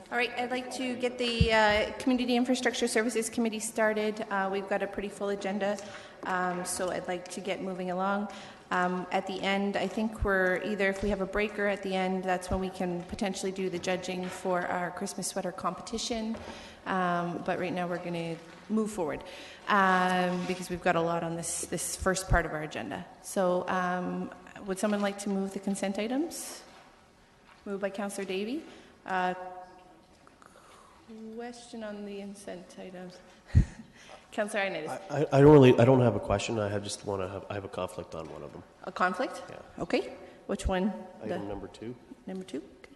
All right, I'd like to get the Community Infrastructure Services Committee started. We've got a pretty full agenda, so I'd like to get moving along. At the end, I think we're either, if we have a breaker at the end, that's when we can potentially do the judging for our Christmas sweater competition. But right now we're going to move forward because we've got a lot on this first part of our agenda. So would someone like to move the consent items? Moved by Councillor Davey. Question on the consent items. Councillor Ioannidis. I don't have a question. I have a conflict on one of them. A conflict? Yeah. Okay. Which one? Item number 2. Number 2? Okay.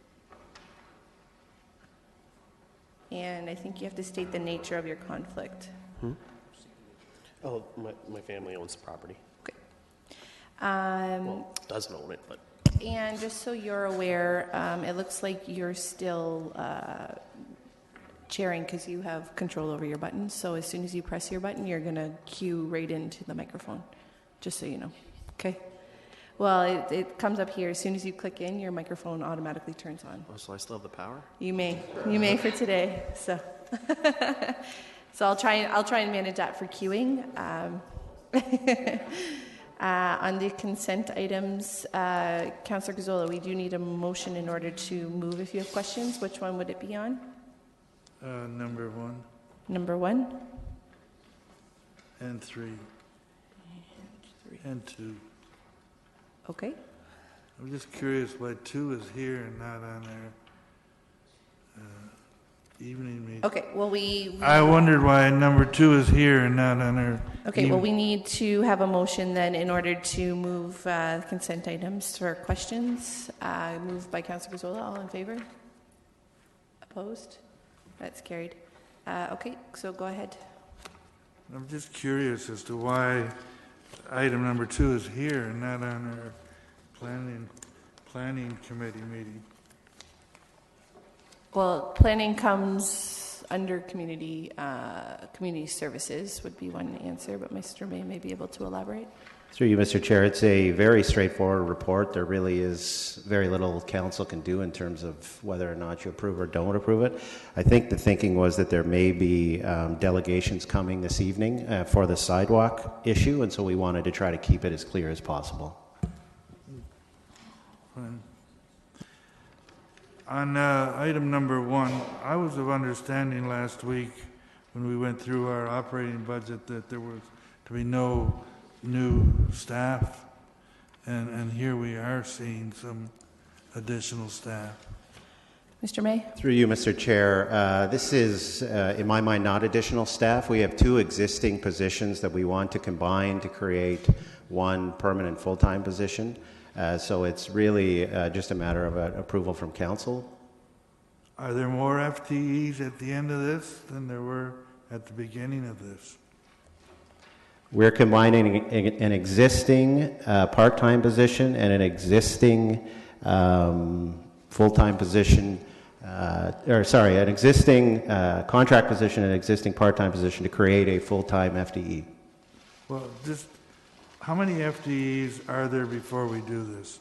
And I think you have to state the nature of your conflict. Oh, my family owns the property. Okay. Well, doesn't own it, but... And just so you're aware, it looks like you're still chairing because you have control over your buttons. So as soon as you press your button, you're going to cue right into the microphone, just so you know. Okay? Well, it comes up here. As soon as you click in, your microphone automatically turns on. Oh, so I still have the power? You may. You may for today. So so I'll try and manage that for queuing. On the consent items, Councillor Gazzola, we do need a motion in order to move if you have questions. Which one would it be on? Number 1. Number 1? And 3. And 2. Okay. I'm just curious why 2 is here and not on our evening meeting. Okay, well, I wondered why number 2 is here and not on our... Okay, well, we need to have a motion then in order to move consent items for questions. Moved by Councillor Gazzola. All in favor? Opposed? That's carried. Okay, so go ahead. I'm just curious as to why item number 2 is here and not on our planning committee meeting. Well, planning comes under community services would be one answer, but Mr. May be able to elaborate. Through you, Mr. Chair, it's a very straightforward report. There really is very little council can do in terms of whether or not you approve or don't approve it. I think the thinking was that there may be delegations coming this evening for the sidewalk issue, and so we wanted to try to keep it as clear as possible. Fine. On item number 1, I was of understanding last week when we went through our operating budget that there was to be no new staff, and here we are seeing some additional staff. Mr. May? Through you, Mr. Chair, this is, in my mind, not additional staff. We have 2 existing positions that we want to combine to create one permanent full-time position. So it's really just a matter of approval from council. Are there more FTEs at the end of this than there were at the beginning of this? We're combining an existing part-time position and an existing full-time position, an existing contract position and an existing part-time position to create a full-time FTE. Well, just how many FTEs are there before we do this?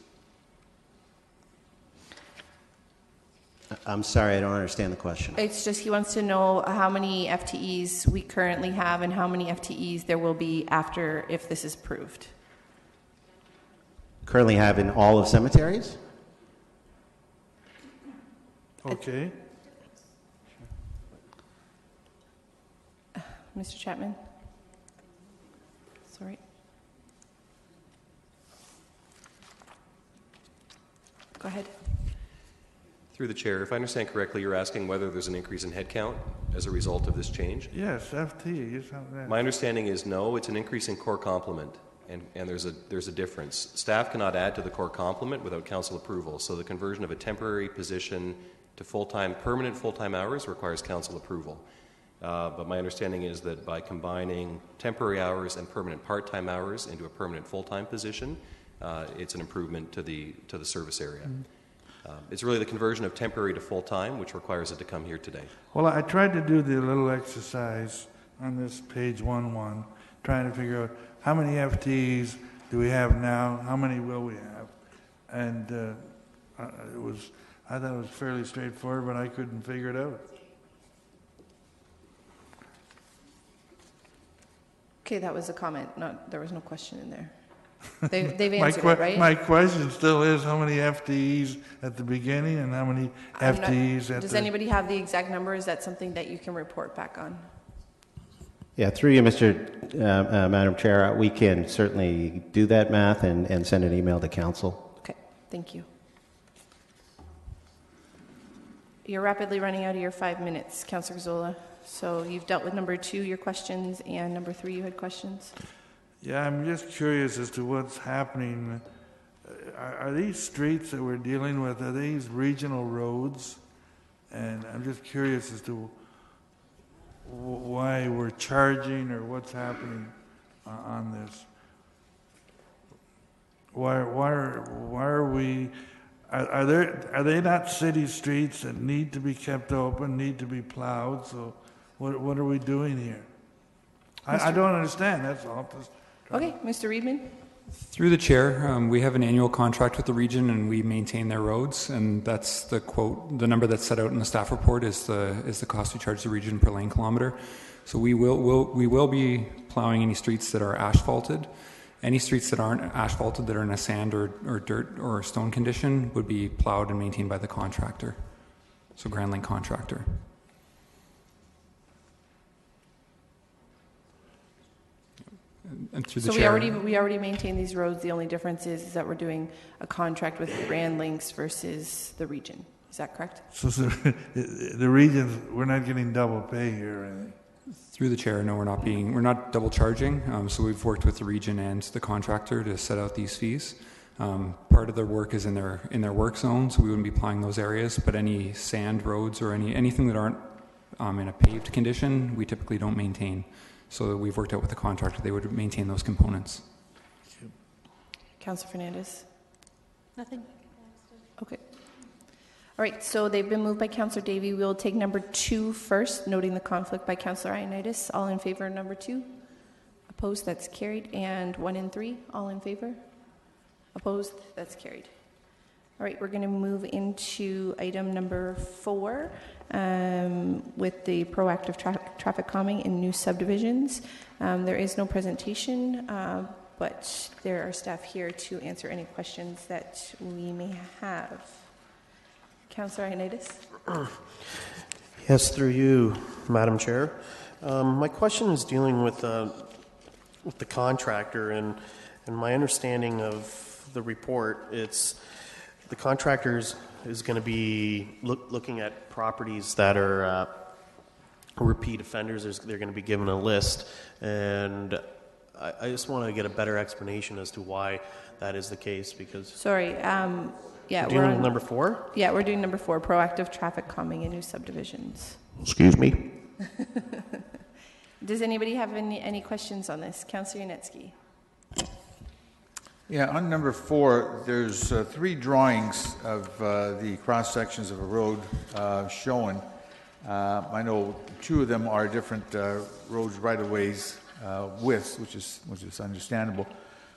I'm sorry, I don't understand the question. It's just he wants to know how many FTEs we currently have and how many FTEs there will be after if this is approved. Currently have in all of cemeteries? Okay. Mr. Chapman? Sorry. Go ahead. Through the chair, if I understand correctly, you're asking whether there's an increase in headcount as a result of this change? Yes, FTE. My understanding is no, it's an increase in core complement, and there's a difference. Staff cannot add to the core complement without council approval, so the conversion of a temporary position to permanent full-time hours requires council approval. But my understanding is that by combining temporary hours and permanent part-time hours into a permanent full-time position, it's an improvement to the service area. It's really the conversion of temporary to full-time, which requires it to come here today. Well, I tried to do the little exercise on this page 1.1, trying to figure out how many FTEs do we have now, how many will we have, and I thought it was fairly straightforward, but I couldn't figure it out. Okay, that was a comment, there was no question in there. They've answered it, right? My question still is, how many FTEs at the beginning and how many FTEs at Does the... anybody have the exact number? Is that something that you can report back on? Yeah, through you, Madam Chair, we can certainly do that math and send an email to council. Okay, thank you. You're rapidly running out of your 5 minutes, Councillor Zola. So you've dealt with number 2, your questions, and number 3, you had questions. Yeah, I'm just curious as to what's happening. Are these streets that we're dealing with, are these regional roads? And I'm just curious as to why we're charging or what's happening on this. Why are we? Are they not city streets that need to be kept open, need to be plowed? So what are we doing here? I don't understand. That's all. Okay, Mr. Reedman. Through the chair, we have an annual contract with the region, and we maintain their roads, and that's the quote. The number that's set out in the staff report is the cost we charge the region per lane kilometer. So we will be plowing any streets that are asphalted. Any streets that aren't asphalted, that are in a sand or dirt or stone condition, would be plowed and maintained by the contractor. So Grand Link contractor. And through the So chair, we already maintain these roads. The only difference is that we're doing a contract with Grand Links versus the region. Is that correct? So the regions, we're not getting double pay here or anything. through the chair, no, we're not double charging. So we've worked with the region and the contractor to set out these fees. Part of their work is in their work zone, so we wouldn't be applying those areas. But any sand roads or anything that aren't in a paved condition, we typically don't maintain. So we've worked out with the contractor; they would maintain those components. Councillor Fernandez. Nothing. Okay. All right, so they've been moved by Councillor Davey. We'll take number 2 first, noting the conflict by Councillor Ioannidis. All in favor of number 2? Opposed? That's carried. And 1 and 3, all in favor? Opposed? That's carried. All right, we're going to move into item number 4 with the proactive traffic calming in new subdivisions. There is no presentation, but there are staff here to answer any questions that we may have. Councillor Ioannidis. Yes, through you, Madam Chair. My question is dealing with the contractor, and my understanding of the report, it's the contractor is going to be looking at properties that are repeat offenders. They're going to be given a list, and I just want to get a better explanation as to why that is the case, because... Sorry, yeah, we're dealing with number 4? Yeah, we're doing number 4, proactive traffic calming in new subdivisions. Excuse me? Does anybody have any questions on this? Councillor Yanetsky. Yeah, on number 4, there's 3 drawings of the cross sections of a road shown. I know 2 of them are different roads right-of-ways widths, which is understandable.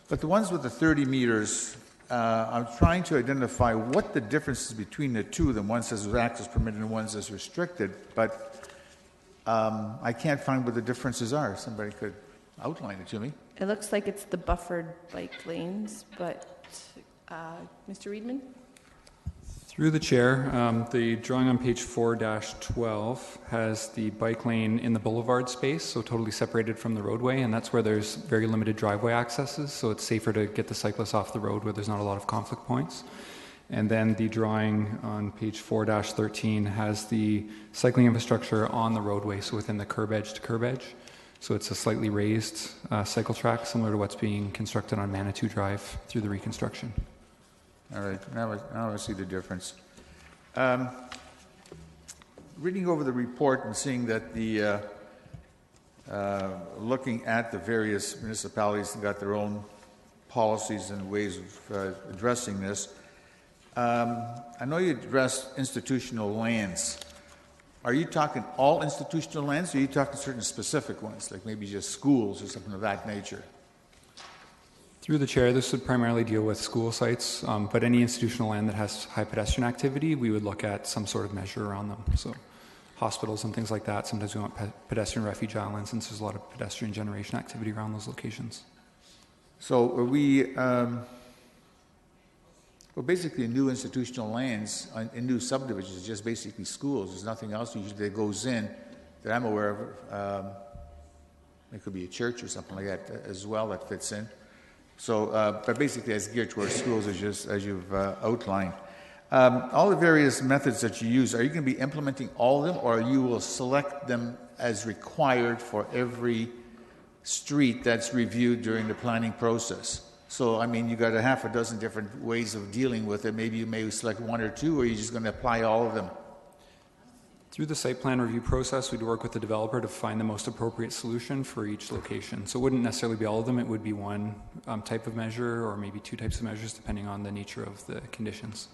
But the ones with the 30 meters, I'm trying to identify what the difference is between the 2 of them. One says there's access permitted and one says restricted, but I can't find what the differences are. Somebody could outline it to me. It looks like it's the buffered bike lanes, but Mr. Reedman? Through the chair, the drawing on page 4-12 has the bike lane in the boulevard space, so totally separated from the roadway, and that's where there's very limited driveway accesses, so it's safer to get the cyclists off the road where there's not a lot of conflict points. And then the drawing on page 4-13 has the cycling infrastructure on the roadway, so within the curb edge to curb edge. So it's a slightly raised cycle track, similar to what's being constructed on Manitou Drive through the reconstruction. All right, now I see the difference. Reading over the report and seeing that the looking at the various municipalities that got their own policies and ways of addressing this, I know you addressed institutional lands. Are you talking all institutional lands, or are you talking certain specific ones, like maybe just schools or something of that nature? Through the chair, this would primarily deal with school sites, but any institutional land that has high pedestrian activity, we would look at some sort of measure around them. So hospitals and things like that, sometimes we want pedestrian refuge islands since there's a lot of pedestrian generation activity around those locations. So are we, well, basically new institutional lands in new subdivisions is just basically schools. There's nothing else usually that goes in that I'm aware of. It could be a church or something like that as well that fits in. So, but basically it's geared towards schools as you've outlined. All the various methods that you use, are you going to be implementing all of them, or you will select them as required for every street that's reviewed during the planning process? So, I mean, you got a half a dozen different ways of dealing with it. Maybe you may select one or two, or you're just going to apply all of them. Through the site plan review process, we'd work with the developer to find the most appropriate solution for each location. So it wouldn't necessarily be all of them. It would be one type of measure or maybe two types of measures depending on the nature of the conditions.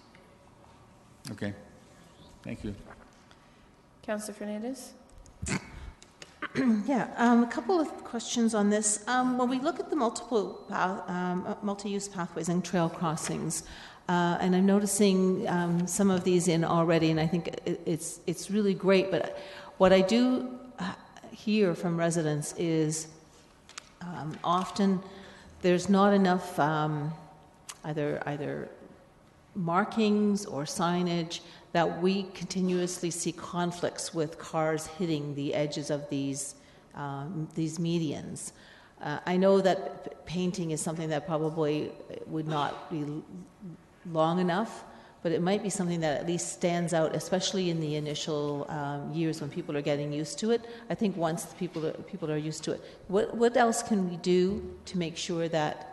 Okay. Thank you. Councillor Fernandez? Yeah, a couple of questions on this. When we look at the multi-use pathways and trail crossings, and I'm noticing some of these in already, and I think it's really great. But what I do hear from residents is often there's not enough either markings or signage that we continuously see conflicts with cars hitting the edges of these medians. I know that painting is something that probably would not be long enough, but it might be something that at least stands out, especially in the initial years when people are getting used to it. I think once the people are used to it, what else can we do to make sure that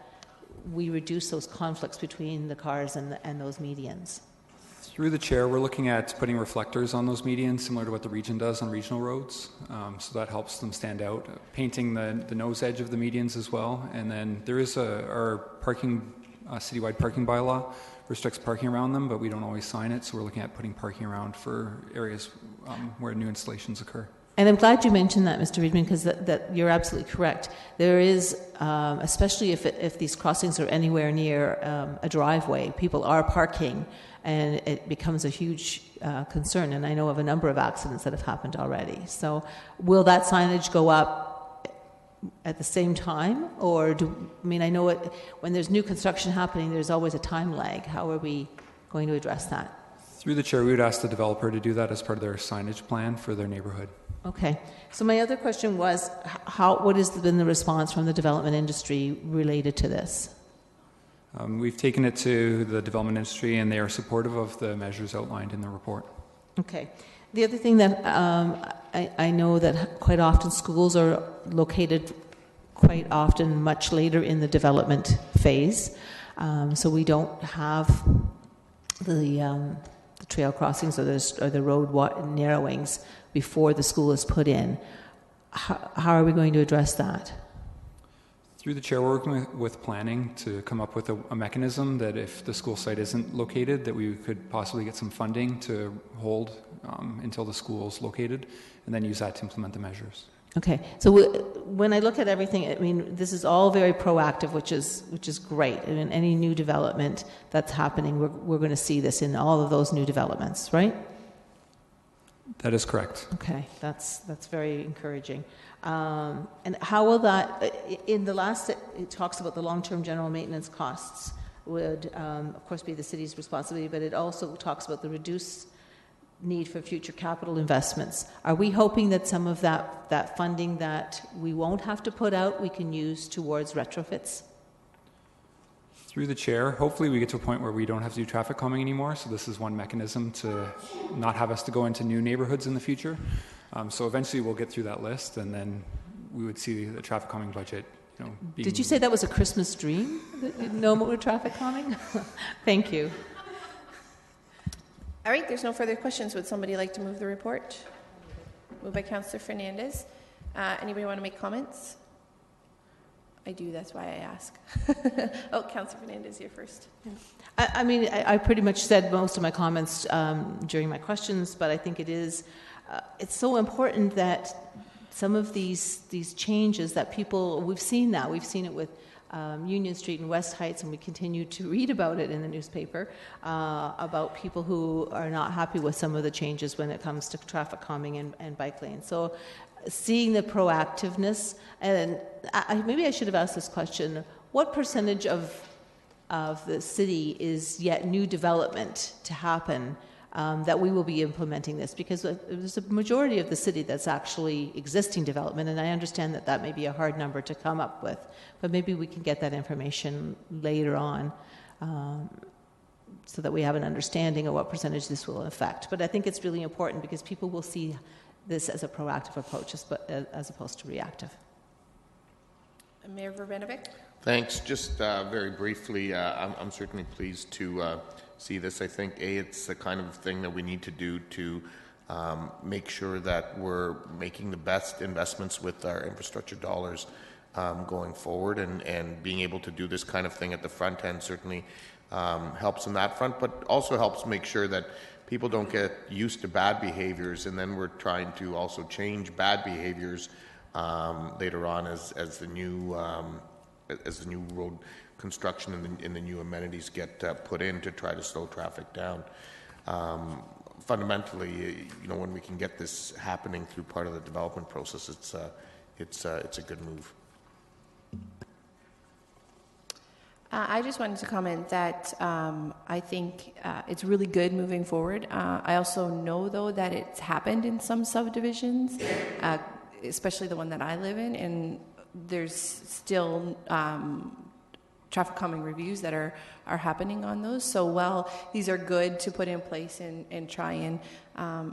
we reduce those conflicts between the cars and those medians? Through the chair, we're looking at putting reflectors on those medians, similar to what the region does on regional roads. So that helps them stand out. Painting the nose edge of the medians as well. And then there is our parking, citywide parking bylaw restricts parking around them, but we don't always sign it. So we're looking at putting parking around for areas where new installations occur. And I'm glad you mentioned that, Mr. Reedman, because that you're absolutely correct. There is, especially if these crossings are anywhere near a driveway, people are parking, and it becomes a huge concern. And I know of a number of accidents that have happened already. So will that signage go up at the same time? Or I know when there's new construction happening, there's always a time lag. How are we going to address that? Through the chair, we would ask the developer to do that as part of their signage plan for their neighborhood. Okay. So my other question was, what has been the response from the development industry related to this? We've taken it to the development industry, and they are supportive of the measures outlined in the report. Okay. The other thing that I know that quite often schools are located quite often much later in the development phase, so we don't have the trail crossings or the road narrowings before the school is put in. How are we going to address that? Through the chair, we're working with planning to come up with a mechanism that if the school site isn't located, that we could possibly get some funding to hold until the school's located, and then use that to implement the measures. Okay, so when I look at everything, I mean, this is all very proactive, which is great. I mean, any new development that's happening, we're going to see this in all of those new developments, right? That is correct. Okay, that's very encouraging. And how will that, in the last, it talks about the long-term general maintenance costs would, of course, be the city's responsibility, but it also talks about the reduced need for future capital investments. Are we hoping that some of that funding that we won't have to put out, we can use towards retrofits? Through the chair, hopefully we get to a point where we don't have to do traffic calming anymore, so this is one mechanism to not have us to go into new neighborhoods in the future. So eventually we'll get through that list, and then we would see the traffic calming budget. Did you say that was a Christmas dream? No more traffic calming? Thank you. All right, there's no further questions. Would somebody like to move the report? Moved by Councillor Fernandez. Anybody want to make comments? I do, that's why I ask. Oh, Councillor Fernandez, you're first. I mean, I pretty much said most of my comments during my questions, but I think it's so important that some of these changes that we've seen it with Union Street and West Heights, and we continue to read about it in the newspaper, about people who are not happy with some of the changes when it comes to traffic calming and bike lanes. So seeing the proactiveness, and maybe I should have asked this question, what percentage of the city is yet new development to happen that we will be implementing this? Because there's a majority of the city that's actually existing development, and I understand that that may be a hard number to come up with, but maybe we can get that information later on so that we have an understanding of what percentage this will affect. But I think it's really important because people will see this as a proactive approach as opposed to reactive. Mayor Verbanovic? Thanks. Just very briefly, I'm certainly pleased to see this. I think, it's the kind of thing that we need to do to make sure that we're making the best investments with our infrastructure dollars going forward, and being able to do this kind of thing at the front end certainly helps in that front, but also helps make sure that people don't get used to bad behaviors, and then we're trying to also change bad behaviors later on as the new road construction and the new amenities get put in to try to slow traffic down. Fundamentally, when we can get this happening through part of the development process, it's a good move. I just wanted to comment that I think it's really good moving forward. I also know, though, that it's happened in some subdivisions, especially the one that I live in, and there's still traffic calming reviews that are happening on those. So while these are good to put in place and try and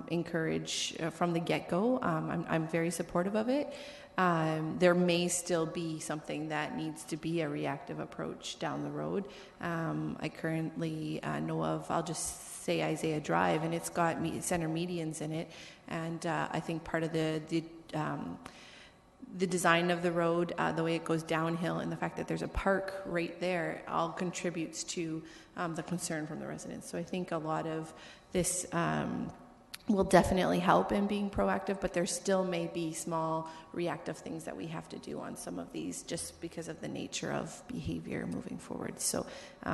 encourage from the get-go, I'm very supportive of it. There may still be something that needs to be a reactive approach down the road. I currently know of, I'll just say Isaiah Drive, and it's got center medians in it, and I think part of the design of the road, the way it goes downhill, and the fact that there's a park right there all contributes to the concern from the residents. So I think a lot of this will definitely help in being proactive, but there still may be small reactive things that we have to do on some of these just because of the nature of behavior moving forward. So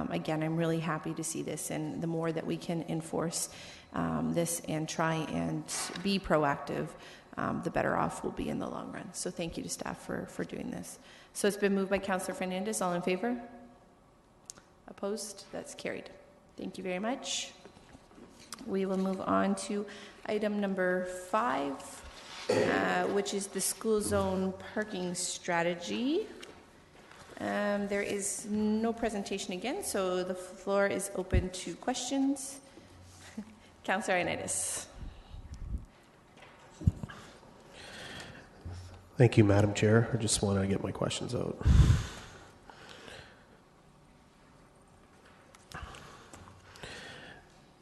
again, I'm really happy to see this, and the more that we can enforce this and try and be proactive, the better off we'll be in the long run. So thank you to staff for doing this. So it's been moved by Councillor Fernandez. All in favor? Opposed? That's carried. Thank you very much. We will move on to item number 5, which is the school zone parking strategy. There is no presentation again, so the floor is open to questions. Councillor Ioannidis. Thank you, Madam Chair. I just want to get my questions out.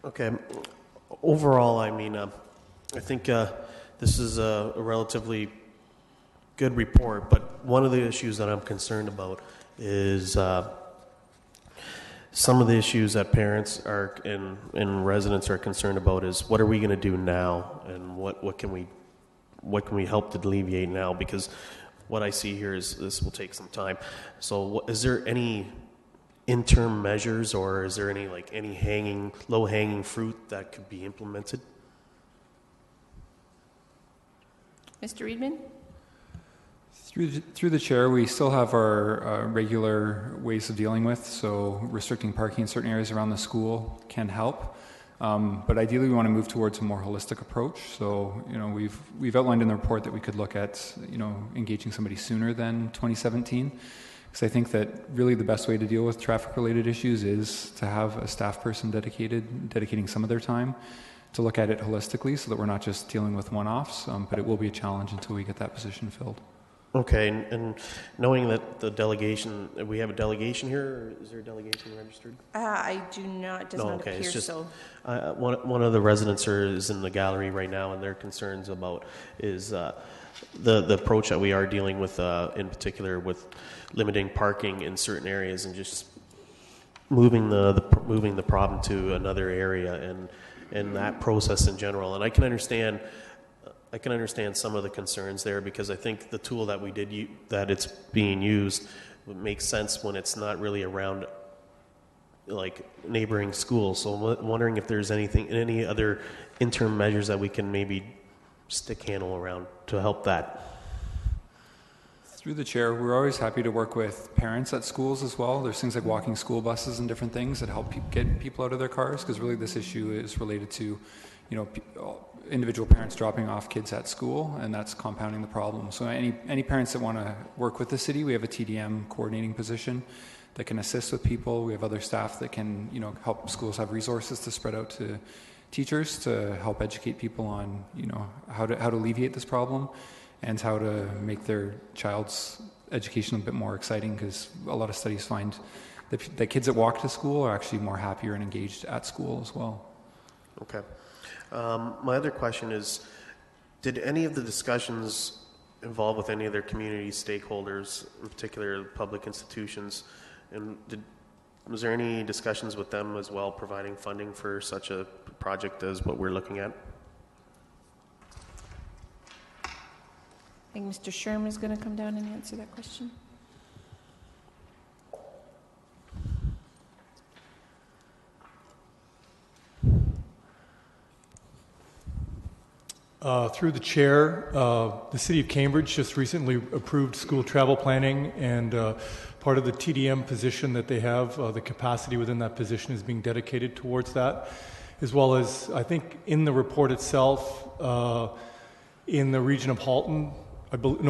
Okay. Overall, I mean, I think this is a relatively good report, but one of the issues that I'm concerned about is some of the issues that parents are and residents are concerned about is what are we going to do now, and what can we help to alleviate now, because what I see here is this will take some time. So is there any interim measures, or is there any low-hanging fruit that could be implemented? Mr. Reedman? Through the chair, we still have our regular ways of dealing with, so restricting parking in certain areas around the school can help. But ideally, we want to move towards a more holistic approach. So, we've outlined in the report that we could look at, engaging somebody sooner than 2017. Because I think that really the best way to deal with traffic-related issues is to have a staff person dedicating some of their time to look at it holistically, so that we're not just dealing with one-offs. But it will be a challenge until we get that position filled. Okay, and knowing that the delegation, we have a delegation here, or is there a delegation registered? I do not, does not appear, it's just, so. One of the residents is in the gallery right now, and their concerns about is the approach that we are dealing with, in particular with limiting parking in certain areas and just moving the problem to another area, and that process in general. And I can understand some of the concerns there, because I think the tool that that it's being used it makes sense when it's not really around like neighboring schools. So I'm wondering if there's any other interim measures that we can maybe stick handle around to help that. Through the chair, we're always happy to work with parents at schools as well. There's things like walking school buses and different things that help get people out of their cars, because really this issue is related to, individual parents dropping off kids at school, and that's compounding the problem. So any parents that want to work with the city, we have a TDM coordinating position that can assist with people. We have other staff that can, help schools have resources to spread out to teachers to help educate people on, how to alleviate this problem and how to make their child's education a bit more exciting, because a lot of studies find that kids that walk to school are actually more happier and engaged at school as well. Okay. My other question is, did any of the discussions involve with any of their community stakeholders, in particular public institutions, and was there any discussions with them as well providing funding for such a project as what we're looking at? I think Mr. Sherm is going to come down and answer that question. Through the chair, the City of Cambridge just recently approved school travel planning, and part of the TDM position that they have, the capacity within that position is being dedicated towards that, as well as, I think, in the report itself, in the region of Halton,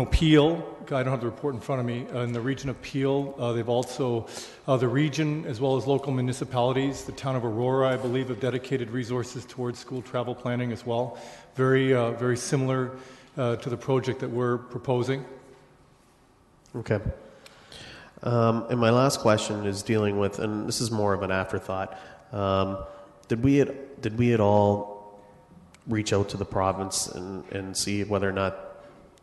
Peel, I don't have the report in front of me, in the region of Peel, they've also, the region as well as local municipalities, the town of Aurora, I believe, have dedicated resources towards school travel planning as well. Very similar to the project that we're proposing. Okay. And my last question is dealing with, and this is more of an afterthought, did we at all reach out to the province and see whether or not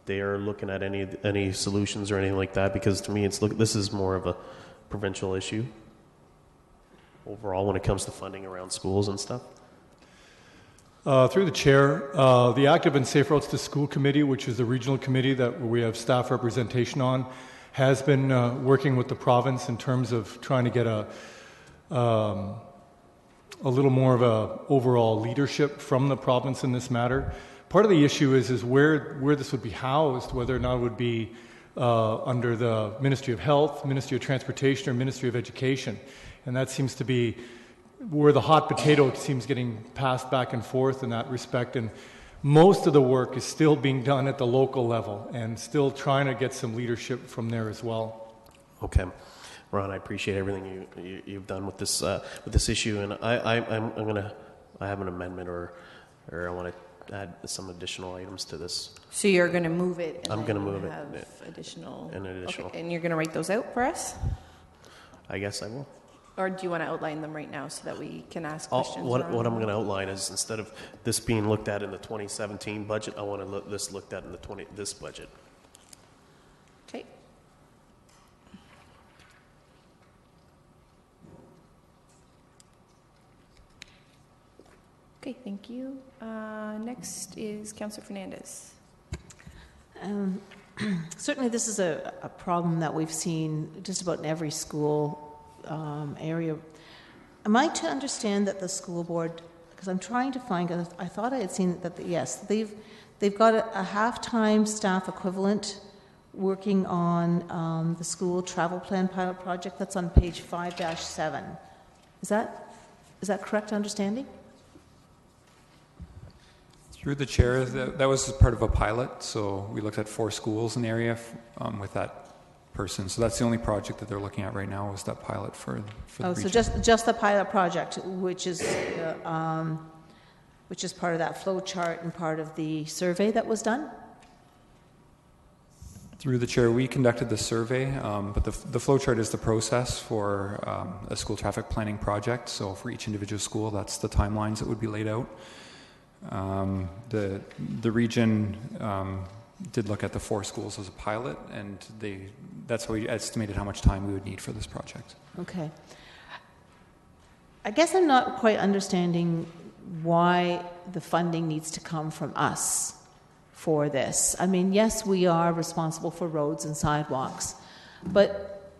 they are looking at any solutions or anything like that? Because to me, this is more of a provincial issue overall when it comes to funding around schools and stuff. Through the chair, the Active and Safe Routes to School Committee, which is the regional committee that we have staff representation on, has been working with the province in terms of trying to get a little more of a overall leadership from the province in this matter. Part of the issue is where this would be housed, whether or not it would be under the Ministry of Health, Ministry of Transportation, or Ministry of Education. And that seems to be where the hot potato seems getting passed back and forth in that respect. And most of the work is still being done at the local level and still trying to get some leadership from there as well. Okay. Ron, I appreciate everything you've done with this issue, and I have an amendment or I want to add some additional items to this. So you're going to move it? I'm going to move have it. Additional. Okay, and you're going to write those out for us? I guess I will. Or do you want to outline them right now so that we can ask questions? What I'm going to outline is, instead of this being looked at in the 2017 budget, I want to this looked at in this budget. Okay. Okay, thank you. Next is Councillor Fernandez. Certainly this is a problem that we've seen just about in every school area. Am I to understand that the school board, because I'm trying to find, I thought I had seen that, yes, they've got a half-time staff equivalent working on the school travel plan pilot project that's on page 5-7. Is that correct understanding? Through the chair, that was part of a pilot, so we looked at 4 schools in the area with that person. So that's the only project that they're looking at right now, is that pilot for the region. So just the pilot project, which is part of that flow chart and part of the survey that was done? Through the chair, we conducted the survey, but the flow chart is the process for a school traffic planning project. So for each individual school, that's the timelines that would be laid out. The region did look at the 4 schools as a pilot, and that's how we estimated how much time we would need for this project. Okay. I guess I'm not quite understanding why the funding needs to come from us for this. I mean, yes, we are responsible for roads and sidewalks, but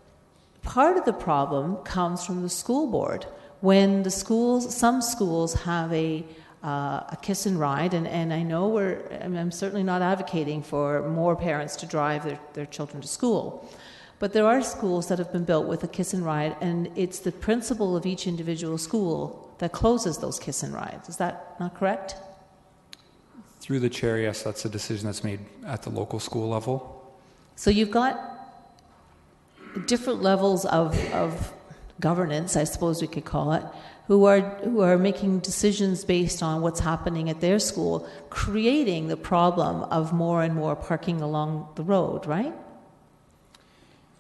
part of the problem comes from the school board. When the schools, some schools have a kiss and ride, and I know I'm certainly not advocating for more parents to drive their children to school, but there are schools that have been built with a kiss and ride, and it's the principal of each individual school that closes those kiss and rides. Is that not correct? Through the chair, yes, that's a decision that's made at the local school level. So you've got different levels of governance, I suppose we could call it, who are making decisions based on what's happening at their school, creating the problem of more and more parking along the road, right?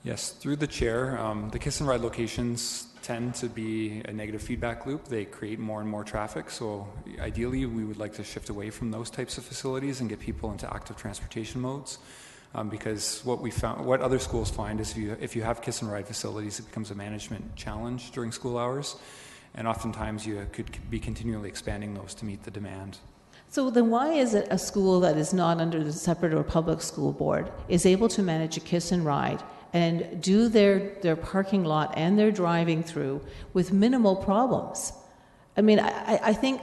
Yes, through the chair, the kiss and ride locations tend to be a negative feedback loop. They create more and more traffic, so ideally we would like to shift away from those types of facilities and get people into active transportation modes. Because what other schools find is if you have kiss and ride facilities, it becomes a management challenge during school hours, and oftentimes you could be continually expanding those to meet the demand. So then why is it a school that is not under the separate or public school board is able to manage a kiss and ride and do their parking lot and their driving through with minimal problems? I mean, I think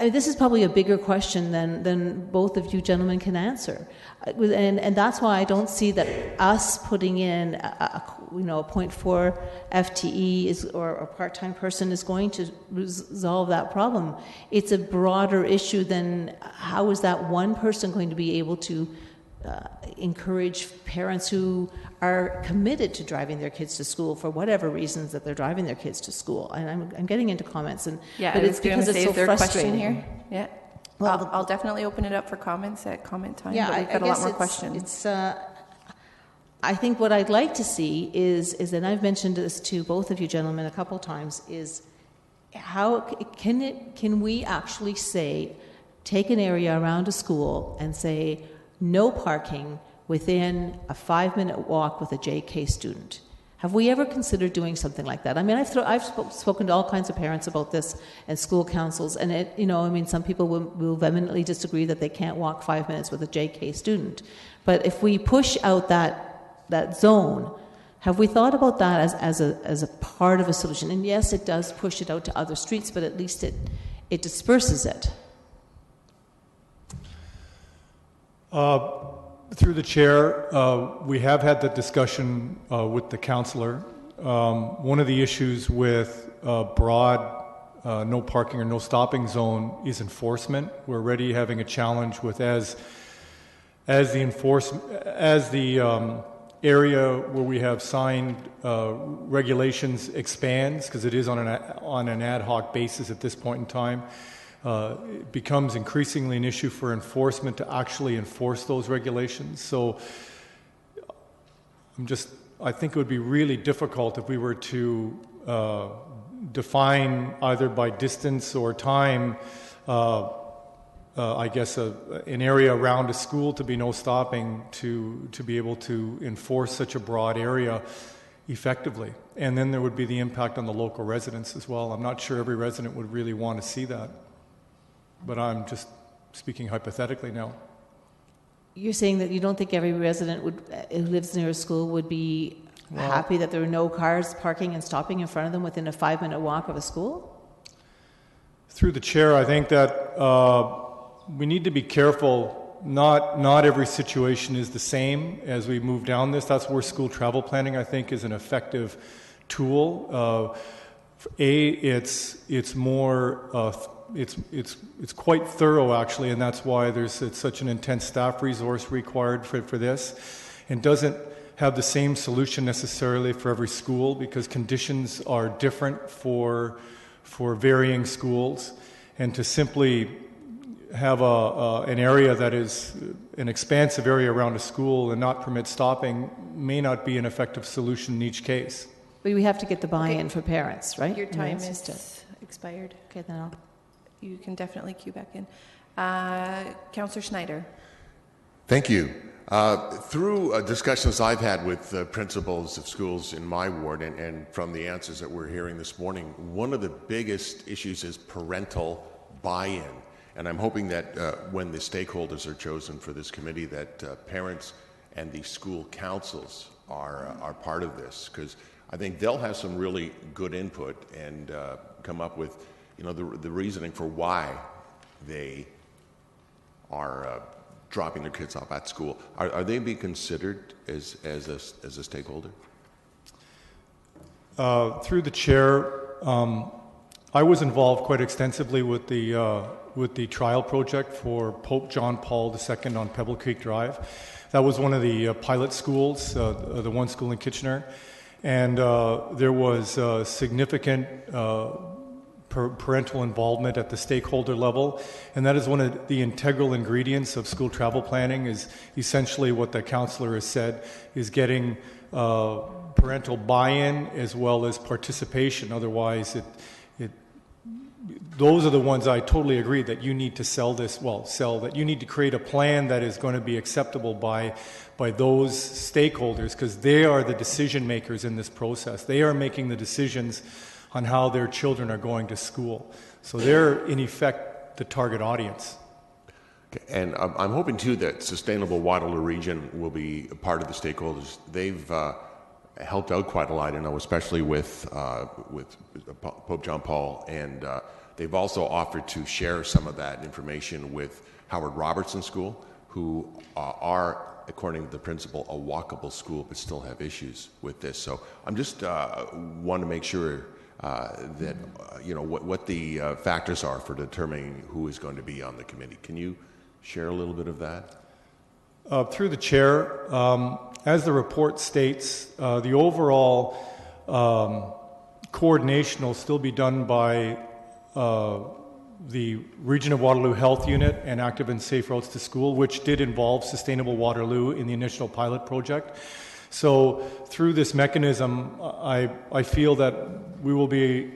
this is probably a bigger question than both of you gentlemen can answer. And that's why I don't see that us putting in a 0.4 FTE or a part-time person is going to resolve that problem. It's a broader issue than how is that one person going to be able to encourage parents who are committed to driving their kids to school for whatever reasons that they're driving their kids to school. And I'm getting into comments, but it's because it's so frustrating. Here. Yeah. Well, I'll definitely open it up for comments at comment time. Yeah, but we've got a lot more questions. It's I think what I'd like to see is, and I've mentioned this to both of you gentlemen a couple times, is how can we actually take an area around a school and say no parking within a 5-minute walk with a JK student? Have we ever considered doing something like that? I mean, I've spoken to all kinds of parents about this and school councils, and some people will vehemently disagree that they can't walk 5 minutes with a JK student. But if we push out that zone, have we thought about that as a part of a solution? And yes, it does push it out to other streets, but at least it disperses it. Through the chair, we have had the discussion with the councillor. One of the issues with broad no parking or no stopping zone is enforcement. We're already having a challenge with as the area where we have signed regulations expands, because it is on an ad hoc basis at this point in time. It becomes increasingly an issue for enforcement to actually enforce those regulations. So I think it would be really difficult if we were to define either by distance or time, an area around a school to be no stopping to be able to enforce such a broad area effectively. And then there would be the impact on the local residents as well. I'm not sure every resident would really want to see that. But I'm just speaking hypothetically now. You're saying that you don't think every resident who lives near a school would be happy that there are no cars parking and stopping in front of them within a 5-minute walk of a school? Through the chair, I think that we need to be careful. Not every situation is the same as we move down this. That's where school travel planning, I think, is an effective tool. It's more... It's quite thorough, actually, and that's why it's such an intense staff resource required for this, and doesn't have the same solution necessarily for every school, because conditions are different for varying schools, and to simply have an area that is an expansive area around a school and not permit stopping may not be an effective solution in each case. But we have to get the buy-in for parents, right? Your time is expired. Okay, then you can definitely queue back in. Councillor Schneider. Thank you. Through discussions I've had with principals of schools in my ward and from the answers that we're hearing this morning, one of the biggest issues is parental buy-in. And I'm hoping that when the stakeholders are chosen for this committee, that parents and the school councils are part of this, because I think they'll have some really good input and come up with, the reasoning for why they are dropping their kids off at school. Are they being considered as a stakeholder? Through the chair, I was involved quite extensively with the trial project for Pope John Paul II on Pebble Creek Drive. That was one of the pilot schools, the one school in Kitchener, and there was significant parental involvement at the stakeholder level, and that is one of the integral ingredients of school travel planning. Is essentially what the counselor has said, is getting parental buy-in as well as participation. Otherwise, those are the ones I totally agree that you need to that you need to create a plan that is going to be acceptable by those stakeholders, because they are the decision makers in this process. They are making the decisions on how their children are going to school. So they're, in effect, the target audience. Okay. And I'm hoping, too, that Sustainable Waterloo Region will be a part of the stakeholders. They've helped out quite a lot, especially with Pope John Paul, and they've also offered to share some of that information with Howard Robertson School, who are, according to the principal, a walkable school, but still have issues with this. So I'm just want to make sure that what the factors are for determining who is going to be on the committee. Can you share a little bit of that? Through the chair, as the report states, the overall coordination will still be done by the Region of Waterloo Health Unit and Active and Safe Routes to School, which did involve Sustainable Waterloo in the initial pilot project. So through this mechanism, I feel that we will be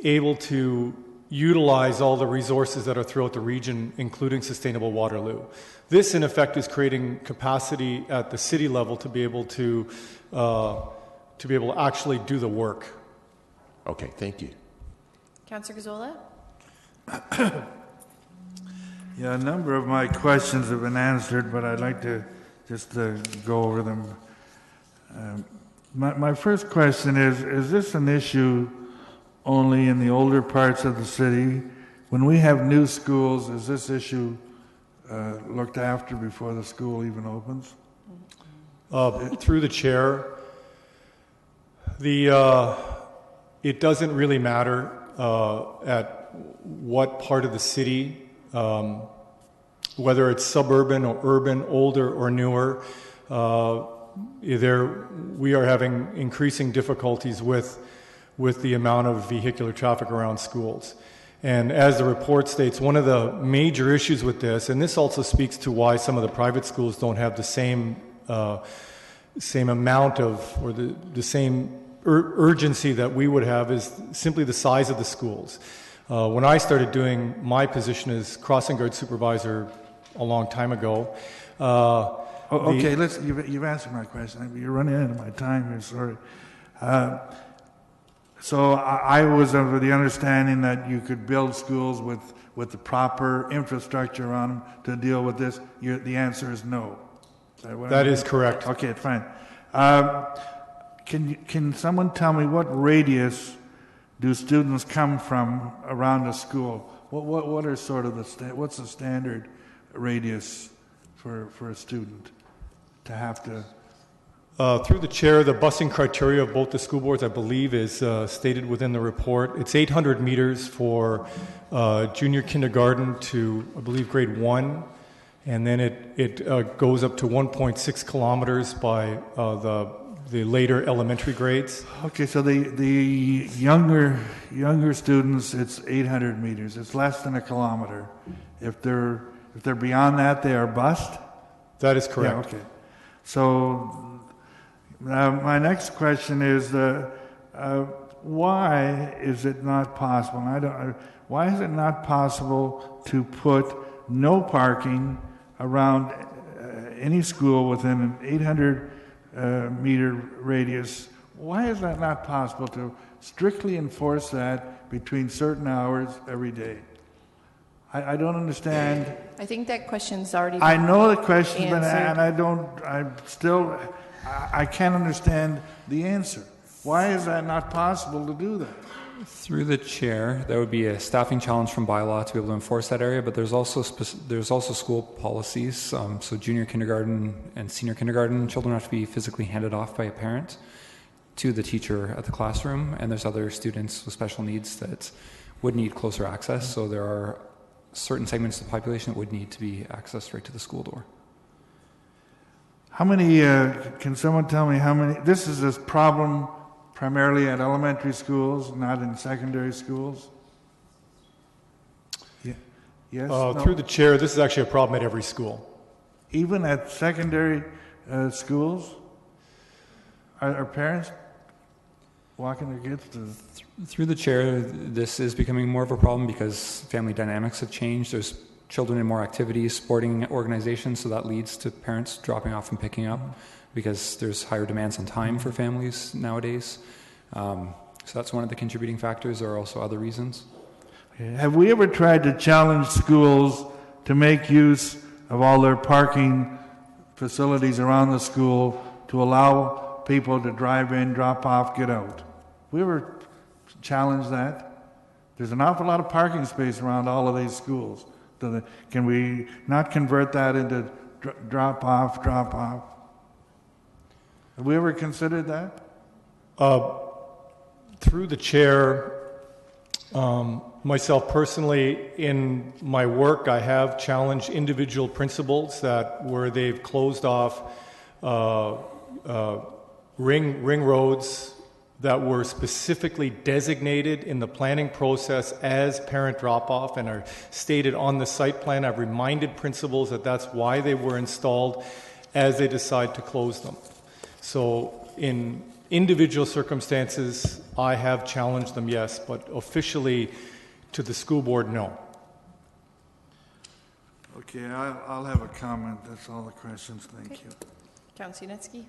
able to utilize all the resources that are throughout the region, including Sustainable Waterloo. This, in effect, is creating capacity at the city level to be able to actually do the work. Okay, thank you. Councillor Gazzola? Yeah, a number of my questions have been answered, but I'd like to just go over them. My first question is this an issue only in the older parts of the city? When we have new schools, is this issue looked after before the school even opens? Through the chair, it doesn't really matter at what part of the city, whether it's suburban or urban, older or newer. We are having increasing difficulties with the amount of vehicular traffic around schools. And as the report states, one of the major issues with this, and this also speaks to why some of the private schools don't have the same amount of, or the same urgency that we would have, is simply the size of the schools. When I started doing my position as crossing guard supervisor a long time ago. Okay, you've answered my question. You're running out of my time here, sorry. So I was under the understanding that you could build schools with the proper infrastructure on them to deal with this. The answer is no. That is correct. Okay, fine. Can someone tell me what radius do students come from around a school? What are sort of what's the standard radius for a student to have to? Through the chair, the busing criteria of both the school boards, I believe, is stated within the report. It's 800 meters for junior kindergarten to, I believe, grade 1, and then it goes up to 1.6 kilometers by the later elementary grades. Okay, so the younger students, it's 800 meters. It's less than a kilometer. If they're beyond that, they are bused? That is correct. Yeah, okay. So my next question is, why is it not possible? Why is it not possible to put no parking around any school within an 800 meter radius? Why is that not possible to strictly enforce that between certain hours every day? I don't understand. I think that question's already been I know the question's been, answered. and I can't understand the answer. Why is that not possible to do that? Through the chair, that would be a staffing challenge from bylaw to be able to enforce that area, but there's also school policies. So junior kindergarten and senior kindergarten children have to be physically handed off by a parent to the teacher at the classroom, and there's other students with special needs that would need closer access. So there are certain segments of the population that would need to be accessed right to the school door. How many, can someone tell me how many, this is a problem primarily at elementary schools, not in secondary schools? Yeah. Yes? No? Through the chair, this is actually a problem at every school. Even at secondary schools? Are parents walking their kids to... Through the chair, this is becoming more of a problem because family dynamics have changed. There's children in more activities, sporting organizations, so that leads to parents dropping off and picking up because there's higher demands on time for families nowadays. So that's one of the contributing factors. There are also other reasons. Have we ever tried to challenge schools to make use of all their parking facilities around the school to allow people to drive in, drop off, get out? We ever challenge that? There's an awful lot of parking space around all of these schools. Can we not convert that into drop off? Have we ever considered that? Through the chair, myself personally, in my work, I have challenged individual principals that where they've closed off ring roads that were specifically designated in the planning process as parent drop-off and are stated on the site plan. I've reminded principals that that's why they were installed as they decide to close them. So in individual circumstances, I have challenged them, yes, but officially to the school board, no. Okay, I'll have a comment. That's all the questions. Thank you. Councillor Yunitsky.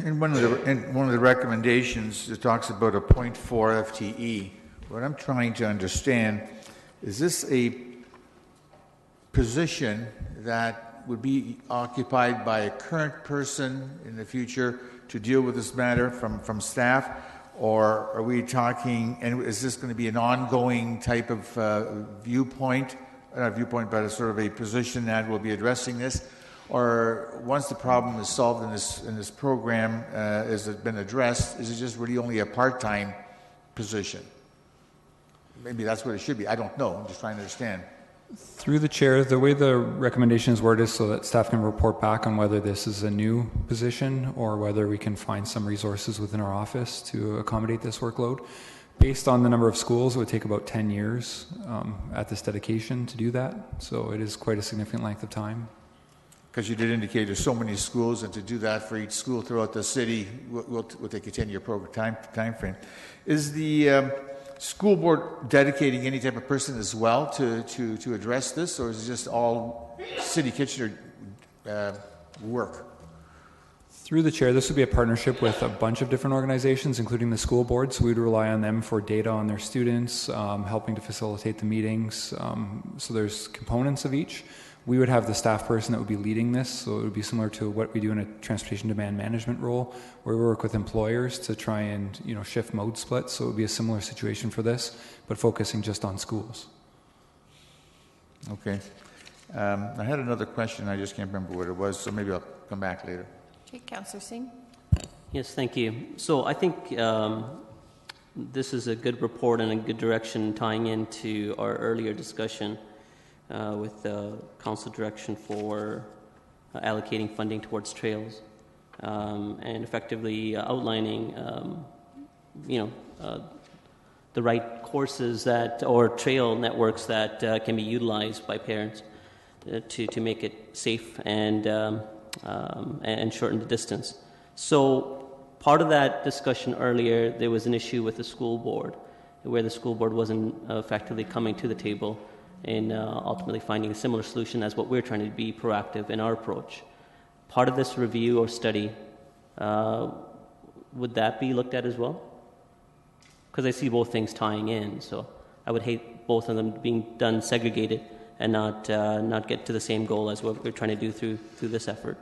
In one of the recommendations, it talks about a 0.4 FTE. What I'm trying to understand, is this a position that would be occupied by a current person in the future to deal with this matter from staff, or are we talking, and is this going to be an ongoing type of viewpoint, not viewpoint, but a sort of a position that will be addressing this? Or once the problem is solved in this program, has it been addressed, is it just really only a part-time position? Maybe that's what it should be. I don't know. I'm just trying to understand. Through the chair, the way the recommendation is worded is so that staff can report back on whether this is a new position or whether we can find some resources within our office to accommodate this workload. Based on the number of schools, it would take about 10 years at this dedication to do that. So it is quite a significant length of time. Because you did indicate there's so many schools, and to do that for each school throughout the city will take a 10-year program time frame. Is the school board dedicating any type of person as well to address this, or is it just all City Kitchener work? Through the chair, this would be a partnership with a bunch of different organizations, including the school board. So we'd rely on them for data on their students, helping to facilitate the meetings. So there's components of each. We would have the staff person that would be leading this, so it would be similar to what we do in a transportation demand management role, where we work with employers to try and shift mode splits. So it would be a similar situation for this, but focusing just on schools. Okay. I had another question. I just can't remember what it was, so maybe I'll come back later. Okay, Councillor Singh. Yes, thank you. So I think this is a good report and a good direction tying into our earlier discussion with the council direction for allocating funding towards trails and effectively outlining, the right courses or trail networks that can be utilized by parents to make it safe and shorten the distance. So part of that discussion earlier, there was an issue with the school board, where the school board wasn't effectively coming to the table in ultimately finding a similar solution as what we're trying to be proactive in our approach. Part of this review or study, would that be looked at as well? Because I see both things tying in, so I would hate both of them being done segregated and not get to the same goal as what we're trying to do through this effort.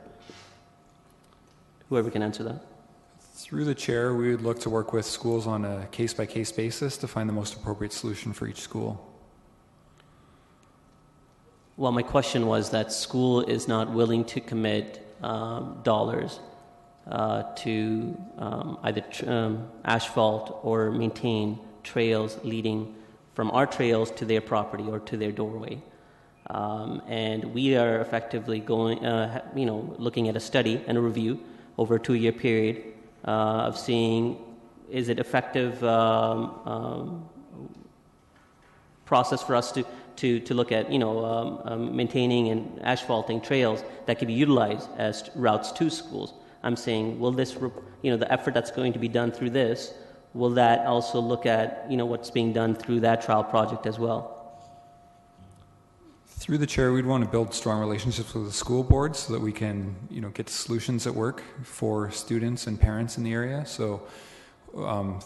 Whoever can answer that. Through the chair, we would look to work with schools on a case-by-case basis to find the most appropriate solution for each school. Well, my question was that school is not willing to commit dollars to either asphalt or maintain trails leading from our trails to their property or to their doorway. And we are effectively going, looking at a study and a review over a 2-year period of seeing is it effective process for us to look at maintaining and asphalting trails that can be utilized as routes to schools. I'm saying, will this, the effort that's going to be done through this, will that also look at, what's being done through that trial project as well? Through the chair, we'd want to build strong relationships with the school board so that we can, get solutions that work for students and parents in the area. So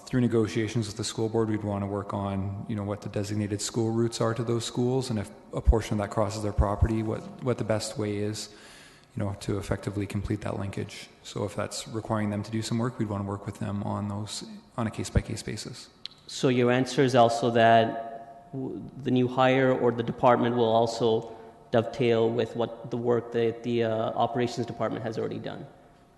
through negotiations with the school board, we'd want to work on, what the designated school routes are to those schools, and if a portion of that crosses their property, what the best way is, to effectively complete that linkage. So if that's requiring them to do some work, we'd want to work with them on those on a case-by-case basis. So your answer is also that the new hire or the department will also dovetail with what the work that the operations department has already done.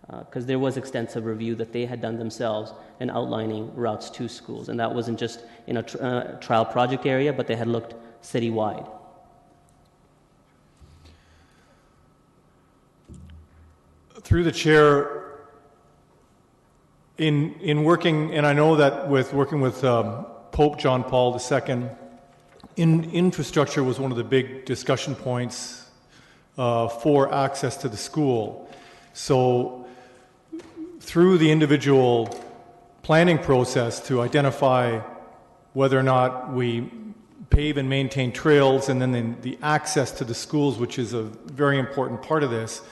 Because there was extensive review that they had done themselves in outlining routes to schools. And that wasn't just in a trial project area, but they had looked citywide. Through the chair, in working, and I know that with working with Pope John Paul II, infrastructure was one of the big discussion points for access to the school. So through the individual planning process to identify whether or not we pave and maintain trails, and then the access to the schools, which is a very important part of this,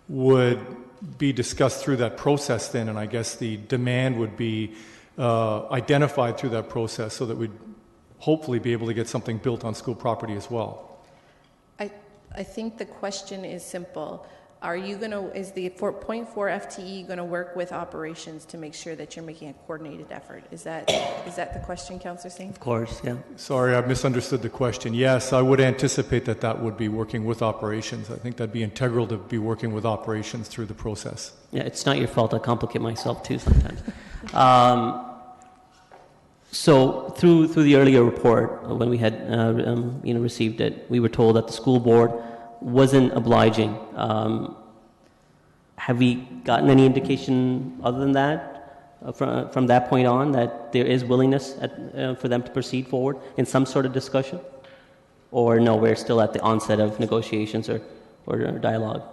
would be discussed through that process then, and I guess the demand would be identified through that process so that we'd hopefully be able to get something built on school property as well. I think the question is simple. Is the 4.4 FTE going to work with operations to make sure that you're making a coordinated effort? Is that the question, Councillor Singh? Of course, yeah. Sorry, I misunderstood the question. Yes, I would anticipate that would be working with operations. I think that'd be integral to be working with operations through the process. Yeah, it's not your fault. I complicate myself too sometimes. So through the earlier report, when we had received it, we were told that the school board wasn't obliging. Have we gotten any indication other than that, from that point on, that there is willingness for them to proceed forward in some sort of discussion? Or no, we're still at the onset of negotiations or dialogue?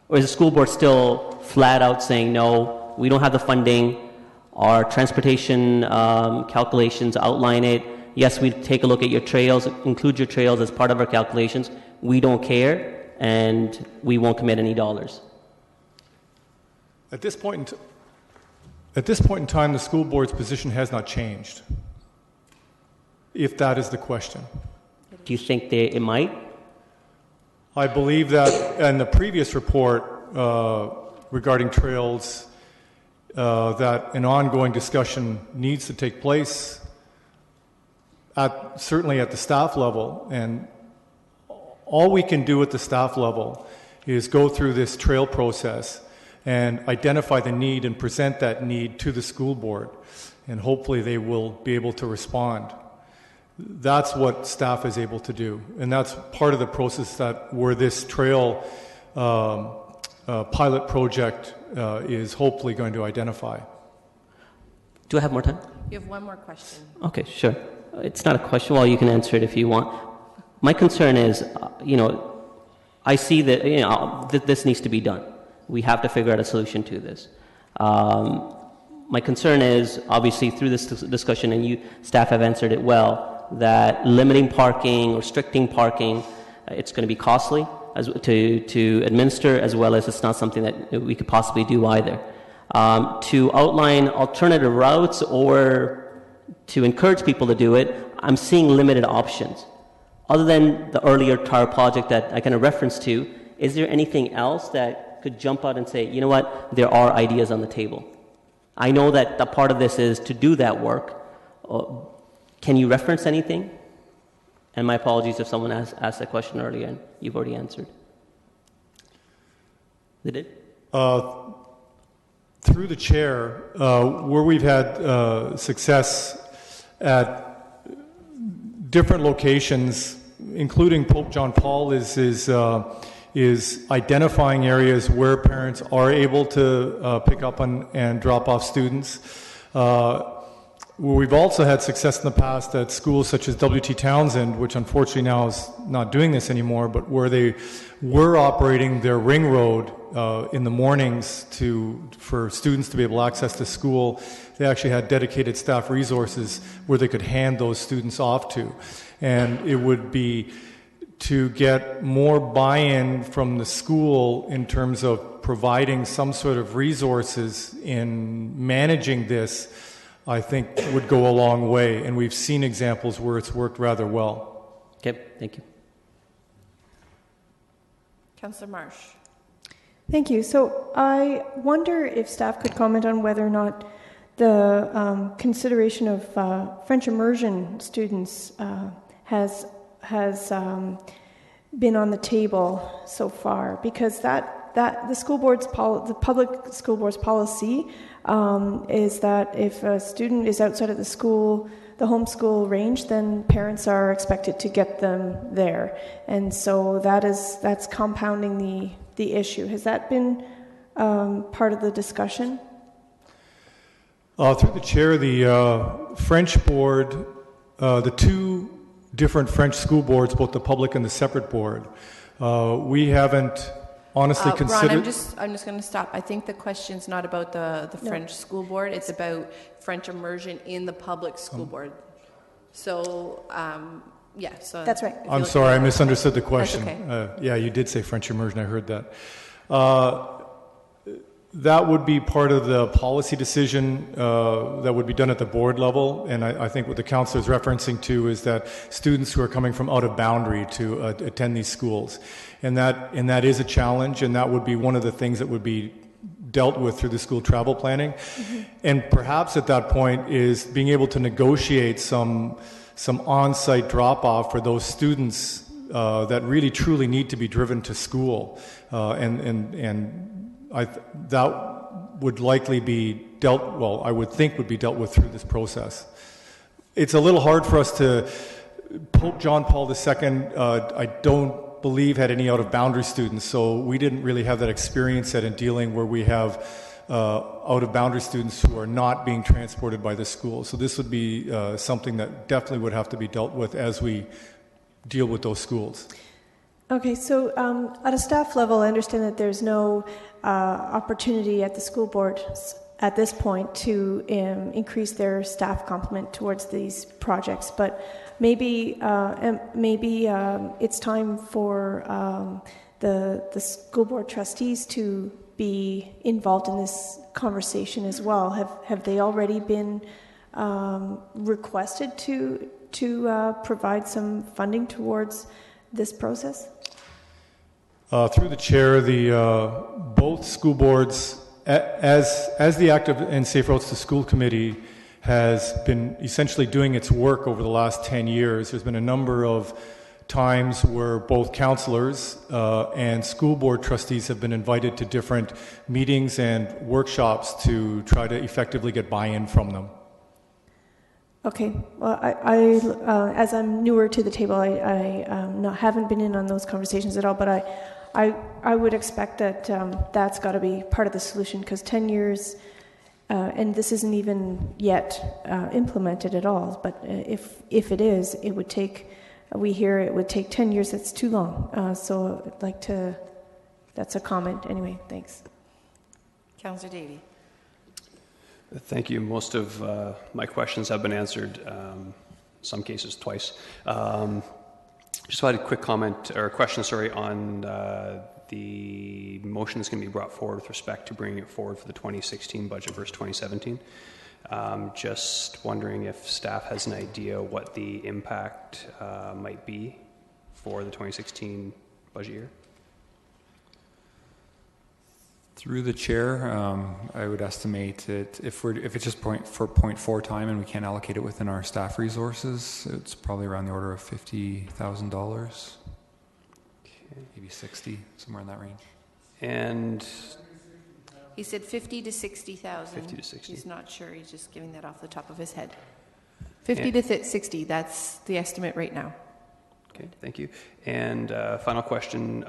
Or is the school board still flat out saying, no, we don't have the funding, our transportation calculations outline it, yes, we take a look at your trails, include your trails as part of our calculations, we don't care, and we won't commit any dollars? At this point in time, the school board's position has not changed, if that is the question. Do you think it might? I believe that in the previous report regarding trails, that an ongoing discussion needs to take place, certainly at the staff level. And all we can do at the staff level is go through this trail process and identify the need and present that need to the school board. And hopefully they will be able to respond. That's what staff is able to do. And that's part of the process where this trail pilot project is hopefully going to identify. Do I have more time? You have one more question. Okay, sure. It's not a question. Well, you can answer it if you want. My concern is, I see that, this needs to be done. We have to figure out a solution to this. My concern is, obviously, through this discussion, and you staff have answered it well, that limiting parking or restricting parking, it's going to be costly to administer, as well as it's not something that we could possibly do either. To outline alternative routes or to encourage people to do it, I'm seeing limited options. Other than the earlier TAR project that I kind of referenced to, is there anything else that could jump out and say, you know what, there are ideas on the table? I know that a part of this is to do that work. Can you reference anything? And my apologies if someone asked that question earlier and you've already answered. They did? Through the chair, where we've had success at different locations, including Pope John Paul, is identifying areas where parents are able to pick up and drop off students. We've also had success in the past at schools such as W.T. Townsend, which unfortunately now is not doing this anymore, but where they were operating their ring road in the mornings for students to be able to access the school. They actually had dedicated staff resources where they could hand those students off to. And it would be to get more buy-in from the school in terms of providing some sort of resources in managing this, I think would go a long way, and we've seen examples where it's worked rather well. Okay, thank you. Councillor Marsh. Thank you. So I wonder if staff could comment on whether or not the consideration of French immersion students has been on the table so far, because that the public school board's policy is that if a student is outside of the homeschool range, then parents are expected to get them there, and so that's compounding the issue. Has that been part of the discussion? Through the chair, the French board, the two different French school boards, both the public and the separate board, we haven't honestly considered... Ron, I'm just going to stop. I think the question's not about the French school board. It's about French immersion in the public school board. So, yeah. So that's right. I'm sorry, I misunderstood the question. That's okay. Yeah, you did say French immersion. I heard that. That would be part of the policy decision that would be done at the board level, and I think what the council is referencing to is that students who are coming from out of boundary to attend these schools, and that is a challenge, and that would be one of the things that would be dealt with through the school travel planning. Mm-hmm. And perhaps at that point is being able to negotiate some on-site drop-off for those students that really truly need to be driven to school, that would likely be I would think would be dealt with through this process. It's a little hard for us to... Pope John Paul II, I don't believe had any out-of-boundary students, so we didn't really have that experience set in dealing where we have out-of-boundary students who are not being transported by the school. So this would be something that definitely would have to be dealt with as we deal with those schools. Okay, so at a staff level, I understand that there's no opportunity at the school board at this point to increase their staff complement towards these projects, but maybe it's time for the school board trustees to be involved in this conversation as well. Have they already been requested to provide some funding towards this process? Through the chair, both school boards, as the Active and Safe Routes to School Committee has been essentially doing its work over the last 10 years, there's been a number of times where both councillors and school board trustees have been invited to different meetings and workshops to try to effectively get buy-in from them. Okay. Well, as I'm newer to the table, I haven't been in on those conversations at all, but I would expect that that's got to be part of the solution, because 10 years, and this isn't even yet implemented at all, but if it is, it would take, we hear it would take 10 years, that's too long. So I'd like to, that's a comment. Anyway, thanks. Councillor Davey. Thank you. Most of my questions have been answered, some cases twice. Just had a quick comment or question, on the motion that's going to be brought forward with respect to bringing it forward for the 2016 budget versus 2017. Just wondering if staff has an idea what the impact might be for the 2016 budget year? Through the chair, I would estimate that if it's just for 0.4 time and we can't allocate it within our staff resources, it's probably around the order of $50,000, maybe 60, somewhere in that range. And He said 50 to 60,000. 50 to 60. He's not sure. He's just giving that off the top of his head. 50 to 60. That's the estimate right now. Okay, thank you. And final question.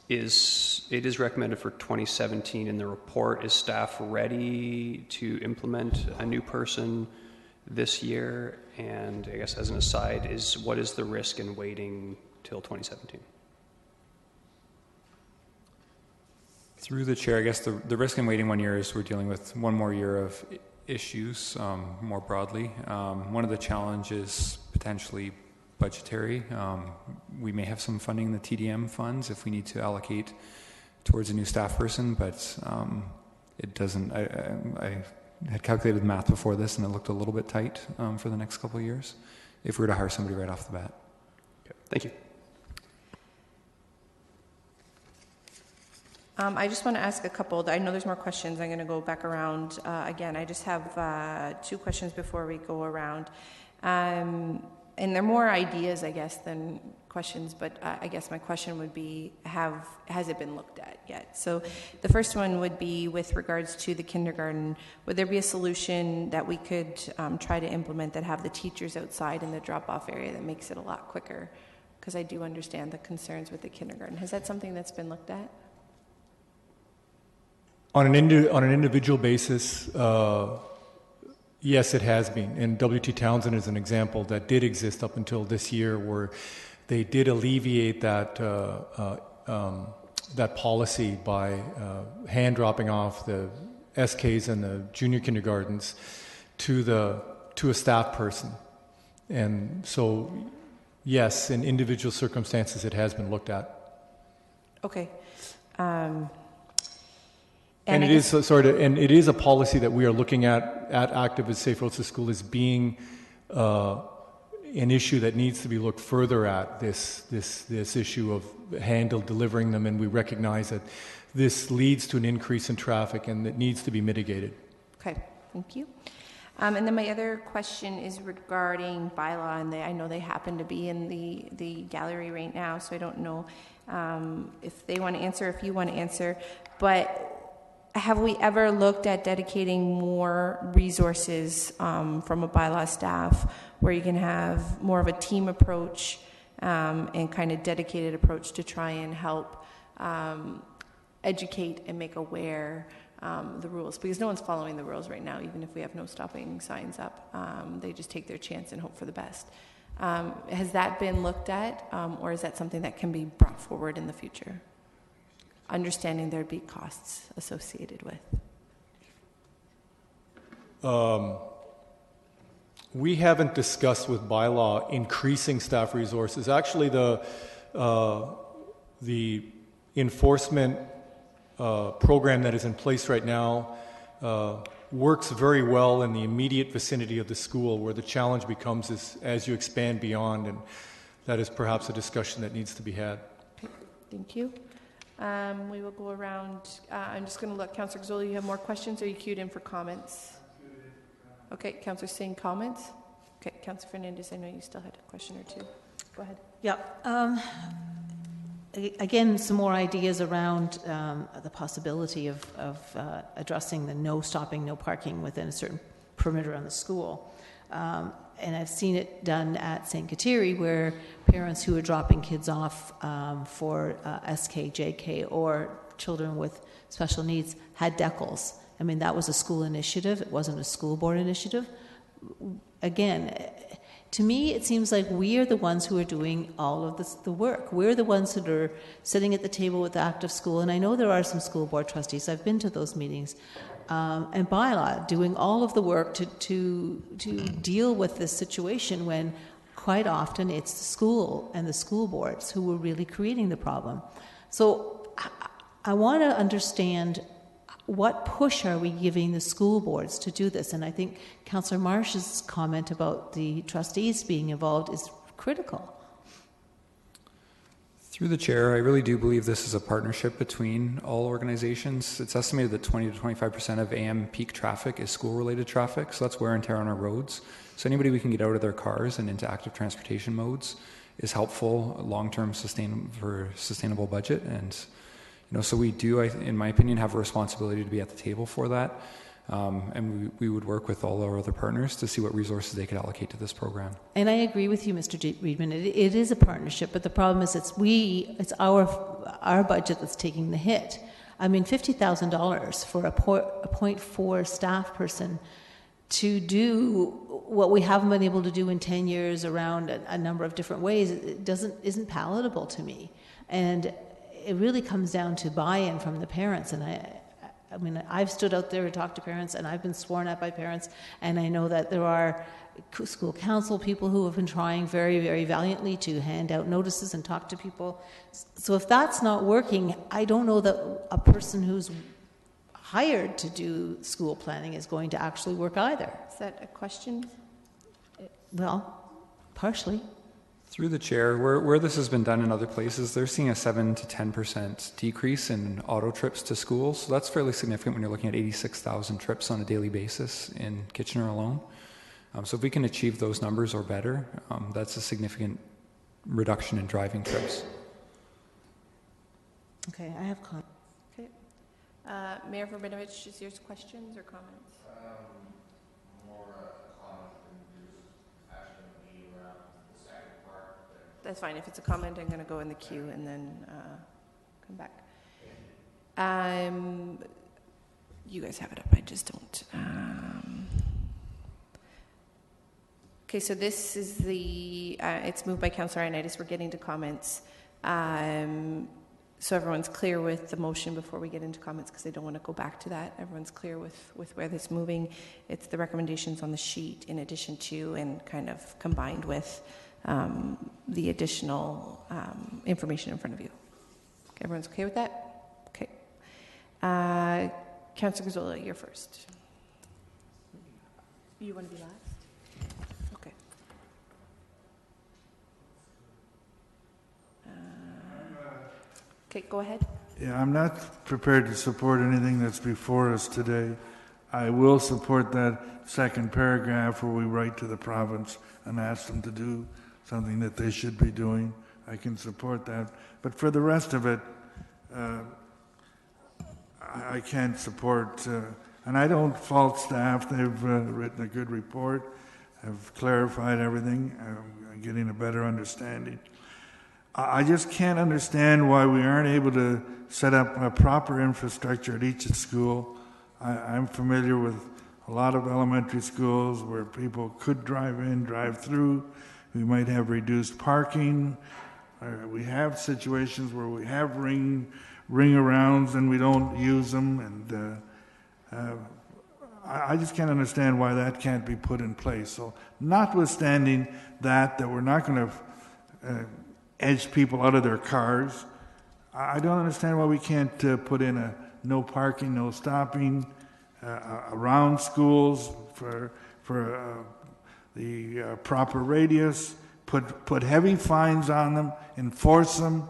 It is recommended for 2017 in the report. Is staff ready to implement a new person this year? And I guess as an aside, what is the risk in waiting till 2017? Through the chair, I guess the risk in waiting 1 year is we're dealing with one more year of issues more broadly. One of the challenges potentially budgetary. We may have some funding in the TDM funds if we need to allocate towards a new staff person, but it doesn't. I had calculated the math before this, and it looked a little bit tight for the next couple of years if we were to hire somebody right off the bat. Okay, thank you. I just want to ask a couple. I know there's more questions. I'm going to go back around again. I just have 2 questions before we go around. And they're more ideas, I guess, than questions, but I guess my question would be, has it been looked at yet? So the first one would be with regards to the kindergarten. Would there be a solution that we could try to implement that have the teachers outside in the drop-off area that makes it a lot quicker? Because I do understand the concerns with the kindergarten. Is that something that's been looked at? On an individual basis, yes, it has been. And W.T. Townsend is an example that did exist up until this year, where they did alleviate that that policy by hand dropping off the SKs and the junior kindergartens to a staff person. And so, yes, in individual circumstances, it has been looked at. Okay. And it is a policy that we are looking at Active as Safe Roads to School as being an issue that needs to be looked further at. This issue of delivering them, and we recognize that this leads to an increase in traffic, and it needs to be mitigated. Okay, thank you. And then my other question is regarding bylaw, and I know they happen to be in the gallery right now, so I don't know if they want to answer, if you want to answer, but have we ever looked at dedicating more resources from a bylaw staff where you can have more of a team approach and kind of dedicated approach to try and help educate and make aware the rules? Because no one's following the rules right now, even if we have no stopping signs up. They just take their chance and hope for the best. Has that been looked at, or is that something that can be brought forward in the future? Understanding there'd be costs associated with. We haven't discussed with bylaw increasing staff resources. Actually, the enforcement program that is in place right now works very well in the immediate vicinity of the school, where the challenge becomes as you expand beyond, and that is perhaps a discussion that needs to be had. Okay, thank you. We will go around. I'm just going to look. Councillor Gazzola, you have more questions, or are you queued in for comments? Okay, Councillor Singh, comments? Okay, Councillor Fernandez, I know you still had a question or two. Go ahead. Yeah. Again, some more ideas around the possibility of addressing the no stopping, no parking within a certain perimeter on the school. And I've seen it done at St. Kateri, where parents who are dropping kids off for SK, JK, or children with special needs had decals. I mean, that was a school initiative. It wasn't a school board initiative. Again, to me, it seems like we are the ones who are doing all of the work. We're the ones that are sitting at the table with the Active School, and I know there are some school board trustees. I've been to those meetings. And bylaw doing all of the work to deal with this situation, when quite often it's the school and the school boards who are really creating the problem. So I want to understand, what push are we giving the school boards to do this? And I think Councillor Marsh's comment about the trustees being involved is critical. Through the chair, I really do believe this is a partnership between all organizations. It's estimated that 20 to 25% of AM peak traffic is school-related traffic, so that's wear and tear on our roads. So anybody we can get out of their cars and into active transportation modes is helpful long-term for sustainable budget. And so we do, in my opinion, have a responsibility to be at the table for that. And we would work with all our other partners to see what resources they could allocate to this program. And I agree with you, Mr. Reedman. It is a partnership, but the problem is it's our budget that's taking the hit. I mean, $50,000 for a 0.4 staff person to do what we haven't been able to do in 10 years around a number of different ways isn't palatable to me. And it really comes down to buy-in from the parents. And I mean, I've stood out there and talked to parents, and I've been sworn at by parents, and I know that there are school council people who have been trying very, very valiantly to hand out notices and talk to people. So if that's not working, I don't know that a person who's hired to do school planning is going to actually work either. Is that a question? Well, partially. Through the chair, where this has been done in other places, they're seeing a 7 to 10% decrease in auto trips to schools. So that's fairly significant when you're looking at 86,000 trips on a daily basis in Kitchener alone. So if we can achieve those numbers or better, that's a significant reduction in driving trips. Okay, I have comments. Okay. Mayor Verbinovich, is yours questions or comments? That's fine. If it's a comment, I'm going to go in the queue and then come back. You guys have it up. I just don't. Okay, so this is it's moved by Councillor Ioannidis. We're getting to comments. So everyone's clear with the motion before we get into comments, because I don't want to go back to that. Everyone's clear with where this is moving. It's the recommendations on the sheet in addition to and kind of combined with the additional information in front of you. Okay, everyone's okay with that? Okay. Councillor Gazzola, you're first. You want to be last? Okay. Okay, go ahead. Yeah, I'm not prepared to support anything that's before us today. I will support that second paragraph where we write to the province and ask them to do something that they should be doing. I can support that. But for the rest of it, I can't support, and I don't fault staff. They've written a good report, have clarified everything, getting a better understanding. I just can't understand why we aren't able to set up a proper infrastructure at each school. I'm familiar with a lot of elementary schools where people could drive in, drive through. We might have reduced parking. We have situations where we have ring-arounds and we don't use them. And I just can't understand why that can't be put in place. So notwithstanding that we're not going to edge people out of their cars, I don't understand why we can't put in a no parking, no stopping around schools for the proper radius, put heavy fines on them, enforce them.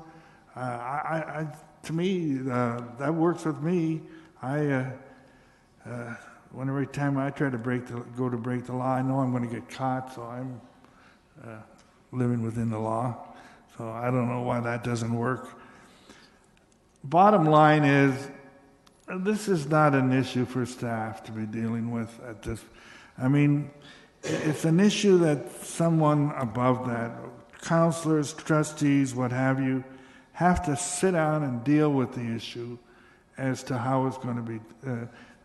To me, that works with me. Every time I try to break the law, I know I'm going to get caught, so I'm living within the law. So I don't know why that doesn't work. Bottom line is, this is not an issue for staff to be dealing with at this. I mean, it's an issue that someone above that, counselors, trustees, what have you, have to sit down and deal with the issue as to how it's going to be,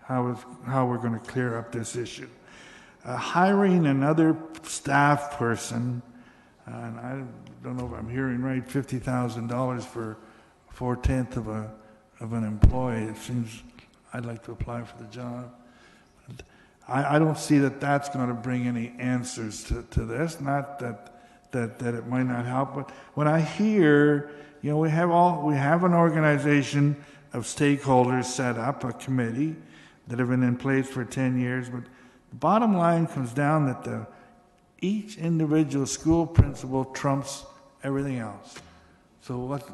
how we're going to clear up this issue. Hiring another staff person, and I don't know if I'm hearing right, $50,000 for 4/10 of an employee. It seems I'd like to apply for the job. I don't see that that's going to bring any answers to this. Not that it might not help, but when I hear, we have an organization of stakeholders set up, a committee that have been in place for 10 years, but the bottom line comes down that each individual school principal trumps everything else. So what,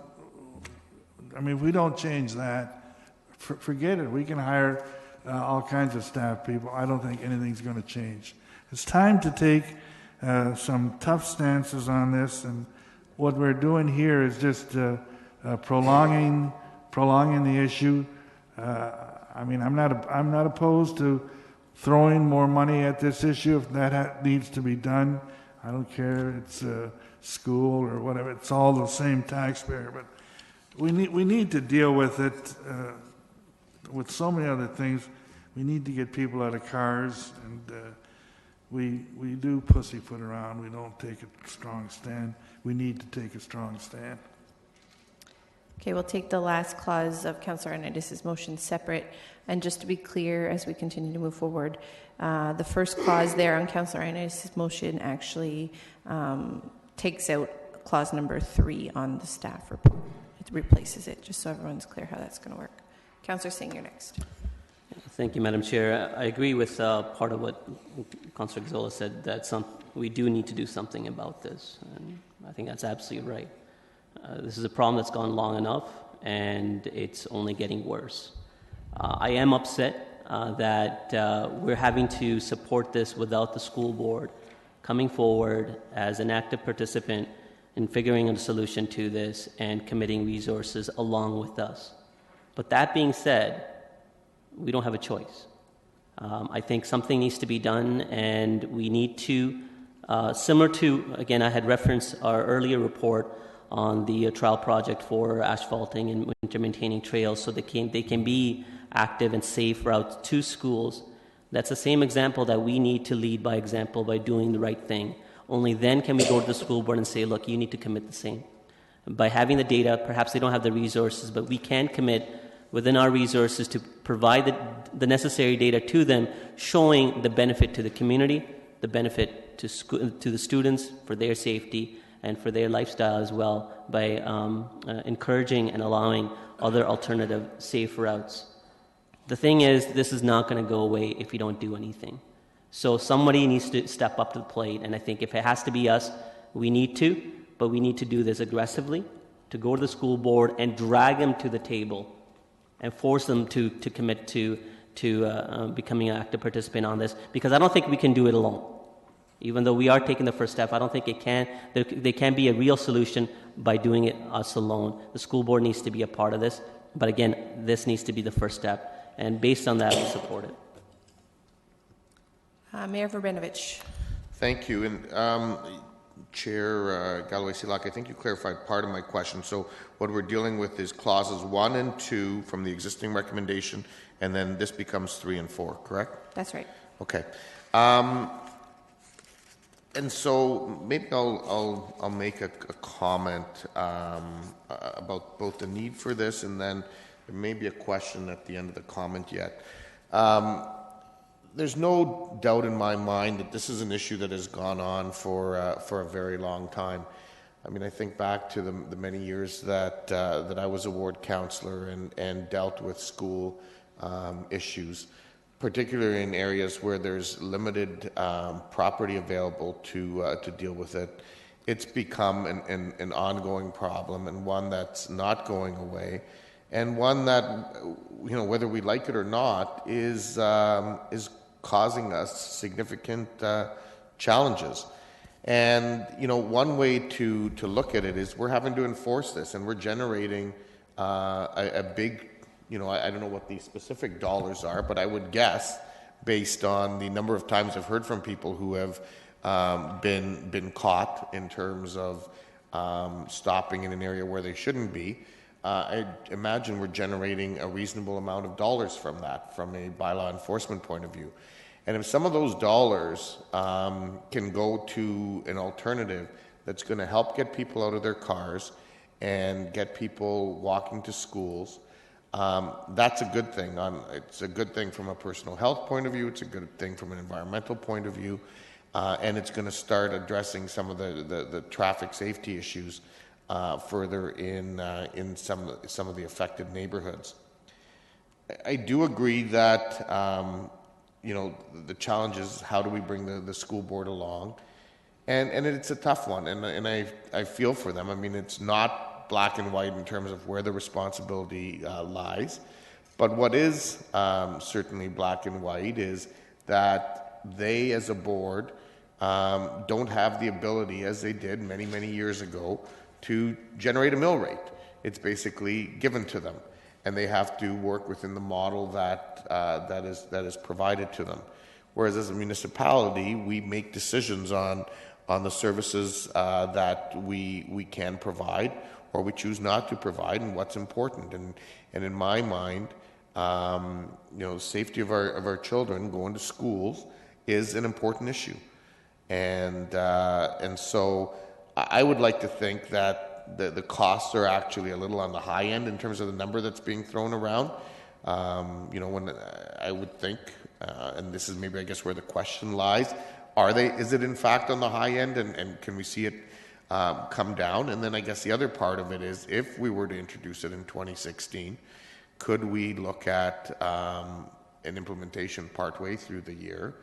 I mean, if we don't change that, forget it. We can hire all kinds of staff people. I don't think anything's going to change. It's time to take some tough stances on this, and what we're doing here is just prolonging the issue. I mean, I'm not opposed to throwing more money at this issue if that needs to be done. I don't care if it's school or whatever. It's all the same taxpayer, but we need to deal with it with so many other things. We need to get people out of cars, and we do pussyfoot around. We don't take a strong stand. We need to take a strong stand. Okay, we'll take the last clause of Councillor Arnaitis' motion separate. And just to be clear, as we continue to move forward, the first clause there on Councillor Arnaitis' motion actually takes out clause number 3 on the staff report. It replaces it, just so everyone's clear how that's going to work. Councillor Singh, you're next. Thank you, Madam Chair. I agree with part of what Councillor Gazzola said, that we do need to do something about this. And I think that's absolutely right. This is a problem that's gone long enough, and it's only getting worse. I am upset that we're having to support this without the school board coming forward as an active participant in figuring out a solution to this and committing resources along with us. But that being said, we don't have a choice. I think something needs to be done, and we need to, similar to, again, I had referenced our earlier report on the trial project for asphalting and winter maintaining trails so they can be active and safe routes to schools. That's the same example that we need to lead by example by doing the right thing. Only then can we go to the school board and say, look, you need to commit the same. By having the data, perhaps they don't have the resources, but we can commit within our resources to provide the necessary data to them, showing the benefit to the community, the benefit to the students for their safety and for their lifestyle as well, by encouraging and allowing other alternative safe routes. The thing is, this is not going to go away if we don't do anything. So somebody needs to step up to the plate, and I think if it has to be us, we need to, but we need to do this aggressively, to go to the school board and drag them to the table and force them to commit to becoming an active participant on this, because I don't think we can do it alone. Even though we are taking the first step, I don't think there can be a real solution by doing it us alone. The school board needs to be a part of this, but again, this needs to be the first step, and based on that, we support it. Mayor Verbenovich. Thank you. And Chair Galloway-Silak, I think you clarified part of my question. So what we're dealing with is clauses 1 and 2 from the existing recommendation, and then this becomes 3 and 4, correct? That's right. Okay. And so maybe I'll make a comment about both the need for this, and then there may be a question at the end of the comment yet. There's no doubt in my mind that this is an issue that has gone on for a very long time. I mean, I think back to the many years that I was a ward councillor and dealt with school issues, particularly in areas where there's limited property available to deal with it. It's become an ongoing problem, and one that's not going away, and one that, you know, whether we like it or not, is causing us significant challenges. And, you know, one way to look at it is we're having to enforce this, and we're generating a big, you know, I don't know what the specific dollars are, but I would guess, based on the number of times I've heard from people who have been caught in terms of stopping in an area where they shouldn't be, I imagine we're generating a reasonable amount of dollars from that, from a bylaw enforcement point of view. And if some of those dollars can go to an alternative that's going to help get people out of their cars and get people walking to schools, that's a good thing. It's a good thing from a personal health point of view. It's a good thing from an environmental point of view. And it's going to start addressing some of the traffic safety issues further in some of the affected neighborhoods. I do agree that you know, the challenge is how do we bring the school board along, and it's a tough one, and I feel for them. I mean, it's not black and white in terms of where the responsibility lies. But what is certainly black and white is that they, as a board, don't have the ability, as they did many, many years ago, to generate a mill rate. It's basically given to them, and they have to work within the model that is provided to them. Whereas as a municipality, we make decisions on the services that we can provide or we choose not to provide, and what's important. And in my mind, safety of our children going to schools is an important issue. And so I would like to think that the costs are actually a little on the high end in terms of the number that's being thrown around. When I would think, and this is maybe I guess where the question lies, is it in fact on the high end, and can we see it come down? And then I guess the other part of it is, if we were to introduce it in 2016, could we look at an implementation partway through the year?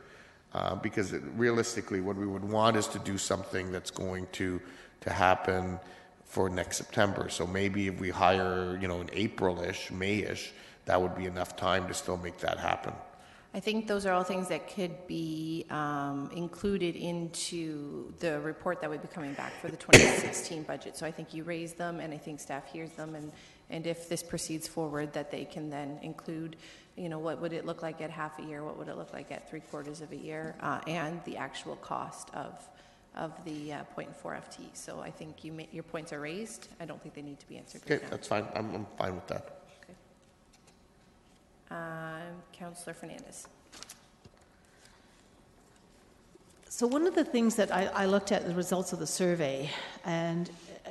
Because realistically, what we would want is to do something that's going to happen for next September. So maybe if we hire, in April-ish, May-ish, that would be enough time to still make that happen. I think those are all things that could be included into the report that would be coming back for the 2016 budget. So I think you raise them, and I think staff hears them, and if this proceeds forward, that they can then include, what would it look like at half a year, what would it look like at 3/4 of a year, and the actual cost of the 0.4 FT. So I think your points are raised. I don't think they need to be answered right now. That's fine. I'm fine with that. Councillor Fernandez. So one of the things that I looked at the results of the survey, and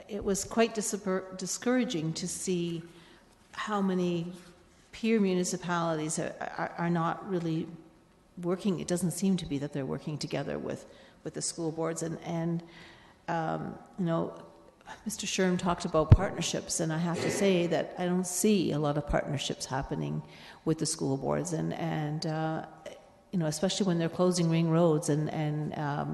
it was quite discouraging to see how many peer municipalities are not really working. It doesn't seem to be that they're working together with the school boards. And Mr. Sherm talked about partnerships, and I have to say that I don't see a lot of partnerships happening with the school boards, and especially when they're closing ring roads and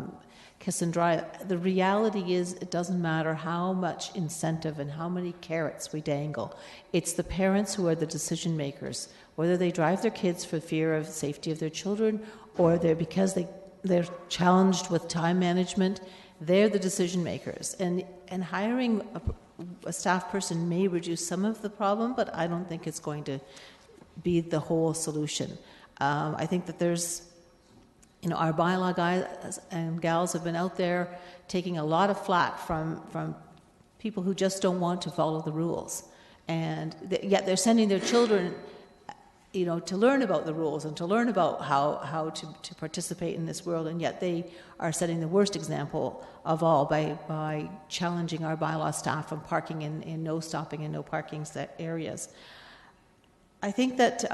Kiss and Dry. The reality is, it doesn't matter how much incentive and how many carrots we dangle. It's the parents who are the decision makers, whether they drive their kids for fear of safety of their children, or because they're challenged with time management. They're the decision makers, and hiring a staff person may reduce some of the problem, but I don't think it's going to be the whole solution. I think that there's, our bylaw guys and gals have been out there taking a lot of flack from people who just don't want to follow the rules, and yet they're sending their children to learn about the rules and to learn about how to participate in this world, and yet they are setting the worst example of all by challenging our bylaw staff from parking in no stopping and no parking areas. I think that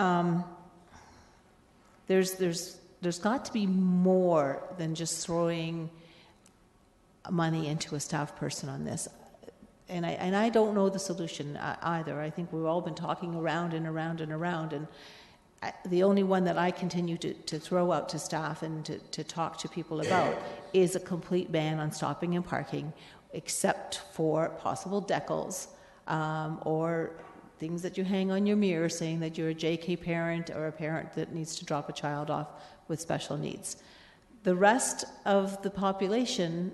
there's got to be more than just throwing money into a staff person on this. And I don't know the solution either. I think we've all been talking around and around and around, and the only one that I continue to throw out to staff and to talk to people about is a complete ban on stopping and parking, except for possible decals or things that you hang on your mirror saying that you're a JK parent or a parent that needs to drop a child off with special needs. The rest of the population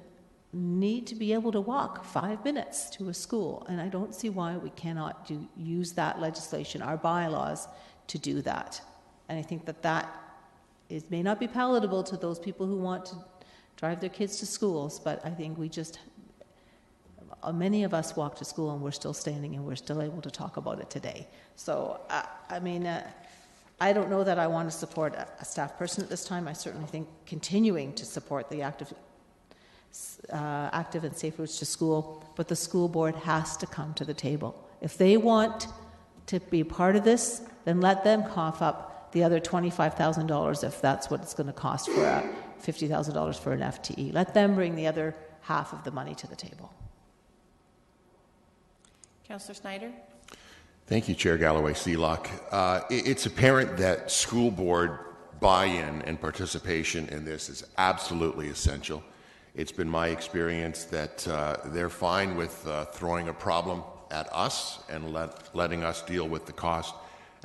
need to be able to walk 5 minutes to a school, and I don't see why we cannot use that legislation, our bylaws, to do that. And I think that may not be palatable to those people who want to drive their kids to schools, but I think many of us walk to school and we're still standing and we're still able to talk about it today. So, I don't know that I want to support a staff person at this time. I certainly think continuing to support the active and safe routes to school, but the school board has to come to the table. If they want to be part of this, then let them cough up the other $25,000 if that's what it's going to cost for $50,000 for an FTE. Let them bring the other half of the money to the table. Councillor Snyder? Thank you, Chair Galloway Seelock. It's apparent that school board buy-in and participation in this is absolutely essential. It's been my experience that they're fine with throwing a problem at us and letting us deal with the cost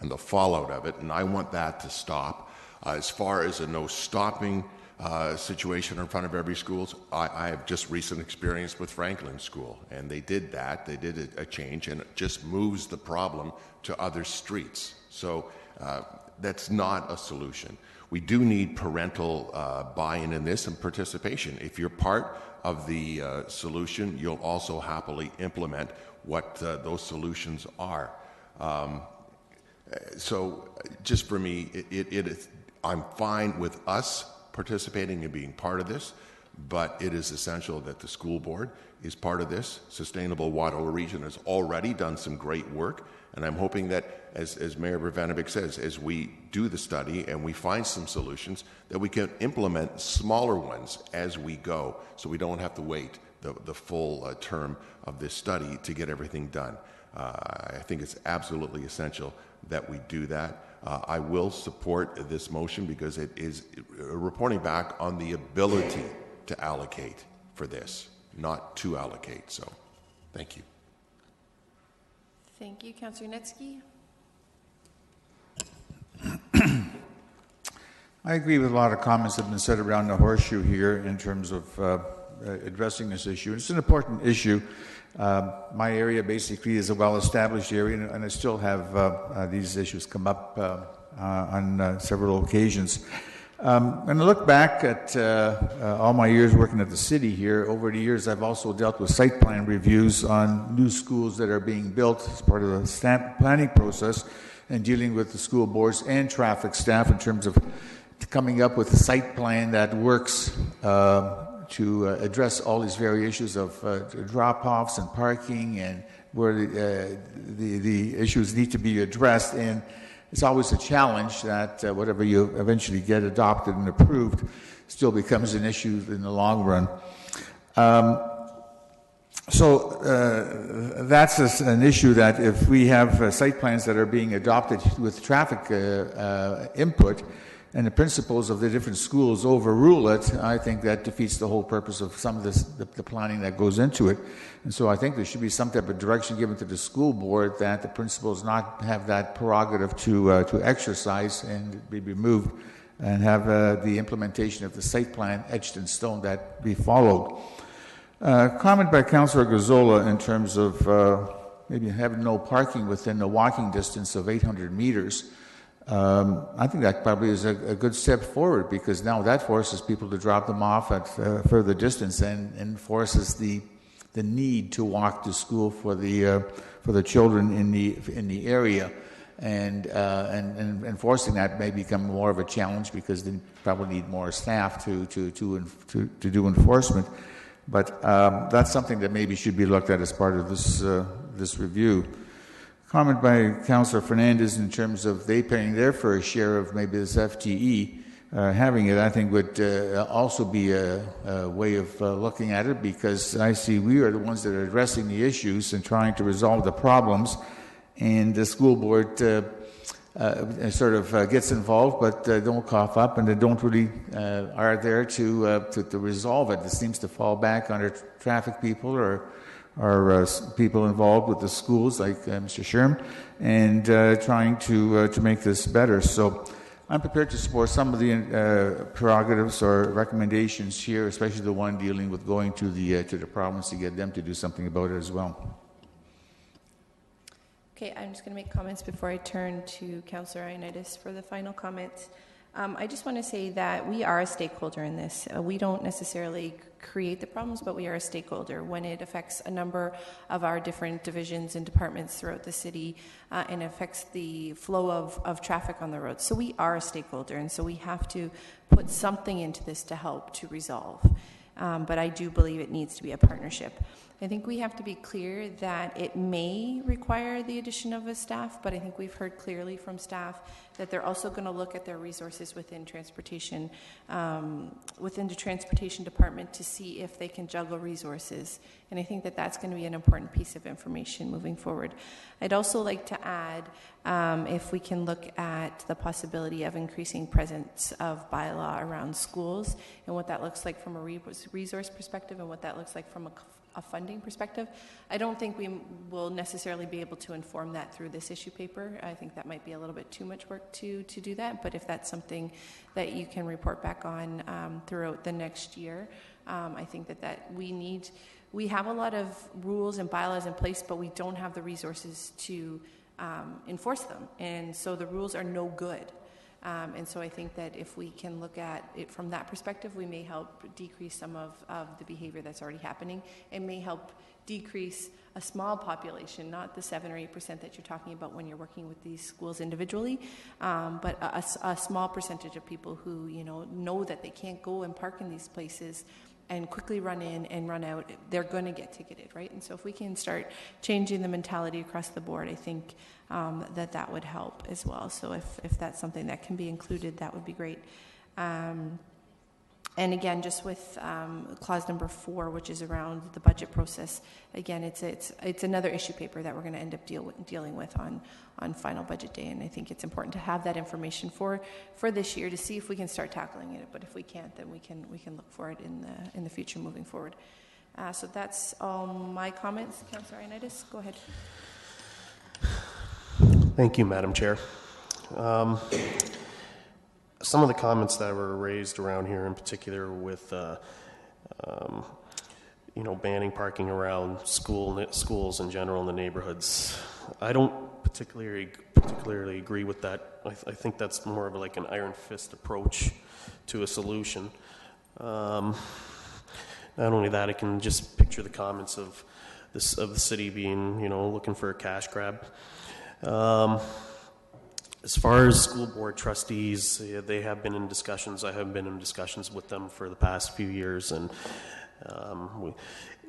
and the fallout of it, and I want that to stop. As far as a no stopping situation in front of every school, I have just recent experience with Franklin School, and they did that. They did a change, and it just moves the problem to other streets. So that's not a solution. We do need parental buy-in in this and participation. If you're part of the solution, you'll also happily implement what those solutions are. So just for me, it is, I'm fine with us participating and being part of this, but it is essential that the school board is part of this. Sustainable Waterloo Region has already done some great work, and I'm hoping that, as Mayor Brvanovic says, as we do the study and we find some solutions, that we can implement smaller ones as we go, so we don't have to wait the full term of this study to get everything done. I think it's absolutely essential that we do that. I will support this motion because it is reporting back on the ability to allocate for this, not to allocate. So, thank you. Thank you. Councillor Netsky. I agree with a lot of comments that have been said around the horseshoe here in terms of addressing this issue. It's an important issue. My area basically is a well-established area, and I still have these issues come up on several occasions. When I look back at all my years working at the city here, over the years I've also dealt with site plan reviews on new schools that are being built as part of the planning process, and dealing with the school boards and traffic staff in terms of coming up with a site plan that works to address all these various issues of drop-offs and parking and where the issues need to be addressed. And it's always a challenge that whatever you eventually get adopted and approved still becomes an issue in the long run. So that's an issue that if we have site plans that are being adopted with traffic input, and the principals of the different schools overrule it, I think that defeats the whole purpose of some of the planning that goes into it. And so I think there should be some type of direction given to the school board that the principals not have that prerogative to exercise and be removed, and have the implementation of the site plan etched in stone that be followed. Comment by Councillor Gazzola in terms of maybe having no parking within a walking distance of 800 meters. I think that probably is a good step forward, because now that forces people to drop them off at further distance and forces the need to walk to school for the children in the area, and enforcing that may become more of a challenge because they probably need more staff to do enforcement. But that's something that maybe should be looked at as part of this review. Comment by Councillor Fernandez in terms of they paying their fair share of maybe this FTE, having it, I think would also be a way of looking at it, because I see we are the ones that are addressing the issues and trying to resolve the problems, and the school board sort of gets involved, but don't cough up, and they don't really are there to resolve it. It seems to fall back under traffic people or people involved with the schools, like Mr. Sherm, and trying to make this better. So I'm prepared to support some of the prerogatives or recommendations here, especially the one dealing with going to the province to get them to do something about it as well. Okay, I'm just going to make comments before I turn to Councillor Ioannidis for the final comments. I just want to say that we are a stakeholder in this. We don't necessarily create the problems, but we are a stakeholder when it affects a number of our different divisions and departments throughout the city, and affects the flow of traffic on the road. So we are a stakeholder, and so we have to put something into this to help to resolve. But I do believe it needs to be a partnership. I think we have to be clear that it may require the addition of a staff, but I think we've heard clearly from staff that they're also going to look at their resources within transportation, within the transportation department, to see if they can juggle resources. And I think that that's going to be an important piece of information moving forward. I'd also like to add, if we can look at the possibility of increasing presence of bylaw around schools and what that looks like from a resource perspective, and what that looks like from a a funding perspective. I don't think we will necessarily be able to inform that through this issue paper. I think that might be a little bit too much work to do that, but if that's something that you can report back on throughout the next year, I think that we have a lot of rules and bylaws in place, but we don't have the resources to enforce them, and so the rules are no good. And so I think that if we can look at it from that perspective, we may help decrease some of the behavior that's already happening. It may help decrease a small population, not the 7 or 8% that you're talking about when you're working with these schools individually, but a small percentage of people who know that they can't go and park in these places and quickly run in and run out. They're going to get ticketed, right? And so if we can start changing the mentality across the board, I think that would help as well. So if that's something that can be included, that would be great. And again, just with clause number 4, which is around the budget process, again, it's another issue paper that we're going to end up dealing with on final budget day, and I think it's important to have that information for this year to see if we can start tackling it. But if we can't, then we can look for it in the future moving forward. So that's all my comments. Councillor Ioannidis, go ahead. Thank you, Madam Chair. Some of the comments that were raised around here, in particular with, banning parking around schools in general in the neighborhoods, I don't particularly agree with that. I think that's more of like an iron fist approach to a solution. Not only that, I can just picture the comments of the city being, looking for a cash grab. As far as school board trustees, they have been in discussions. I have been in discussions with them for the past few years, and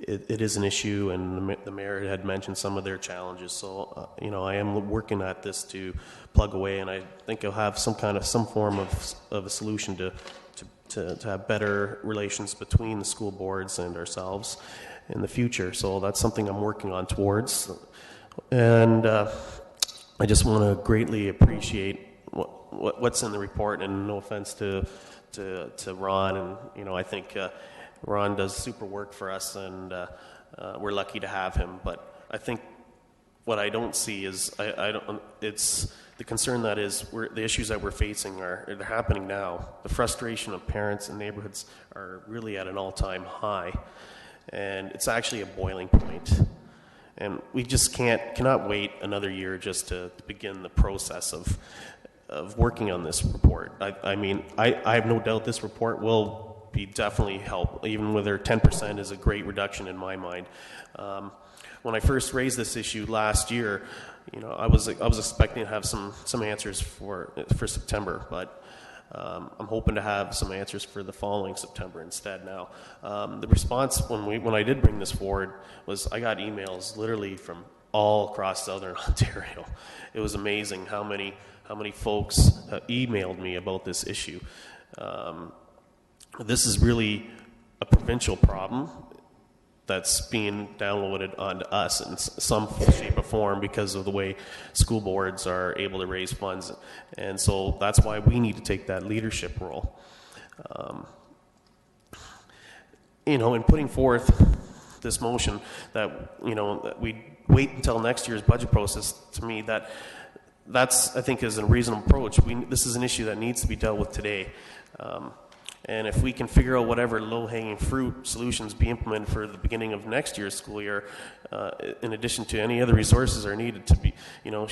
it is an issue, and the mayor had mentioned some of their challenges. So, I am working at this to plug away, and I think I'll have some form of a solution to have better relations between the school boards and ourselves in the future. So that's something I'm working on towards. And I just want to greatly appreciate what's in the report, and no offense to Ron, and I think Ron does super work for us, and we're lucky to have him. But I think what I don't see is it's the concern that is the issues that we're facing they're happening now. The frustration of parents and neighborhoods are really at an all-time high, and it's actually a boiling point. And we just cannot wait another year just to begin the process of working on this report. I have no doubt this report will be definitely help, even whether 10% is a great reduction in my mind. When I first raised this issue last year, I was expecting to have some answers for September, but I'm hoping to have some answers for the following September instead now. The response when I did bring this forward was I got emails literally from all across Southern Ontario. It was amazing how many folks emailed me about this issue. This is really a provincial problem that's being downloaded onto us in some shape or form because of the way school boards are able to raise funds. And so that's why we need to take that leadership role. In putting forth this motion that we wait until next year's budget process, to me, that's I think is a reasonable approach. This is an issue that needs to be dealt with today. And if we can figure out whatever low-hanging fruit solutions be implemented for the beginning of next year's school year, in addition to any other resources are needed to be,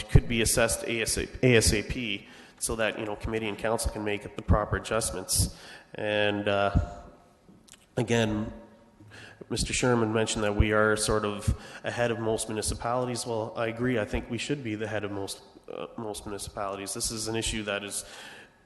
could be assessed ASAP, so that committee and council can make the proper adjustments. And again, Mr. Sherman mentioned that we are sort of ahead of most municipalities. Well, I agree. I think we should be the head of most municipalities. This is an issue that is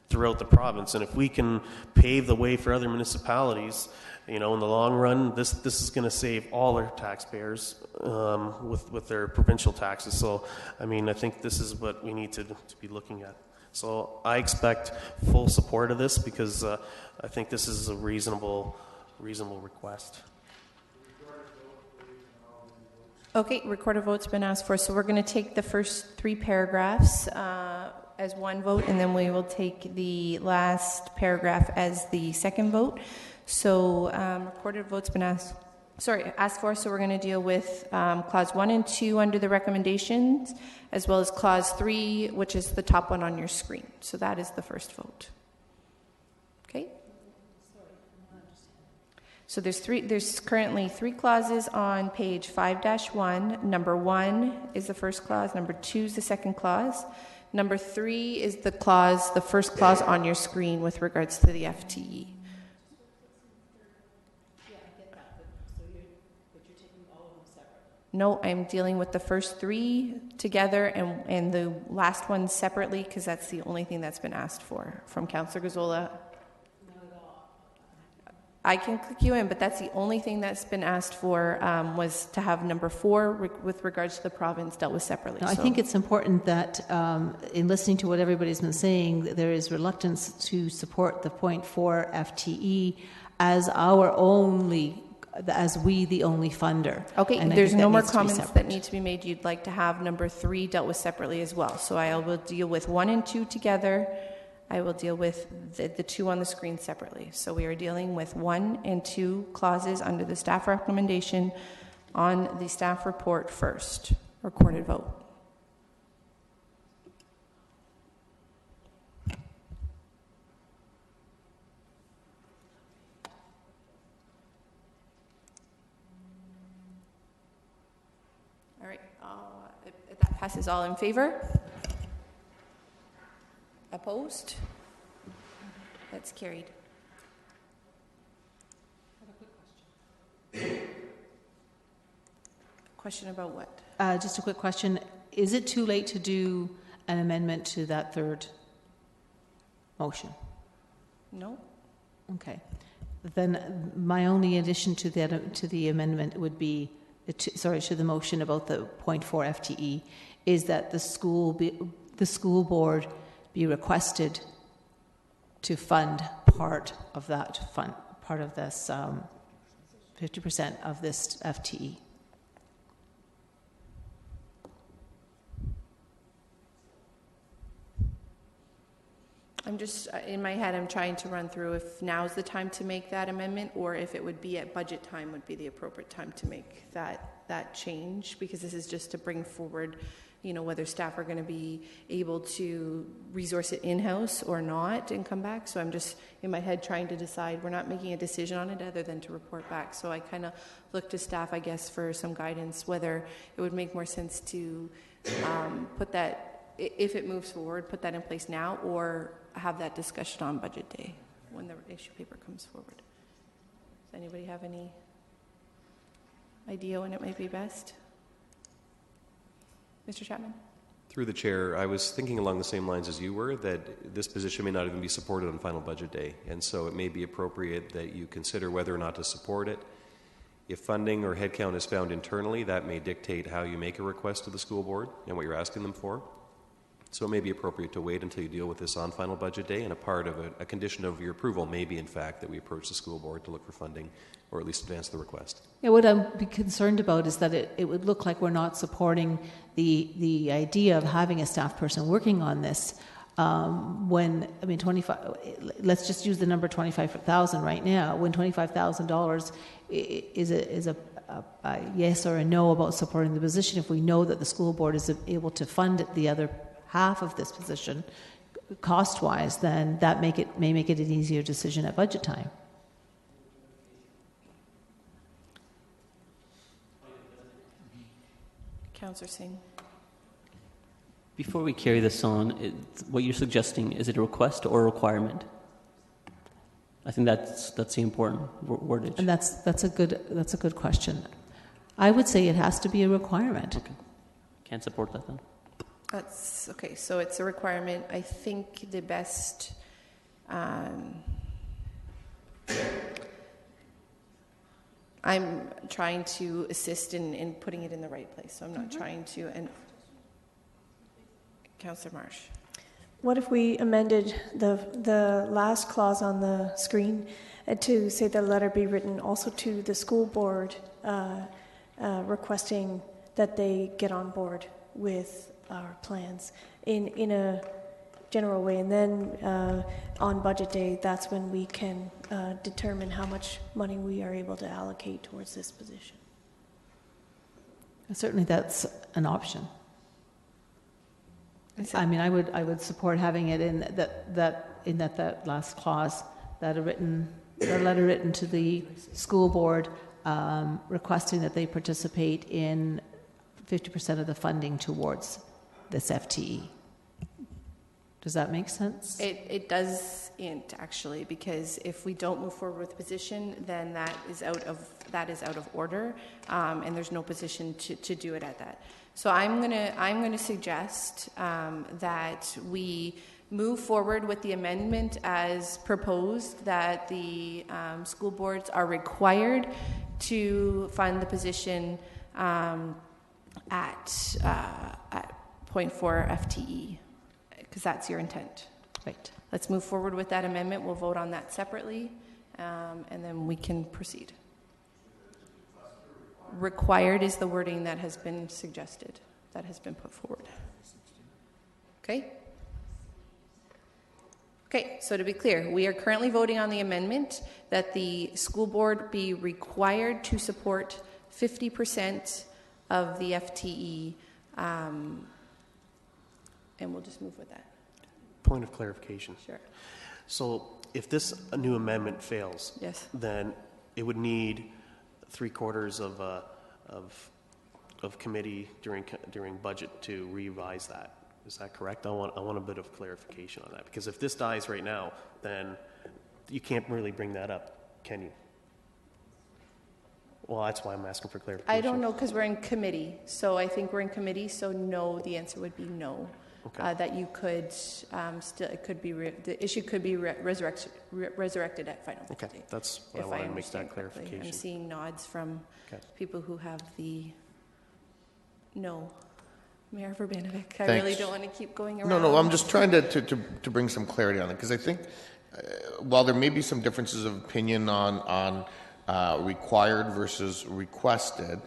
throughout the province, and if we can pave the way for other municipalities, in the long run, this is going to save all our taxpayers with their provincial taxes. So, I think this is what we need to be looking at. So I expect full support of this because I think this is a reasonable request. Okay, recorded vote's been asked for, so we're going to take the first 3 paragraphs as one vote, and then we will take the last paragraph as the second vote. So recorded vote's been asked. ask for. So we're going to deal with clause 1 and 2 under the recommendations, as well as clause 3, which is the top one on your screen. So that is the first vote. Okay. So there's currently 3 clauses on page 5-1. Number 1 is the first clause. Number 2 is the second clause. Number 3 is the first clause on your screen with regards to the FTE. No, I'm dealing with the first 3 together and the last one separately, because that's the only thing that's been asked for from Councillor Gazzola. I can click you in, but that's the only thing that's been asked for, was to have number 4 with regards to the province dealt with separately. I think it's important that in listening to what everybody's been saying, there is reluctance to support the 0.4 FTE as the only funder. Okay, and there's no more comments that need to be made. You'd like to have number 3 dealt with separately as well. So I will deal with 1 and 2 together. I will deal with the 2 on the screen separately. So we are dealing with 1 and 2 clauses under the staff recommendation on the staff report first. Recorded vote. All right, if that passes, all in favor? Opposed? That's carried. Question about what? Just a quick question. Is it too late to do an amendment to that third motion? No. Okay. Then my only addition to the amendment would be, to the motion about the 0.4 FTE, is that the school board be requested to fund part of this 50% of this FTE. I'm just, in my head, I'm trying to run through if now's the time to make that amendment, or if it would be at budget time would be the appropriate time to make that change, because this is just to bring forward, whether staff are going to be able to resource it in-house or not and come back. So I'm just, in my head, trying to decide. We're not making a decision on it other than to report back. So I kind of look to staff, I guess, for some guidance, whether it would make more sense to put that, if it moves forward, put that in place now, or have that discussion on budget day when the issue paper comes forward. Does anybody have any idea when it might be best? Mr. Chapman? Through the chair, I was thinking along the same lines as you were, that this position may not even be supported on final budget day, and so it may be appropriate that you consider whether or not to support it. If funding or headcount is found internally, that may dictate how you make a request to the school board and what you're asking them for. So it may be appropriate to wait until you deal with this on final budget day, and a part of a condition of your approval may be, in fact, that we approach the school board to look for funding, or at least advance the request. Yeah, what I'm concerned about is that it would look like we're not supporting the idea of having a staff person working on this. Let's just use the number 25,000 right now. When $25,000 is a yes or a no about supporting the position, if we know that the school board is able to fund the other half of this position cost-wise, then that may make it an easier decision at budget time. Councillor Singh. Before we carry this on, what you're suggesting, is it a request or a requirement? I think that's the important wordage. And that's a good question. I would say it has to be a requirement. Okay. Can't support that then. That's okay. So it's a requirement. I think the best. I'm trying to assist in putting it in the right place, so I'm not trying to. And Councillor Marsh. What if we amended the last clause on the screen to say the letter be written also to the school board, requesting that they get on board with our plans in a general way, and then on budget day, that's when we can determine how much money we are able to allocate towards this position. Certainly, that's an option. I mean, I would support having it in that last clause, that a letter written to the school board requesting that they participate in 50% of the funding towards this FTE. Does that make sense? It doesn't actually, because if we don't move forward with the position, then that is out of order, and there's no position to do it at that. So I'm gonna suggest that we move forward with the amendment as proposed, that the school boards are required to fund the position at 0.4 FTE, because that's your intent. Right. Let's move forward with that amendment. We'll vote on that separately, and then we can proceed. Required is the wording that has been suggested, that has been put forward. Okay? Okay, so to be clear, we are currently voting on the amendment that the school board be required to support 50% of the FTE, and we'll just move with that. Point of clarification. Sure. So if this new amendment fails, Yes. then it would need 3/4 of committee during budget to revise that. Is that correct? I want a bit of clarification on that, because if this dies right now, then you can't really bring that up, can you? Well, that's why I'm asking for clarification. I don't know, because we're in committee. So I think we're in committee, so no, the answer would be no. Okay. That you could still, it could be, the issue could be resurrected at final. Okay, date, that's what I if want to make understand that correctly. clarification. I'm seeing nods from Okay. people who have the no. Mayor Verbanovic, I really don't want to keep going around. No, I'm just trying to bring some clarity on it, because I think while there may be some differences of opinion on required versus requested,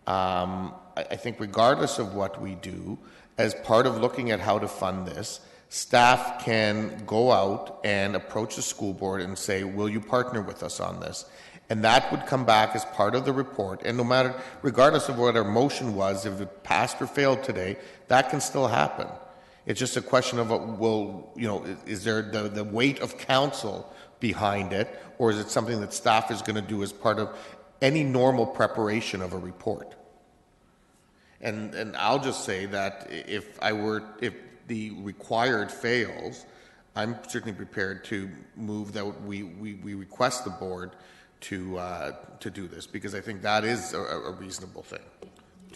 I think regardless of what we do, as part of looking at how to fund this, staff can go out and approach the school board and say, will you partner with us on this? And that would come back as part of the report. And regardless of what our motion was, if it passed or failed today, that can still happen. It's just a question of, is there the weight of council behind it, or is it something that staff is going to do as part of any normal preparation of a report? And I'll just say that if the required fails, I'm certainly prepared to move that we request the board to do this, because I think that is a reasonable thing.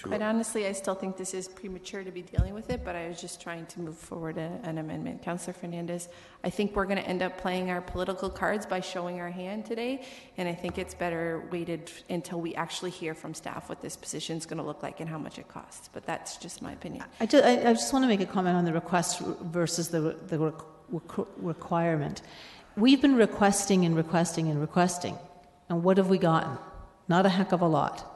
Quite honestly, I still think this is premature to be dealing with it, but I was just trying to move forward an amendment. Councillor Fernandez, I think we're going to end up playing our political cards by showing our hand today, and I think it's better waited until we actually hear from staff what this position is going to look like and how much it costs. But that's just my opinion. I just want to make a comment on the request versus the requirement. We've been requesting and requesting and requesting, and what have we gotten? Not a heck of a lot.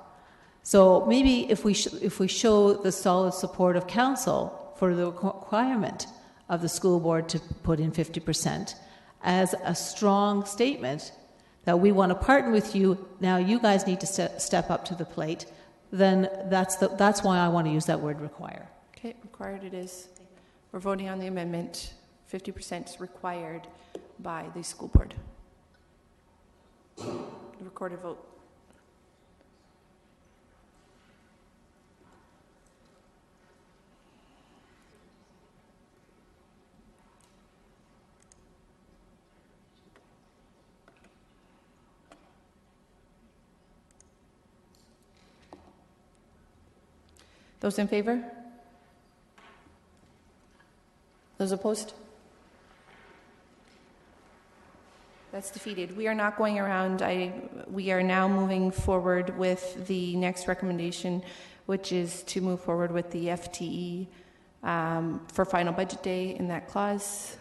So maybe if we show the solid support of council for the requirement of the school board to put in 50% as a strong statement that we want to partner with you, now you guys need to step up to the plate, then that's why I want to use that word require. Okay, required it is. We're voting on the amendment. 50% is required by the school board. Recorded vote. Those in favor? Those opposed? That's defeated. We are not going around. We are now moving forward with the next recommendation, which is to move forward with the FTE for final budget day in that clause.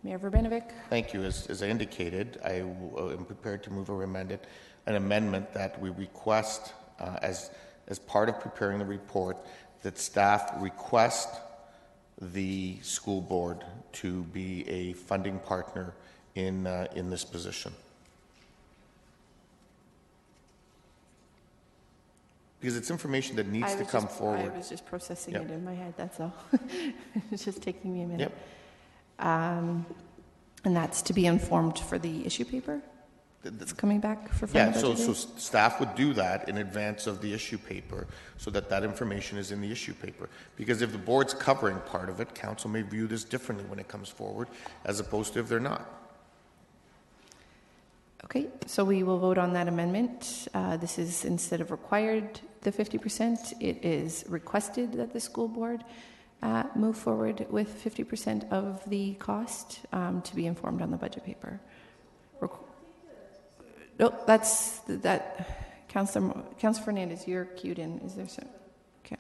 Mayor Verbanovic? Thank you. As I indicated, I am prepared to move an amendment that we request as part of preparing the report that staff request the school board to be a funding partner in this position. Because it's information that needs to come forward. I was just processing Yep. it in my head, that's all. It's just taking me a minute. Yep. And that's to be informed for the issue paper? It's coming back for final Yeah, so budget day? staff would do that in advance of the issue paper so that that information is in the issue paper. Because if the board's covering part of it, council may view this differently when it comes forward as opposed to if they're not. Okay, so we will vote on that amendment. This is instead of required the 50%, it is requested that the school board move forward with 50% of the cost to be informed on the budget paper. No, that's that. Councillor Fernandez, you're queued in. Is there some? Okay.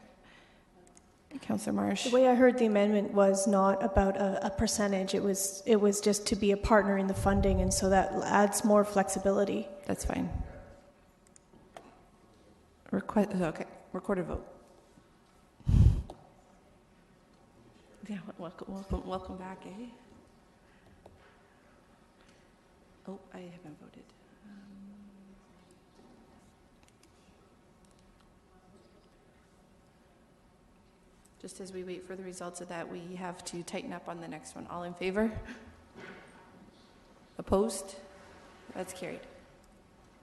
Councillor Marsh. The way I heard the amendment was not about a percentage. It was just to be a partner in the funding, and so that adds more flexibility. That's fine. Okay. Recorded vote. Yeah. Welcome back, eh? Oh, I haven't voted. Just as we wait for the results of that, we have to tighten up on the next one. All in favor? Opposed? That's carried.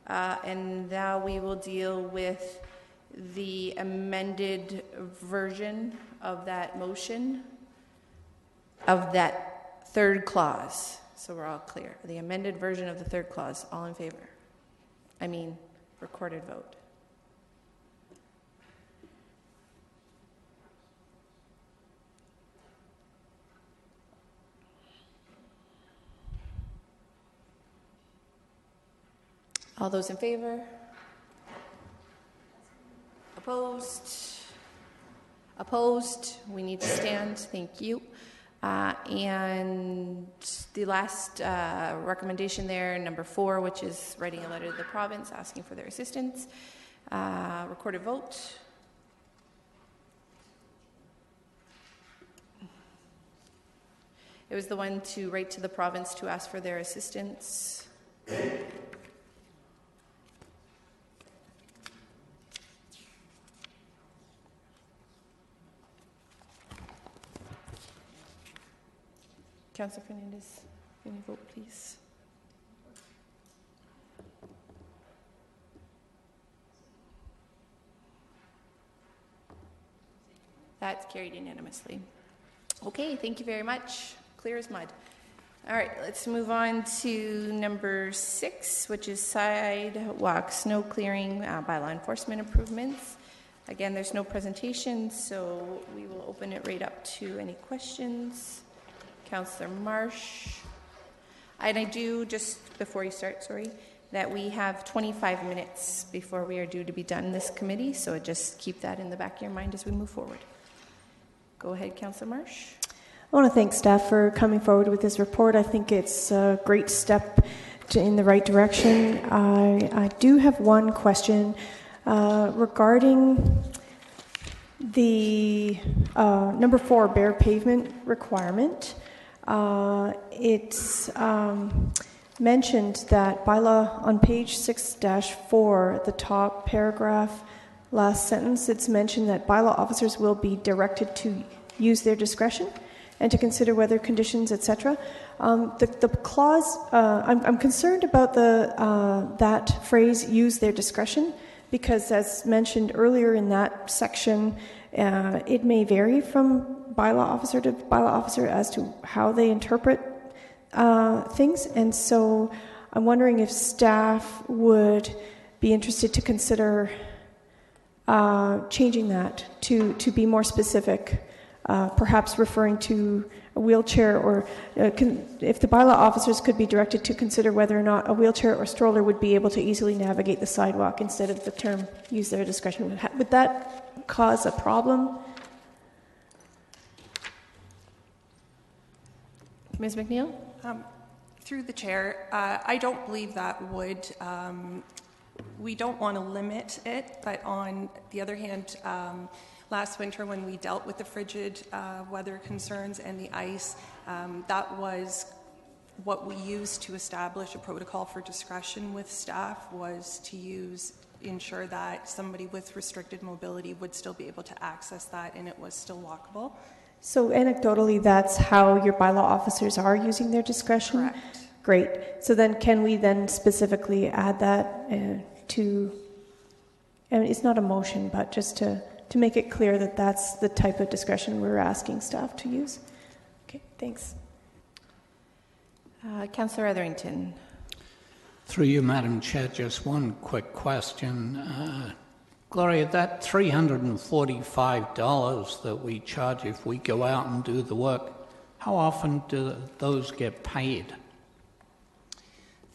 And now we will deal with the amended version of that motion, of that third clause. So we're all clear. The amended version of the third clause. All in favor? I mean, recorded vote. All those in favor? Opposed? Opposed? We need to stand. Thank you. And the last recommendation there, number 4, which is writing a letter to the province asking for their assistance. Recorded vote. It was the one to write to the province to ask for their assistance. Councillor Fernandez, can you vote, please? That's carried unanimously. Okay, thank you very much. Clear as mud. All right, let's move on to number 6, which is sidewalk snow clearing bylaw enforcement improvements. Again, there's no presentation, so we will open it right up to any questions. Councillor Marsh. And I do, just before you start, sorry, that we have 25 minutes before we are due to be done in this committee, so just keep that in the back of your mind as we move forward. Go ahead, Councillor Marsh. I want to thank staff for coming forward with this report. I think it's a great step in the right direction. I do have one question regarding the number 4 bare pavement requirement. It's mentioned that bylaw on page 6-4, the top paragraph, last sentence, it's mentioned that bylaw officers will be directed to use their discretion and to consider whether conditions, etc. The clause, I'm concerned about that phrase, use their discretion, because as mentioned earlier in that section, it may vary from bylaw officer to bylaw officer as to how they interpret things. And so I'm wondering if staff would be interested to consider changing that to be more specific, perhaps referring to a wheelchair, or if the bylaw officers could be directed to consider whether or not a wheelchair or stroller would be able to easily navigate the sidewalk instead of the term use their discretion. Would that cause a problem? Ms. McNeil? Through the chair, I don't believe that would. We don't want to limit it, but on the other hand, last winter when we dealt with the frigid weather concerns and the ice, that was what we used to establish a protocol for discretion with staff, was to ensure that somebody with restricted mobility would still be able to access that and it was still walkable. So anecdotally, that's how your bylaw officers are using their discretion? Correct. Great. So then can we then specifically add that to, I mean, it's not a motion, but just to make it clear that that's the type of discretion we're asking staff to use? Okay, thanks. Councillor Etherington. Through you, Madam Chair, just one quick question. Gloria, that $345 that we charge if we go out and do the work, how often do those get paid?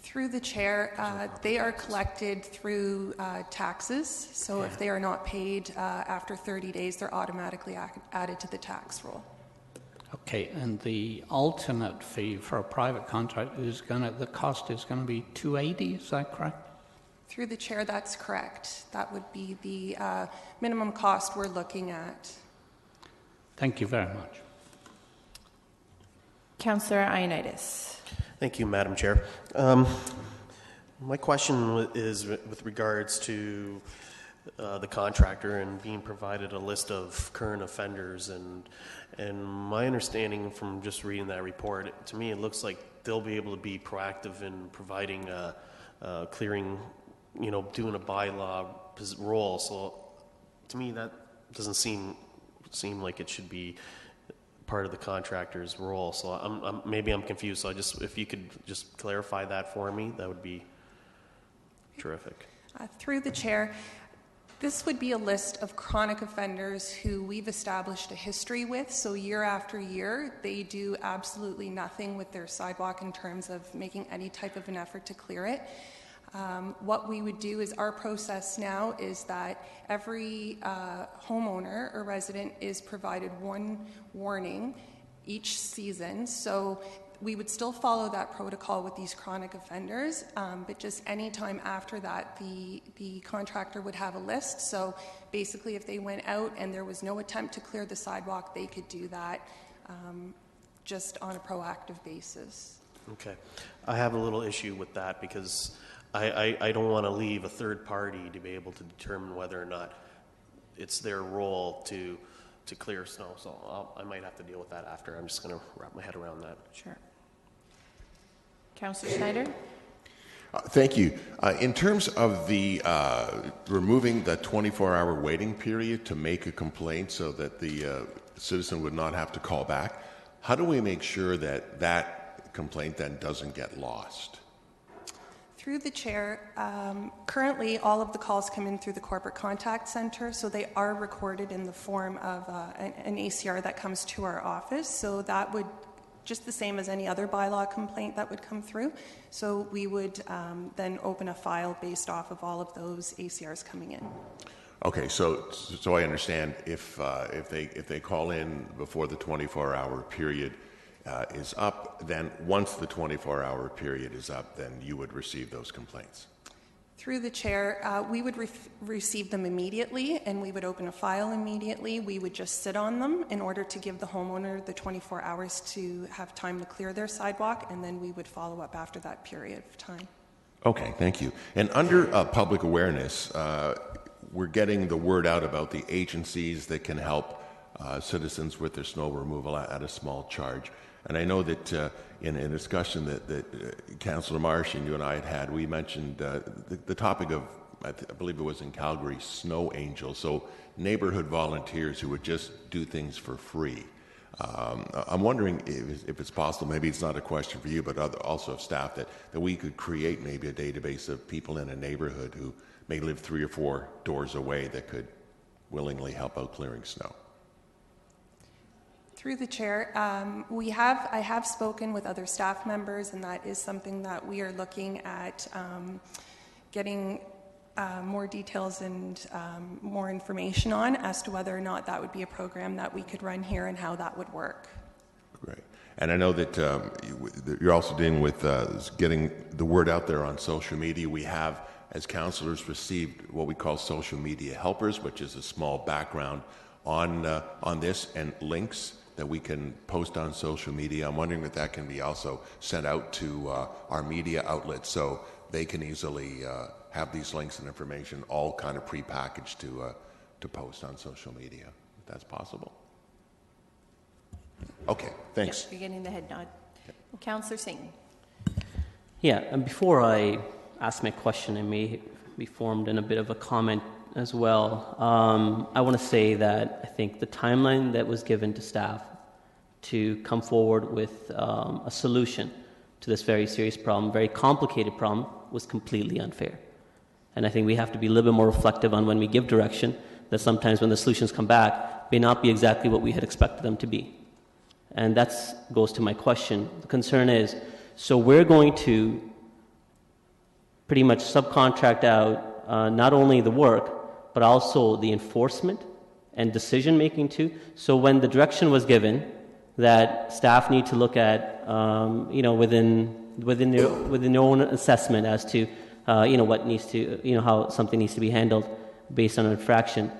Through the chair, they are collected through taxes. So if they are not paid after 30 days, they're automatically added to the tax roll. Okay, and the alternate fee for a private contract the cost is going to be $280, is that correct? Through the chair, that's correct. That would be the minimum cost we're looking at. Thank you very much. Councillor Ioannidis. Thank you, Madam Chair. My question is with regards to the contractor and being provided a list of current offenders, and my understanding from just reading that report, to me it looks like they'll be able to be proactive in providing clearing, doing a bylaw role. So to me that doesn't seem like it should be part of the contractor's role. So maybe I'm confused. So if you could just clarify that for me, that would be terrific. Through the chair, this would be a list of chronic offenders who we've established a history with. So year after year, they do absolutely nothing with their sidewalk in terms of making any type of an effort to clear it. What we would do is our process now is that every homeowner or resident is provided one warning each season. So we would still follow that protocol with these chronic offenders, but just any time after that, the contractor would have a list. So basically, if they went out and there was no attempt to clear the sidewalk, they could do that just on a proactive basis. Okay. I have a little issue with that because I don't want to leave a third party to be able to determine whether or not it's their role to clear snow. So I might have to deal with that after. I'm just going to wrap my head around that. Sure. Councillor Schneider? Thank you. In terms of the removing the 24-hour waiting period to make a complaint so that the citizen would not have to call back, how do we make sure that that complaint then doesn't get lost? Through the chair, currently all of the calls come in through the corporate contact center, so they are recorded in the form of an ACR that comes to our office. So that would, just the same as any other bylaw complaint that would come through. So we would then open a file based off of all of those ACRs coming in. Okay, so I understand if they call in before the 24-hour period is up, then once the 24-hour period is up, then you would receive those complaints. Through the chair, we would receive them immediately, and we would open a file immediately. We would just sit on them in order to give the homeowner the 24 hours to have time to clear their sidewalk, and then we would follow up after that period of time. Okay, thank you. And under public awareness, we're getting the word out about the agencies that can help citizens with their snow removal at a small charge. And I know that in a discussion that Councillor Marsh and you and I had, we mentioned the topic of, I believe it was in Calgary, snow angels, so neighborhood volunteers who would just do things for free. I'm wondering if it's possible, maybe it's not a question for you, but also of staff, that we could create maybe a database of people in a neighborhood who may live 3 or 4 doors away that could willingly help out clearing snow. Through the chair, I have spoken with other staff members, and that is something that we are looking at getting more details and more information on as to whether or not that would be a program that we could run here and how that would work. Great. And I know that you're also dealing with getting the word out there on social media. We have, as councillors, received what we call social media helpers, which is a small background on this and links that we can post on social media. I'm wondering if that can be also sent out to our media outlets so they can easily have these links and information all kind of prepackaged to post on social media, if that's possible. Okay, thanks. You're getting the head nod. Councillor Singh. Yeah, and before I ask my question, I may be formed in a bit of a comment as well. I want to say that I think the timeline that was given to staff to come forward with a solution to this very serious problem, very complicated problem, was completely unfair. And I think we have to be a little bit more reflective on when we give direction, that sometimes when the solutions come back, may not be exactly what we had expected them to be. And that goes to my question. The concern is, so we're going to pretty much subcontract out not only the work, but also the enforcement and decision making too. So when the direction was given that staff need to look at, within their own assessment as to, what needs to, how something needs to be handled based on an infraction,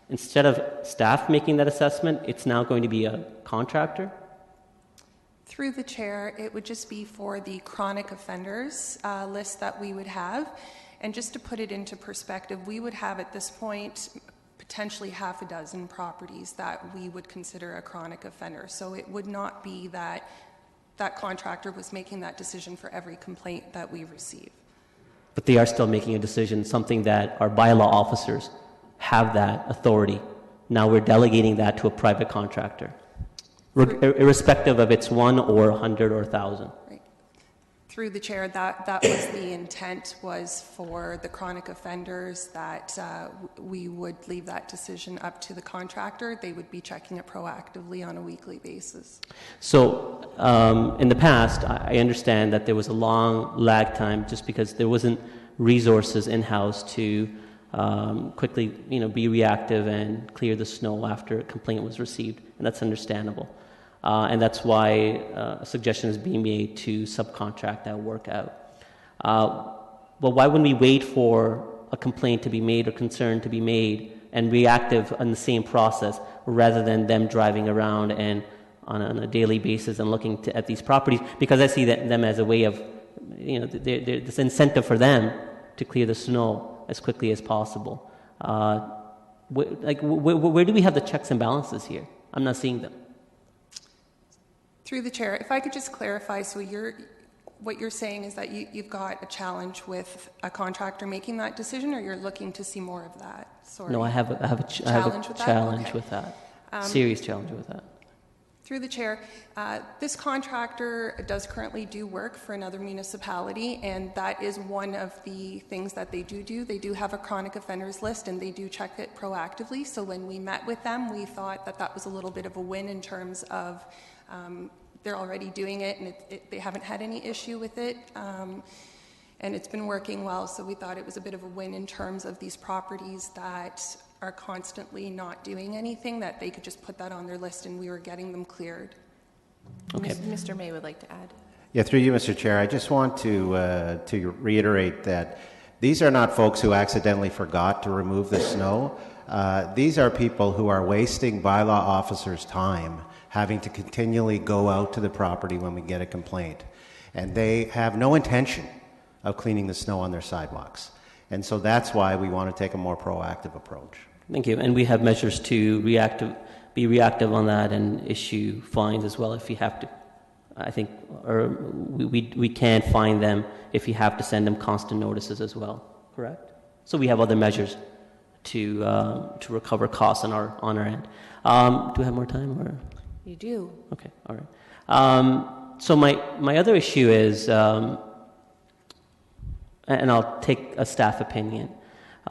instead of staff making that assessment, it's now going to be a contractor. Through the chair, it would just be for the chronic offenders list that we would have. And just to put it into perspective, we would have at this point potentially half a dozen properties that we would consider a chronic offender. So it would not be that that contractor was making that decision for every complaint that we receive. But they are still making a decision, something that our bylaw officers have that authority. Now we're delegating that to a private contractor, irrespective of it's 1 or 100 or 1,000. Right. Through the chair, that was the intent, was for the chronic offenders that we would leave that decision up to the contractor. They would be checking it proactively on a weekly basis. So in the past, I understand that there was a long lag time just because there wasn't resources in-house to quickly be reactive and clear the snow after a complaint was received, and that's understandable. And that's why a suggestion is being made to subcontract that work out. Well, why wouldn't we wait for a complaint to be made or concern to be made and reactive on the same process rather than them driving around and on a daily basis and looking at these properties? Because I see them as a way of, this incentive for them to clear the snow as quickly as possible. Where do we have the checks and balances here? I'm not seeing them. Through the chair, if I could just clarify, so what you're saying is that you've got a challenge with a contractor making that decision, or you're looking to see more of that? Sorry. No, I have a challenge with that. Serious challenge with that. Through the chair, this contractor does currently do work for another municipality, and that is one of the things that they do. They do have a chronic offenders list, and they do check it proactively. So when we met with them, we thought that was a little bit of a win in terms of they're already doing it, and they haven't had any issue with it, and it's been working well. So we thought it was a bit of a win in terms of these properties that are constantly not doing anything, that they could just put that on their list and we were getting them cleared. Okay. Mr. May would like to add. Yeah, through you, Mr. Chair, I just want to reiterate that these are not folks who accidentally forgot to remove the snow. These are people who are wasting bylaw officers' time having to continually go out to the property when we get a complaint. And they have no intention of cleaning the snow on their sidewalks. And so that's why we want to take a more proactive approach. Thank you. And we have measures to be reactive on that and issue fines as well if you have to. I think, or we can fine them if you have to send them constant notices as well. Correct? So we have other measures to recover costs on our end. Do we have more time, or? You do. Okay. All right. So my other issue is, and I'll take a staff opinion,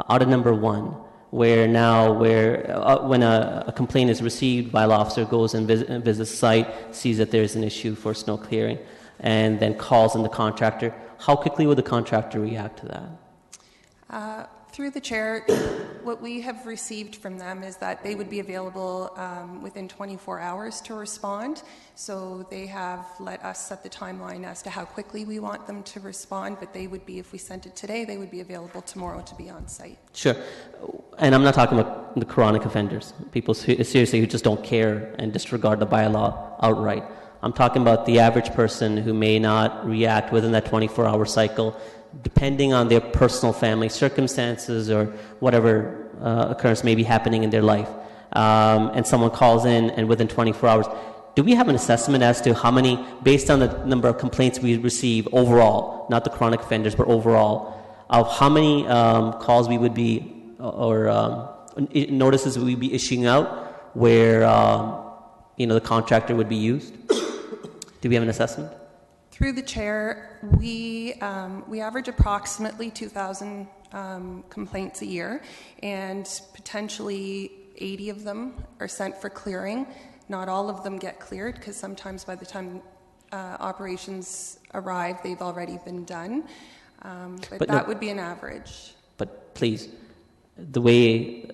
out of number 1, where when a complaint is received, bylaw officer goes and visits the site, sees that there's an issue for snow clearing, and then calls in the contractor. How quickly would the contractor react to that? Through the chair, what we have received from them is that they would be available within 24 hours to respond. So they have let us set the timeline as to how quickly we want them to respond, but they would be, if we sent it today, they would be available tomorrow to be on site. Sure. And I'm not talking about the chronic offenders, people seriously who just don't care and disregard the bylaw outright. I'm talking about the average person who may not react within that 24-hour cycle, depending on their personal family circumstances or whatever occurrence may be happening in their life. And someone calls in, and within 24 hours, do we have an assessment as to how many, based on the number of complaints we receive overall, not the chronic offenders, but overall, of how many calls we would be, or notices we would be issuing out where the contractor would be used? Do we have an assessment? Through the chair, we average approximately 2,000 complaints a year, and potentially 80 of them are sent for clearing. Not all of them get cleared, because sometimes by the time operations arrive, they've already been done. But that would be an average. But please, the way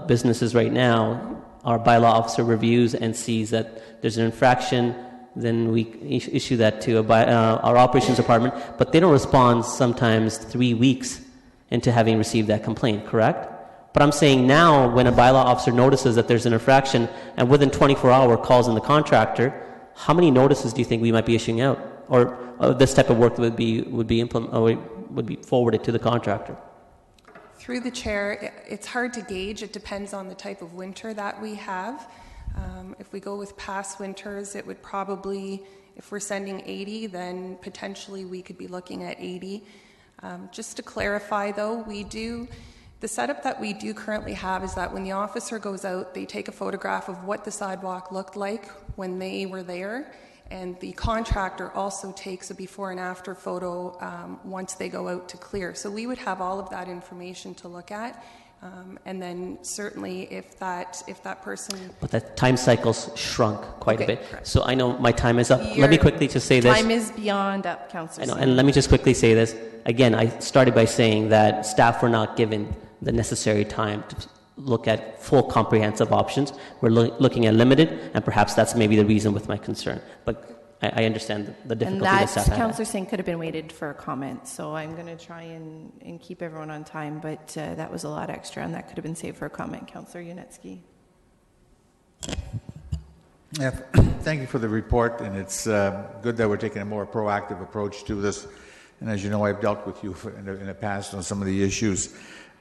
business is right now, our bylaw officer reviews and sees that there's an infraction, then we issue that to our operations department, but they don't respond sometimes 3 weeks into having received that complaint, correct? But I'm saying now, when a bylaw officer notices that there's an infraction and within 24 hours calls in the contractor, how many notices do you think we might be issuing out? Or this type of work would be forwarded to the contractor? Through the chair, it's hard to gauge. It depends on the type of winter that we have. If we go with past winters, it would probably, if we're sending 80, then potentially we could be looking at 80. Just to clarify though, the setup that we do currently have is that when the officer goes out, they take a photograph of what the sidewalk looked like when they were there, and the contractor also takes a before and after photo once they go out to clear. So we would have all of that information to look at. And then certainly if that person... But that time cycle's shrunk quite a bit. Correct. So I know my time is up. Let me quickly just say this. Time is beyond up, Councillor. I know, and let me just quickly say this. Again, I started by saying that staff were not given the necessary time to look at full comprehensive options. We're looking at limited, and perhaps that's maybe the reason with my concern. But I understand the difficulty that staff had. Councillor Singh could have been waited for a comment, so I'm going to try and keep everyone on time, but that was a lot extra, and that could have been saved for a comment. Councillor Yunetsky. Yeah, thank you for the report, and it's good that we're taking a more proactive approach to this. And as you know, I've dealt with you in the past on some of the issues.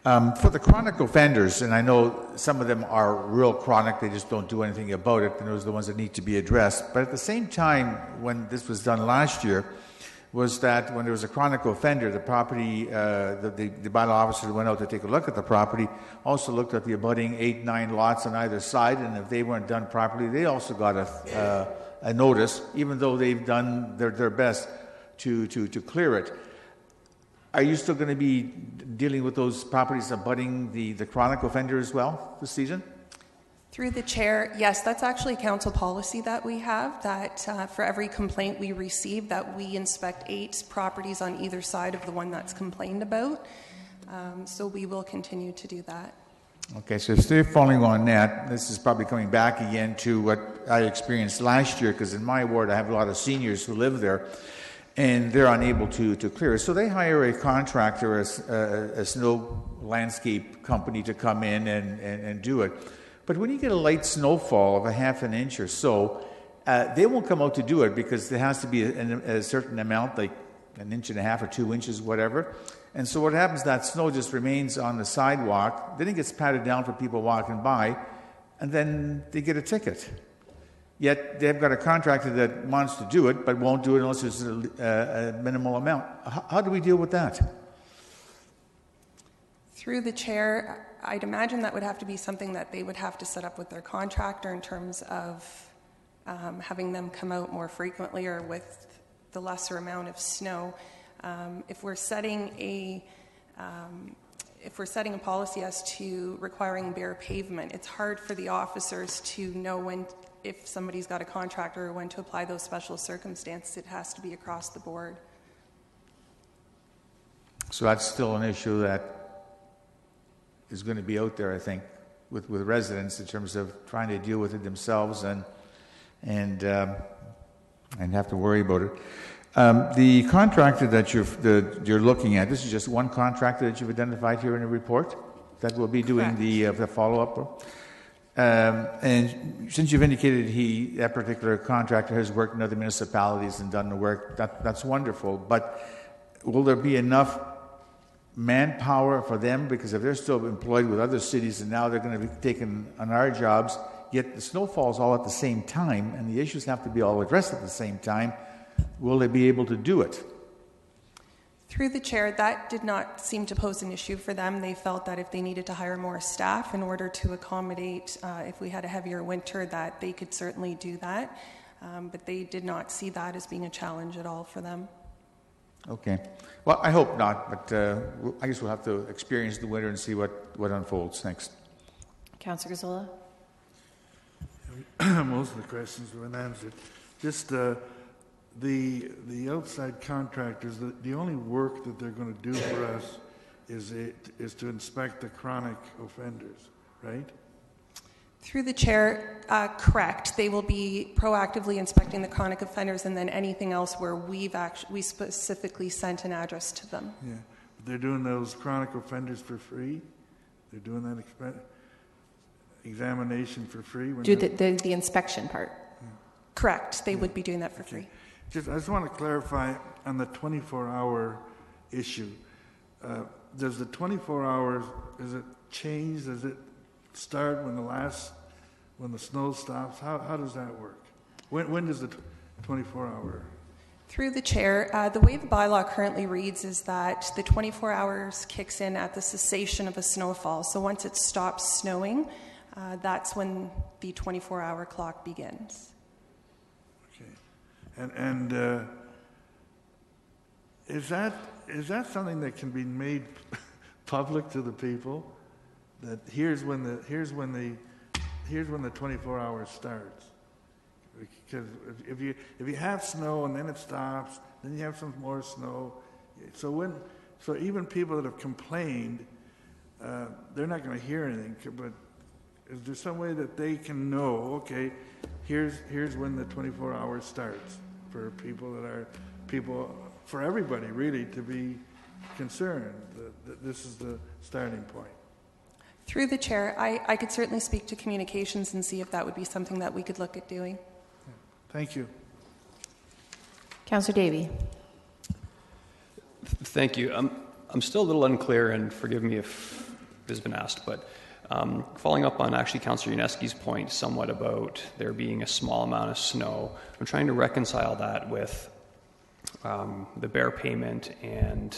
For the chronic offenders, and I know some of them are real chronic, they just don't do anything about it, and those are the ones that need to be addressed. But at the same time, when this was done last year, was that when there was a chronic offender, the property, the bylaw officer went out to take a look at the property, also looked at the abutting 8-9 lots on either side, and if they weren't done properly, they also got a notice, even though they've done their best to clear it. Are you still going to be dealing with those properties abutting the chronic offender as well this season? Through the chair, yes, that's actually council policy that we have, that for every complaint we receive, that we inspect 8 properties on either side of the one that's complained about. So we will continue to do that. Okay, so still following on that, this is probably coming back again to what I experienced last year, because in my ward I have a lot of seniors who live there, and they're unable to clear. So they hire a contractor, a snow landscape company to come in and do it. But when you get a light snowfall of a half an inch or so, they won't come out to do it because there has to be a certain amount, like 1.5 inches or 2 inches, whatever. And so what happens, that snow just remains on the sidewalk, then it gets patted down for people walking by, and then they get a ticket. Yet they've got a contractor that wants to do it, but won't do it unless there's a minimal amount. How do we deal with that? Through the chair, I'd imagine that would have to be something that they would have to set up with their contractor in terms of having them come out more frequently or with the lesser amount of snow. If we're setting a policy as to requiring bare pavement, it's hard for the officers to know if somebody's got a contractor or when to apply those special circumstances. It has to be across the board. So that's still an issue that is going to be out there, I think, with residents in terms of trying to deal with it themselves and have to worry about it. The contractor that you're looking at, this is just one contractor that you've identified here in the report that will be doing the follow-up. And since you've indicated that particular contractor has worked in other municipalities and done the work, that's wonderful. But will there be enough manpower for them? Because if they're still employed with other cities and now they're going to be taking on our jobs, yet the snow falls all at the same time and the issues have to be all addressed at the same time, will they be able to do it? Through the chair, that did not seem to pose an issue for them. They felt that if they needed to hire more staff in order to accommodate if we had a heavier winter, that they could certainly do that. But they did not see that as being a challenge at all for them. Okay. Well, I hope not, but I guess we'll have to experience the winter and see what unfolds. Thanks. Councillor Gazzola? Most of the questions were answered. Just the outside contractors, the only work that they're going to do for us is to inspect the chronic offenders, right? Through the chair, correct. They will be proactively inspecting the chronic offenders, and then anything else where we specifically sent an address to them. Yeah, but they're doing those chronic offenders for free. They're doing that examination for free. Do the inspection part? Yeah. Correct. They would be doing that for free. I just want to clarify on the 24-hour issue. Does the 24 hours, is it change? Does it start when the snow stops? How does that work? When does the 24-hour? Through the chair, the way the bylaw currently reads is that the 24 hours kicks in at the cessation of a snowfall. So once it stops snowing, that's when the 24-hour clock begins. Okay, and is that something that can be made public to the people? That here's when the 24 hours starts. Because if you have snow and then it stops, then you have some more snow. So even people that have complained, they're not going to hear anything. But is there some way that they can know? Okay, here's when the 24 hours starts for for everybody really to be concerned. That this is the starting point. Through the chair, I could certainly speak to communications and see if that would be something that we could look at doing. Thank you. Councillor Davey. Thank you. I'm still a little unclear, and forgive me if this has been asked, but following up on actually Councillor Unesky's point somewhat about there being a small amount of snow, I'm trying to reconcile that with the bear payment and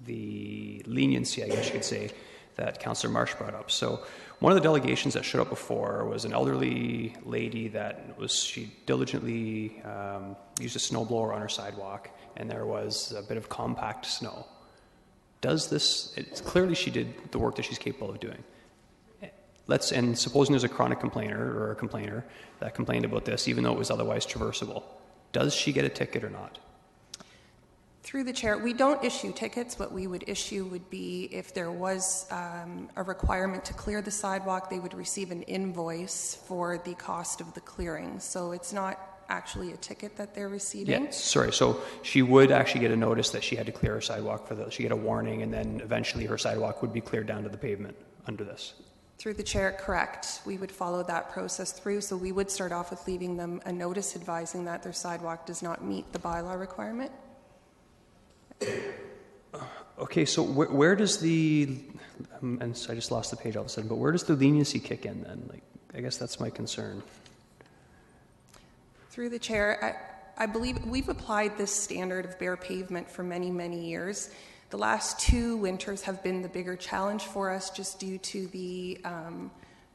the leniency, I guess you could say, that Councillor Marsh brought up. So one of the delegations that showed up before was an elderly lady she diligently used a snowblower on her sidewalk, and there was a bit of compact snow. It's clearly she did the work that she's capable of doing. And supposing there's a chronic complainer or a complainer that complained about this, even though it was otherwise traversable, does she get a ticket or not? Through the chair, we don't issue tickets. What we would issue would be if there was a requirement to clear the sidewalk, they would receive an invoice for the cost of the clearing. So it's not actually a ticket that they're receiving. Yeah, sorry. So she would actually get a notice that she had to clear her sidewalk she'd get a warning, and then eventually her sidewalk would be cleared down to the pavement under this. Through the chair, correct. We would follow that process through. So we would start off with leaving them a notice advising that their sidewalk does not meet the bylaw requirement. Okay, so where does and so I just lost the page all of a sudden, but where does the leniency kick in then? I guess that's my concern. Through the chair, I believe we've applied this standard of bare pavement for many, many years. The last 2 winters have been the bigger challenge for us just due to the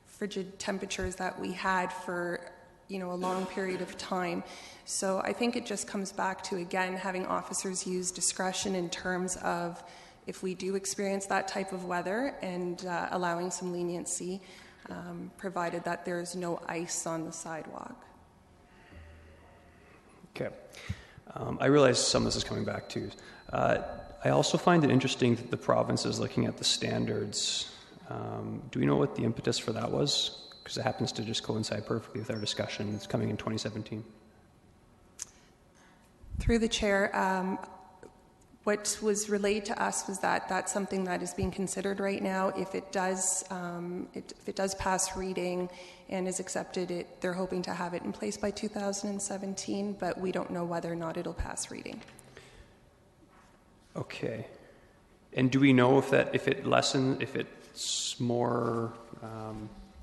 frigid temperatures that we had for a long period of time. So I think it just comes back to, again, having officers use discretion in terms of if we do experience that type of weather and allowing some leniency, provided that there's no ice on the sidewalk. Okay. I realize some of this is coming back to. I also find it interesting that the province is looking at the standards. Do we know what the impetus for that was? Because it happens to just coincide perfectly with our discussion. It's coming in 2017. Through the chair, what was relayed to us was that that's something that is being considered right now. If it does, if it does pass reading and is accepted, they're hoping to have it in place by 2017, but we don't know whether or not it'll pass reading. Okay. And do we know if it's more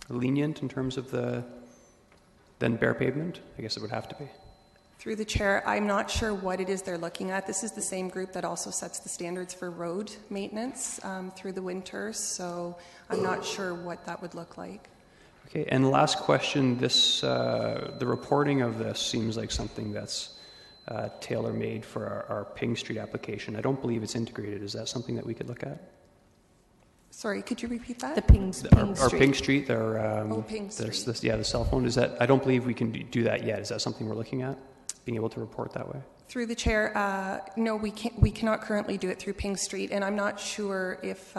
lenient in terms of than bare pavement? I guess it would have to be. Through the chair, I'm not sure what it is they're looking at. This is the same group that also sets the standards for road maintenance through the winter, so I'm not sure what that would look like. Okay, and last question, the reporting of this seems like something that's tailor-made for our Ping Street application. I don't believe it's integrated. Is that something that we could look at? Sorry, could you repeat that? The Ping Street. Our Ping Street, Ping Street. The cell phone. Is that? I don't believe we can do that yet. Is that something we're looking at? Being able to report that way? Through the chair, no, we cannot currently do it through Ping Street, and I'm not sure if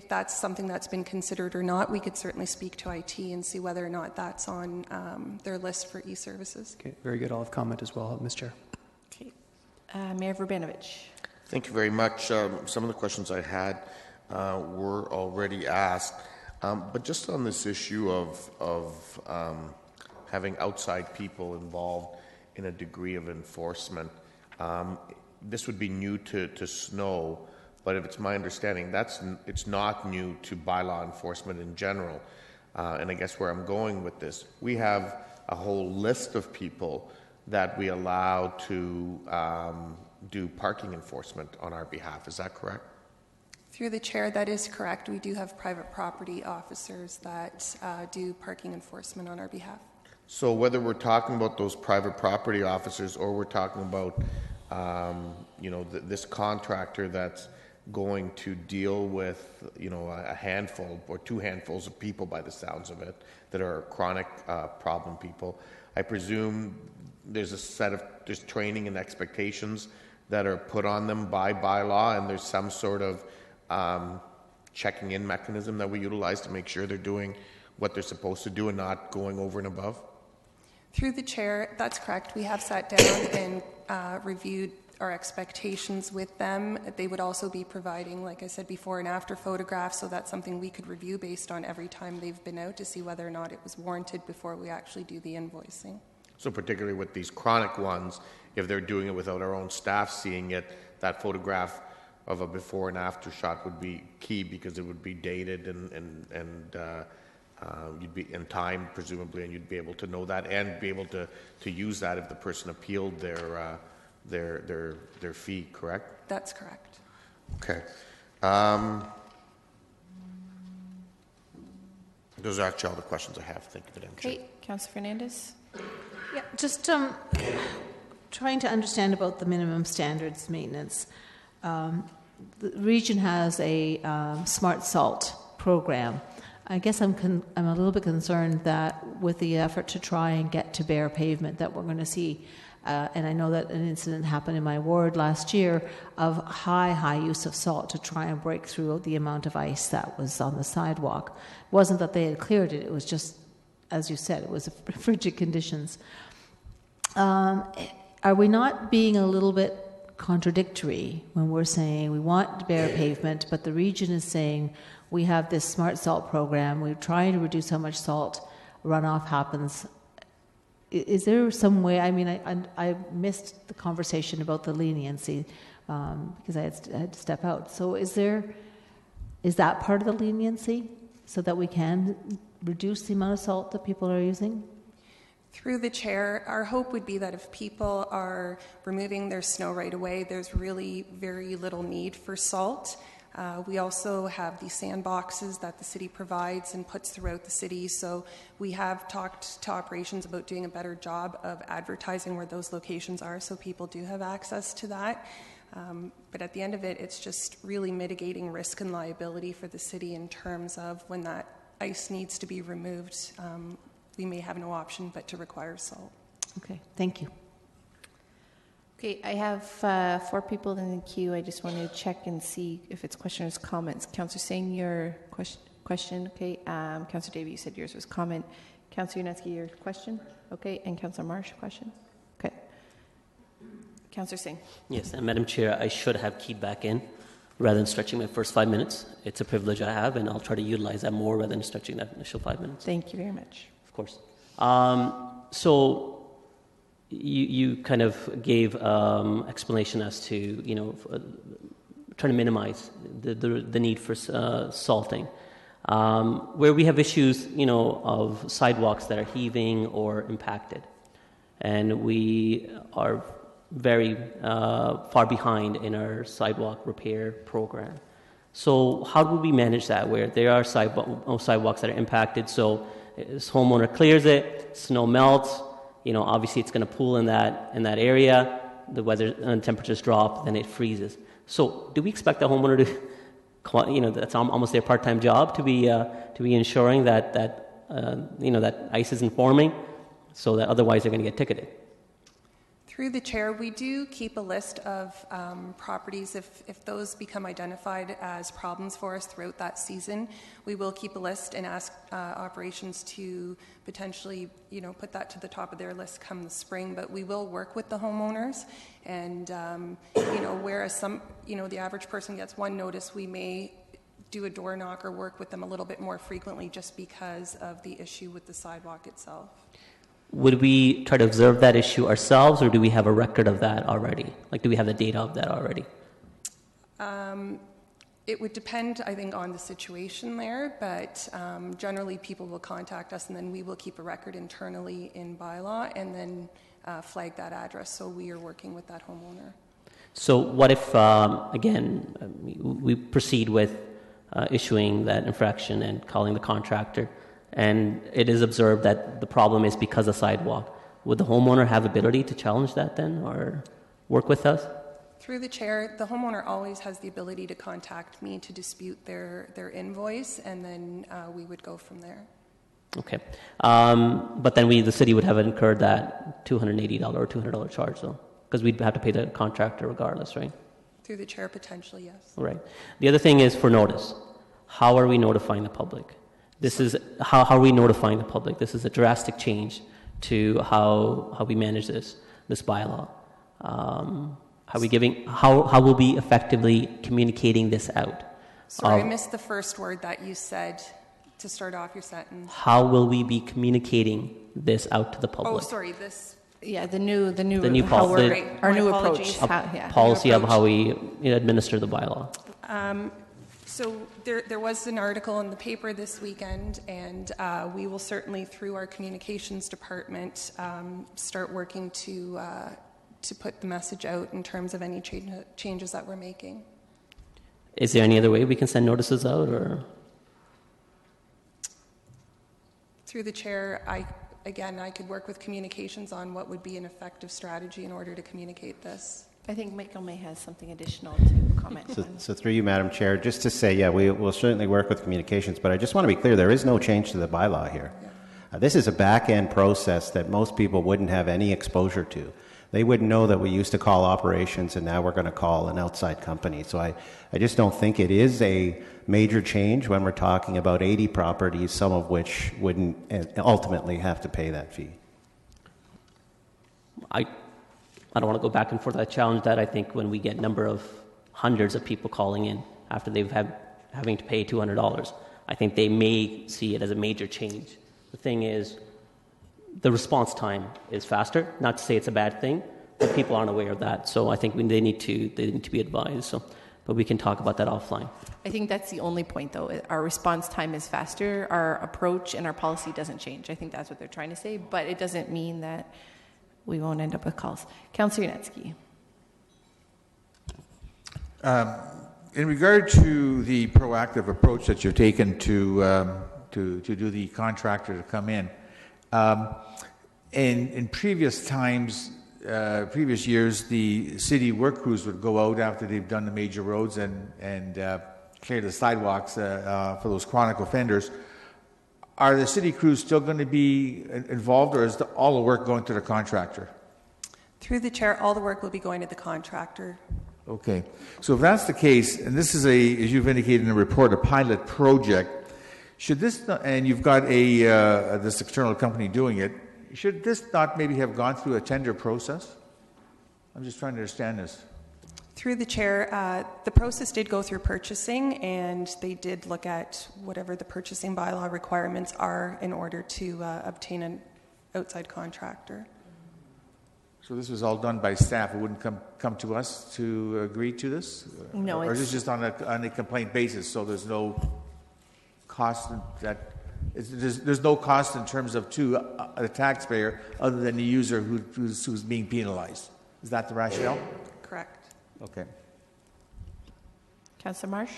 that's something that's been considered or not. We could certainly speak to IT and see whether or not that's on their list for e-services. Okay, very good. I'll have comment as well, Ms. Chair. Okay. Mayor Verbenovich. Thank you very much. Some of the questions I had were already asked, but just on this issue of having outside people involved in a degree of enforcement, this would be new to Snow, but if it's my understanding, it's not new to bylaw enforcement in general. And I guess where I'm going with this, we have a whole list of people that we allow to do parking enforcement on our behalf. Is that correct? Through the chair, that is correct. We do have private property officers that do parking enforcement on our behalf. So whether we're talking about those private property officers or we're talking about, this contractor that's going to deal with, a handful or two handfuls of people by the sounds of it that are chronic problem people, I presume there's there's training and expectations that are put on them by bylaw, and there's some sort of checking in mechanism that we utilize to make sure they're doing what they're supposed to do and not going over and above? Through the chair, that's correct. We have sat down and reviewed our expectations with them. They would also be providing, like I said, before and after photographs, so that's something we could review based on every time they've been out to see whether or not it was warranted before we actually do the invoicing. So particularly with these chronic ones, if they're doing it without our own staff seeing it, that photograph of a before and after shot would be key because it would be dated and you'd be in time presumably, and you'd be able to know that and be able to use that if the person appealed their fee. Correct? That's correct. Okay. Those are actually all the questions I have. Thank you, Madam Chair. Okay, Councillor Fernandez. Yeah, just trying to understand about the minimum standards maintenance. The region has a smart salt program. I guess I'm a little bit concerned that with the effort to try and get to bare pavement that we're going to see, and I know that an incident happened in my ward last year of high use of salt to try and break through the amount of ice that was on the sidewalk. It wasn't that they had cleared it, it was just, as you said, it was frigid conditions. Are we not being a little bit contradictory when we're saying we want bare pavement, but the region is saying we have this smart salt program, we're trying to reduce how much salt runoff happens? Is there some way, I mean, I missed the conversation about the leniency because I had to step out. So is that part of the leniency so that we can reduce the amount of salt that people are using? Through the chair, our hope would be that if people are removing their snow right away, there's really very little need for salt. We also have the sandboxes that the city provides and puts throughout the city, so we have talked to operations about doing a better job of advertising where those locations are so people do have access to that. But at the end of it, it's just really mitigating risk and liability for the city in terms of when that ice needs to be removed. We may have no option but to require salt. Okay, thank you. Okay, I have 4 people in the queue. I just want to check and see if it's questions or comments. Councillor Singh, your question. Okay. Councillor Davey, you said yours was comment. Councillor Yunetsky, your question. Okay. And Councillor Marsh, question. Okay. Councillor Singh. Yes, and Madam Chair, I should have keyed back in rather than stretching my first 5 minutes. It's a privilege I have, and I'll try to utilize that more rather than stretching that initial 5 minutes. Thank you very much. Of course. So you kind of gave explanation as to, trying to minimize the need for salting. Where we have issues, of sidewalks that are heaving or impacted. And we are very far behind in our sidewalk repair program. So how do we manage that where there are sidewalks that are impacted? So this homeowner clears it, snow melts, obviously it's going to pool in that area, the weather and temperatures drop, then it freezes. So do we expect the homeowner to, that's almost their part-time job to be ensuring that that ice isn't forming, so that otherwise they're going to get ticketed? Through the chair, we do keep a list of properties. If those become identified as problems for us throughout that season, we will keep a list and ask operations to potentially, put that to the top of their list come the spring. But we will work with the homeowners, and whereas some, the average person gets one notice, we may do a door knock or work with them a little bit more frequently, just because of the issue with the sidewalk itself. Would we try to observe that issue ourselves, or do we have a record of that already? Like, do we have the data of that already? It would depend, I think, on the situation there, but generally people will contact us, and then we will keep a record internally in bylaw and then flag that address, so we are working with that homeowner. So what if, again, we proceed with issuing that infraction and calling the contractor, and it is observed that the problem is because of sidewalk? Would the homeowner have ability to challenge that then, or work with us? Through the chair, the homeowner always has the ability to contact me to dispute their invoice, and then we would go from there. Okay. But then the city would have incurred that $280 or $200 charge, though, because we'd have to pay the contractor regardless, right? Through the chair, potentially, yes. Right. The other thing is for notice. How are we notifying the public? This is how are we notifying the public? This is a drastic change to how we manage this bylaw. How will we effectively communicating this out? Sorry, I missed the first word that you said to start off your sentence. How will we be communicating this out to the public? Oh, sorry, this. Yeah, the new policy, our new approach. Policy of how we administer the bylaw. So there was an article in the paper this weekend, and we will certainly, through our communications department, start working to put the message out in terms of any changes that we're making. Is there any other way we can send notices out, or? Through the chair, I could work with communications on what would be an effective strategy in order to communicate this. I think Michael May has something additional to comment on. So through you, Madam Chair, just to say, we will certainly work with communications, but I just want to be clear, there is no change to the bylaw here. Yeah. This is a back-end process that most people wouldn't have any exposure to. They wouldn't know that we used to call operations and now we're going to call an outside company. So I just don't think it is a major change when we're talking about 80 properties, some of which wouldn't ultimately have to pay that fee. I don't want to go back and forth. I challenge that. I think when we get number of hundreds of people calling in after they've having to pay $200, I think they may see it as a major change. The thing is, the response time is faster. Not to say it's a bad thing, but people aren't aware of that. So I think they need to be advised. So, but we can talk about that offline. I think that's the only point, though. Our response time is faster. Our approach and our policy doesn't change. I think that's what they're trying to say, but it doesn't mean that we won't end up with calls. Councillor Yunetsky. In regard to the proactive approach that you've taken to do the contractor to come in previous times, previous years, the city work crews would go out after they've done the major roads and clear the sidewalks for those chronic offenders. Are the city crews still going to be involved, or is all the work going to the contractor? Through the chair, all the work will be going to the contractor. Okay. So if that's the case, and this is as you've indicated in the report, a pilot project, should this, and you've got this external company doing it, should this not maybe have gone through a tender process? I'm just trying to understand this. Through the chair, the process did go through purchasing, and they did look at whatever the purchasing bylaw requirements are in order to obtain an outside contractor. So this was all done by staff. It wouldn't come to us to agree to this? No, or is this just on a complaint basis, so there's no cost there's no cost in terms of to the taxpayer other than the user who's being penalized? Is that the rationale? Correct. Okay. Councillor Marsh?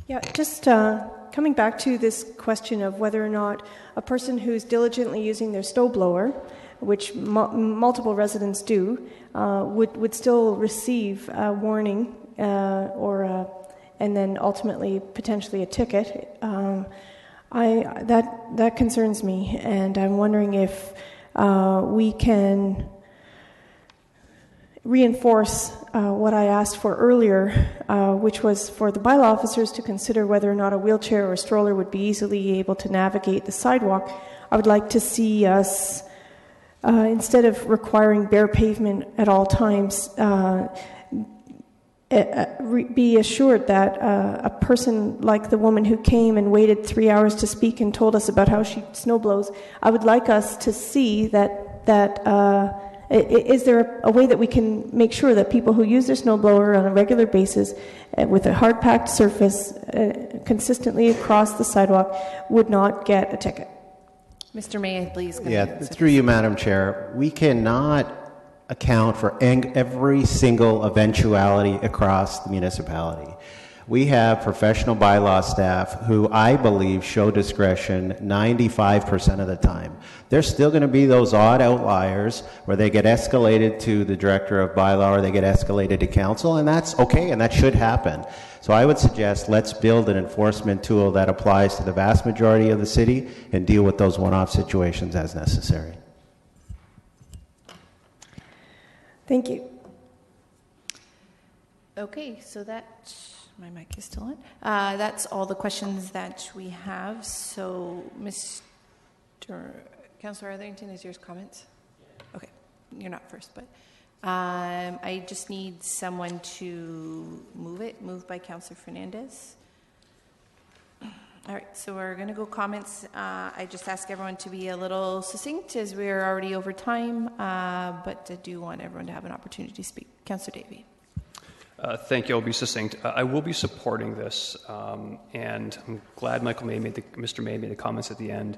Yeah, just coming back to this question of whether or not a person who's diligently using their snow blower, which multiple residents do, would still receive a warning and then ultimately potentially a ticket. That concerns me, and I'm wondering if we can reinforce what I asked for earlier, which was for the bylaw officers to consider whether or not a wheelchair or a stroller would be easily able to navigate the sidewalk. I would like to see us, instead of requiring bare pavement at all times, be assured that a person like the woman who came and waited 3 hours to speak and told us about how she snowblows, I would like us to see that is there a way that we can make sure that people who use their snowblower on a regular basis with a hard-packed surface consistently across the sidewalk would not get a ticket? Mr. May, please. Yeah, through you, Madam Chair, we cannot account for every single eventuality across the municipality. We have professional bylaw staff who I believe show discretion 95% of the time. There's still going to be those odd outliers where they get escalated to the director of bylaw or they get escalated to council, and that's okay, and that should happen. So I would suggest let's build an enforcement tool that applies to the vast majority of the city and deal with those one-off situations as necessary. Thank you. Okay, so my mic is still on. That's all the questions that we have. So, Mr. Councillor Arthington, is yours comments? Okay, you're not first, but I just need someone to move it. Moved by Councillor Fernandez. All right, so we're going to go comments. I just ask everyone to be a little succinct as we're already over time, but I do want everyone to have an opportunity to speak. Councillor Davey. Thank you. I'll be succinct. I will be supporting this, and I'm glad Mr. May made the comments at the end,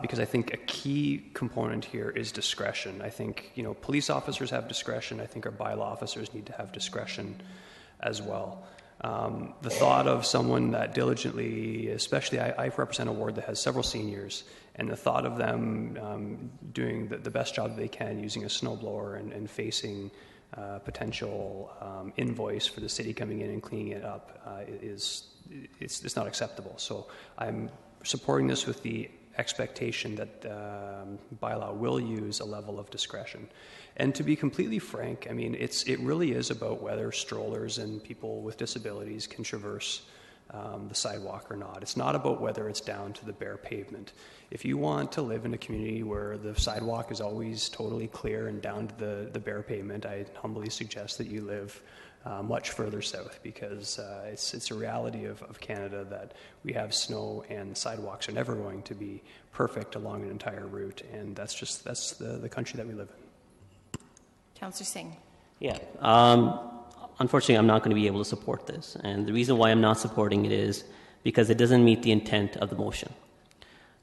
because I think a key component here is discretion. I think police officers have discretion. I think our bylaw officers need to have discretion as well. The thought of someone that diligently, especially I represent a ward that has several seniors, and the thought of them doing the best job they can using a snowblower and facing potential invoice for the city coming in and cleaning it up it's not acceptable. So I'm supporting this with the expectation that bylaw will use a level of discretion. And to be completely frank, I mean, it really is about whether strollers and people with disabilities can traverse the sidewalk or not. It's not about whether it's down to the bare pavement. If you want to live in a community where the sidewalk is always totally clear and down to the bare pavement, I humbly suggest that you live much further south, because it's a reality of Canada that we have snow and sidewalks are never going to be perfect along an entire route, and that's the country that we live in. Councillor Singh. Yeah. Unfortunately, I'm not going to be able to support this. And the reason why I'm not supporting it is because it doesn't meet the intent of the motion.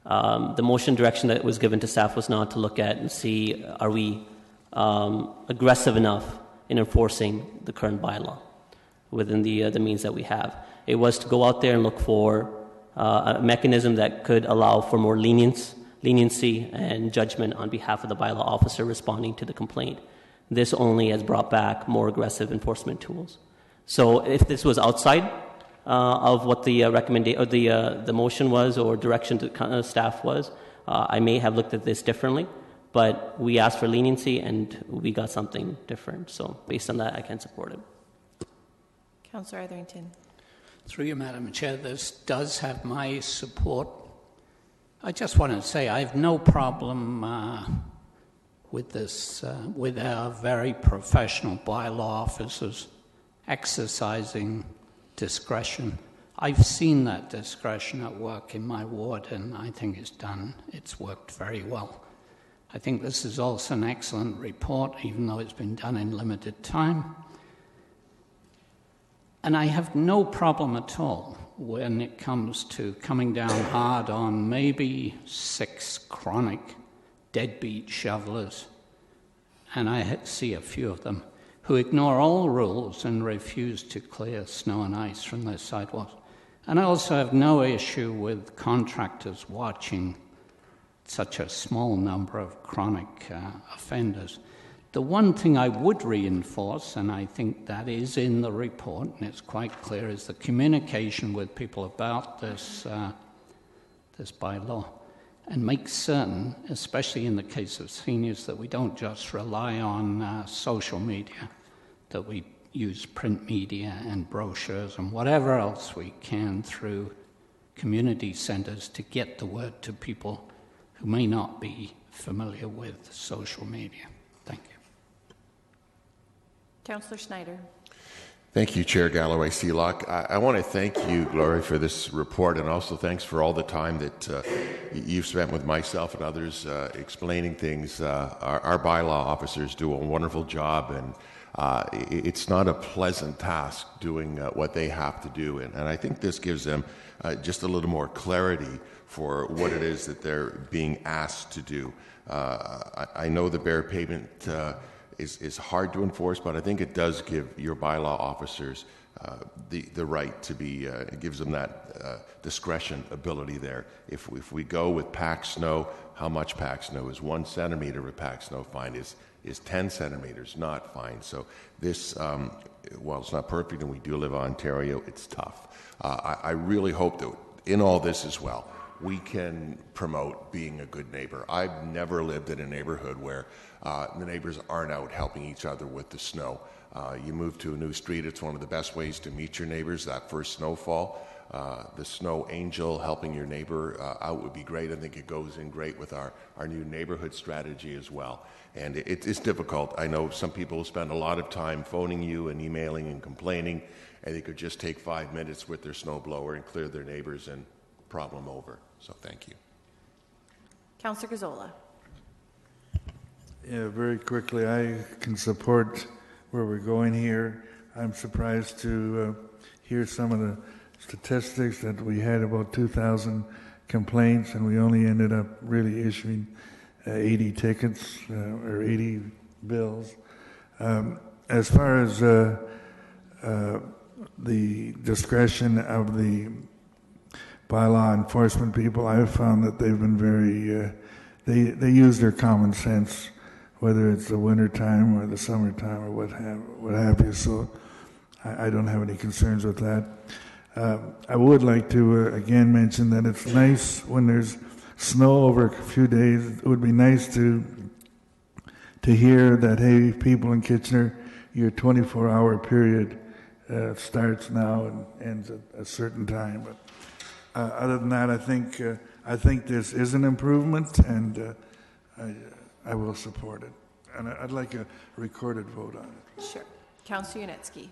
The motion direction that was given to staff was not to look at and see, are we aggressive enough in enforcing the current bylaw within the means that we have. It was to go out there and look for a mechanism that could allow for more leniency and judgment on behalf of the bylaw officer responding to the complaint. This only has brought back more aggressive enforcement tools. So if this was outside of what the recommendation or the motion was or direction to staff was, I may have looked at this differently. But we asked for leniency, and we got something different. So based on that, I can support it. Councillor Etherington. Through you, Madam Chair, this does have my support. I just want to say I have no problem with this, with our very professional bylaw officers exercising discretion. I've seen that discretion at work in my ward, and I think it's worked very well. I think this is also an excellent report, even though it's been done in limited time. And I have no problem at all when it comes to coming down hard on maybe 6 chronic deadbeat shovelers, and I see a few of them, who ignore all rules and refuse to clear snow and ice from their sidewalks. And I also have no issue with contractors watching such a small number of chronic offenders. The one thing I would reinforce, and I think that is in the report, and it's quite clear, is the communication with people about this bylaw, and make certain, especially in the case of seniors, that we don't just rely on social media, that we use print media and brochures and whatever else we can through community centres to get the word to people who may not be familiar with social media. Thank you. Councillor Schneider. Thank you, Chair Galloway Seelock. I want to thank you, Gloria, for this report, and also thanks for all the time that you've spent with myself and others explaining things. Our bylaw officers do a wonderful job, and it's not a pleasant task doing what they have to do, and I think this gives them just a little more clarity for what it is that they're being asked to do. I know the bare pavement is hard to enforce, but I think it does give your bylaw officers the right to be, it gives them that discretion ability there. If we go with packed snow, how much packed snow? Is 1 centimeter of packed snow fine? Is 10 centimeters not fine? So this, while it's not perfect and we do live in Ontario, it's tough. I really hope that in all this as well, we can promote being a good neighbor. I've never lived in a neighborhood where the neighbors aren't out helping each other with the snow. You move to a new street, it's one of the best ways to meet your neighbors, that first snowfall. The snow angel helping your neighbor out would be great. I think it goes in great with our new neighborhood strategy as well. And it's difficult. I know some people spend a lot of time phoning you and emailing and complaining, and they could just take 5 minutes with their snowblower and clear their neighbors and problem over. So thank you. Councillor Gazzola. Yeah, very quickly, I can support where we're going here. I'm surprised to hear some of the statistics that we had about 2,000 complaints, and we only ended up really issuing 80 tickets or 80 bills. As far as the discretion of the bylaw enforcement people, I've found that they've been very, they use their common sense, whether it's the winter time or the summertime or what have you. So I don't have any concerns with that. I would like to again mention that it's nice when there's snow over a few days. It would be nice to hear that, hey, people in Kitchener, your 24-hour period starts now and ends at a certain time. But other than that, I think this is an improvement, and I will support it. And I'd like a recorded vote on it. Sure. Councillor Yunitsky.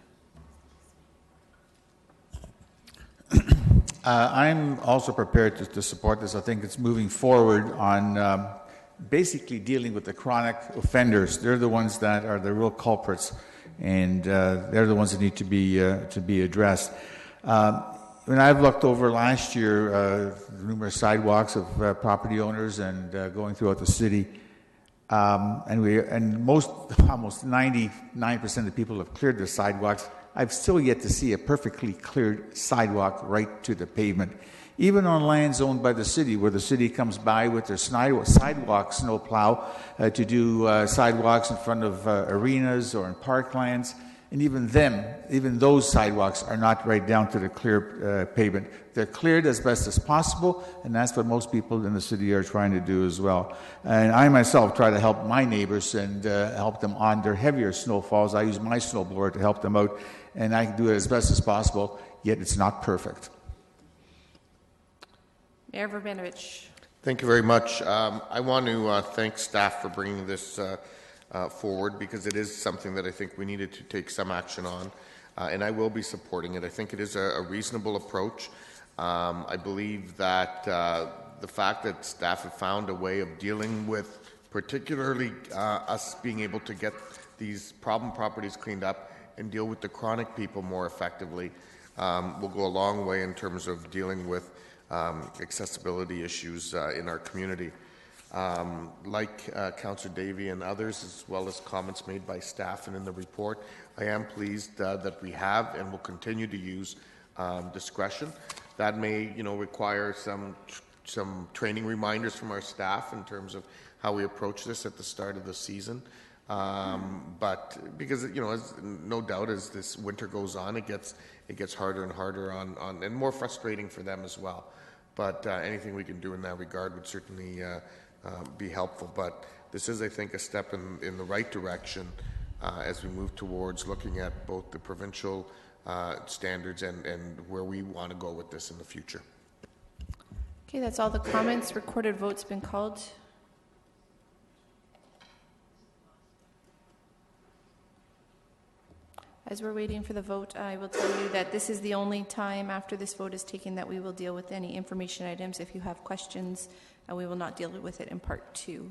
I'm also prepared to support this. I think it's moving forward on basically dealing with the chronic offenders. They're the ones that are the real culprits, and they're the ones that need to be addressed. When I've looked over last year, numerous sidewalks of property owners and going throughout the city, and almost 99% of the people have cleared their sidewalks. I've still yet to see a perfectly cleared sidewalk right to the pavement. Even on lands owned by the city, where the city comes by with their sidewalk snowplow to do sidewalks in front of arenas or in parklands, And even those sidewalks are not right down to the clear pavement. They're cleared as best as possible, and that's what most people in the city are trying to do as well. And I myself try to help my neighbors and help them on their heavier snowfalls. I use my snowblower to help them out, and I can do it as best as possible, yet it's not perfect. Mayor Verbenovich. Thank you very much. I want to thank staff for bringing this forward, because it is something that I think we needed to take some action on, and I will be supporting it. I think it is a reasonable approach. I believe that the fact that staff have found a way of dealing with, particularly us being able to get these problem properties cleaned up and deal with the chronic people more effectively, will go a long way in terms of dealing with accessibility issues in our community. Like Councillor Davey and others, as well as comments made by staff and in the report, I am pleased that we have and will continue to use discretion. That may, require some training reminders from our staff in terms of how we approach this at the start of the season. But because as no doubt as this winter goes on, it gets harder and harder on and more frustrating for them as well. But anything we can do in that regard would certainly be helpful. But this is, I think, a step in the right direction as we move towards looking at both the provincial standards and where we want to go with this in the future. Okay, that's all the comments. Recorded vote's been called. As we're waiting for the vote, I will tell you that this is the only time after this vote is taken that we will deal with any information items. If you have questions, we will not deal with it in part 2.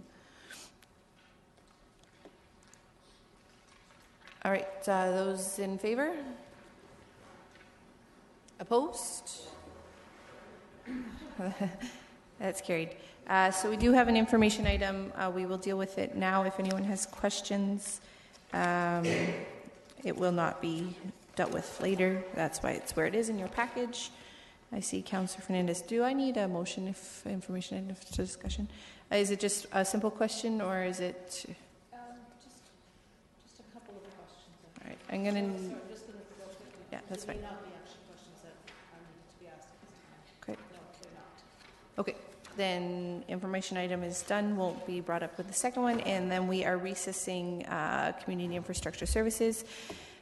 All right, those in favor? Opposed? That's carried. So we do have an information item. We will deal with it now if anyone has questions. It will not be dealt with later. That's why it's where it is in your package. I see Councillor Fernandez. Do I need a motion if information item to discussion? Is it just a simple question, or is it? Just a couple of questions. All right, I'm going to. Yeah, that's fine. Okay. Okay. Then information item is done, won't be brought up with the second one, and then we are recessing community infrastructure services.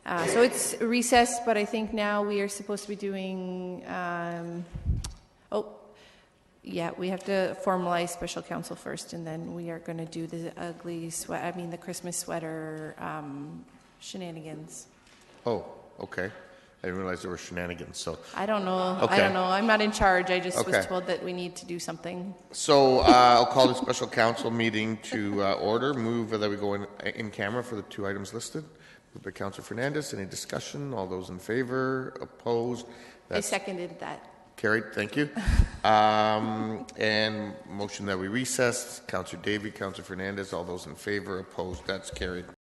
So it's recessed, but I think now we are supposed to be doing, we have to formalize special counsel first, and then we are going to do the the Christmas sweater shenanigans. Oh, okay. I didn't realize there were shenanigans, so. I don't know. Okay. I don't know. I'm not in charge. I just Okay. was told that we need to do something. So I'll call the special council meeting to order. Move that we go in camera for the 2 items listed. Moved by Councillor Fernandez. Any discussion? All those in favor? Opposed? I seconded that. Carried. Thank you. And motion that we recess. Councillor Davey, Councillor Fernandez. All those in favor? Opposed? That's carried.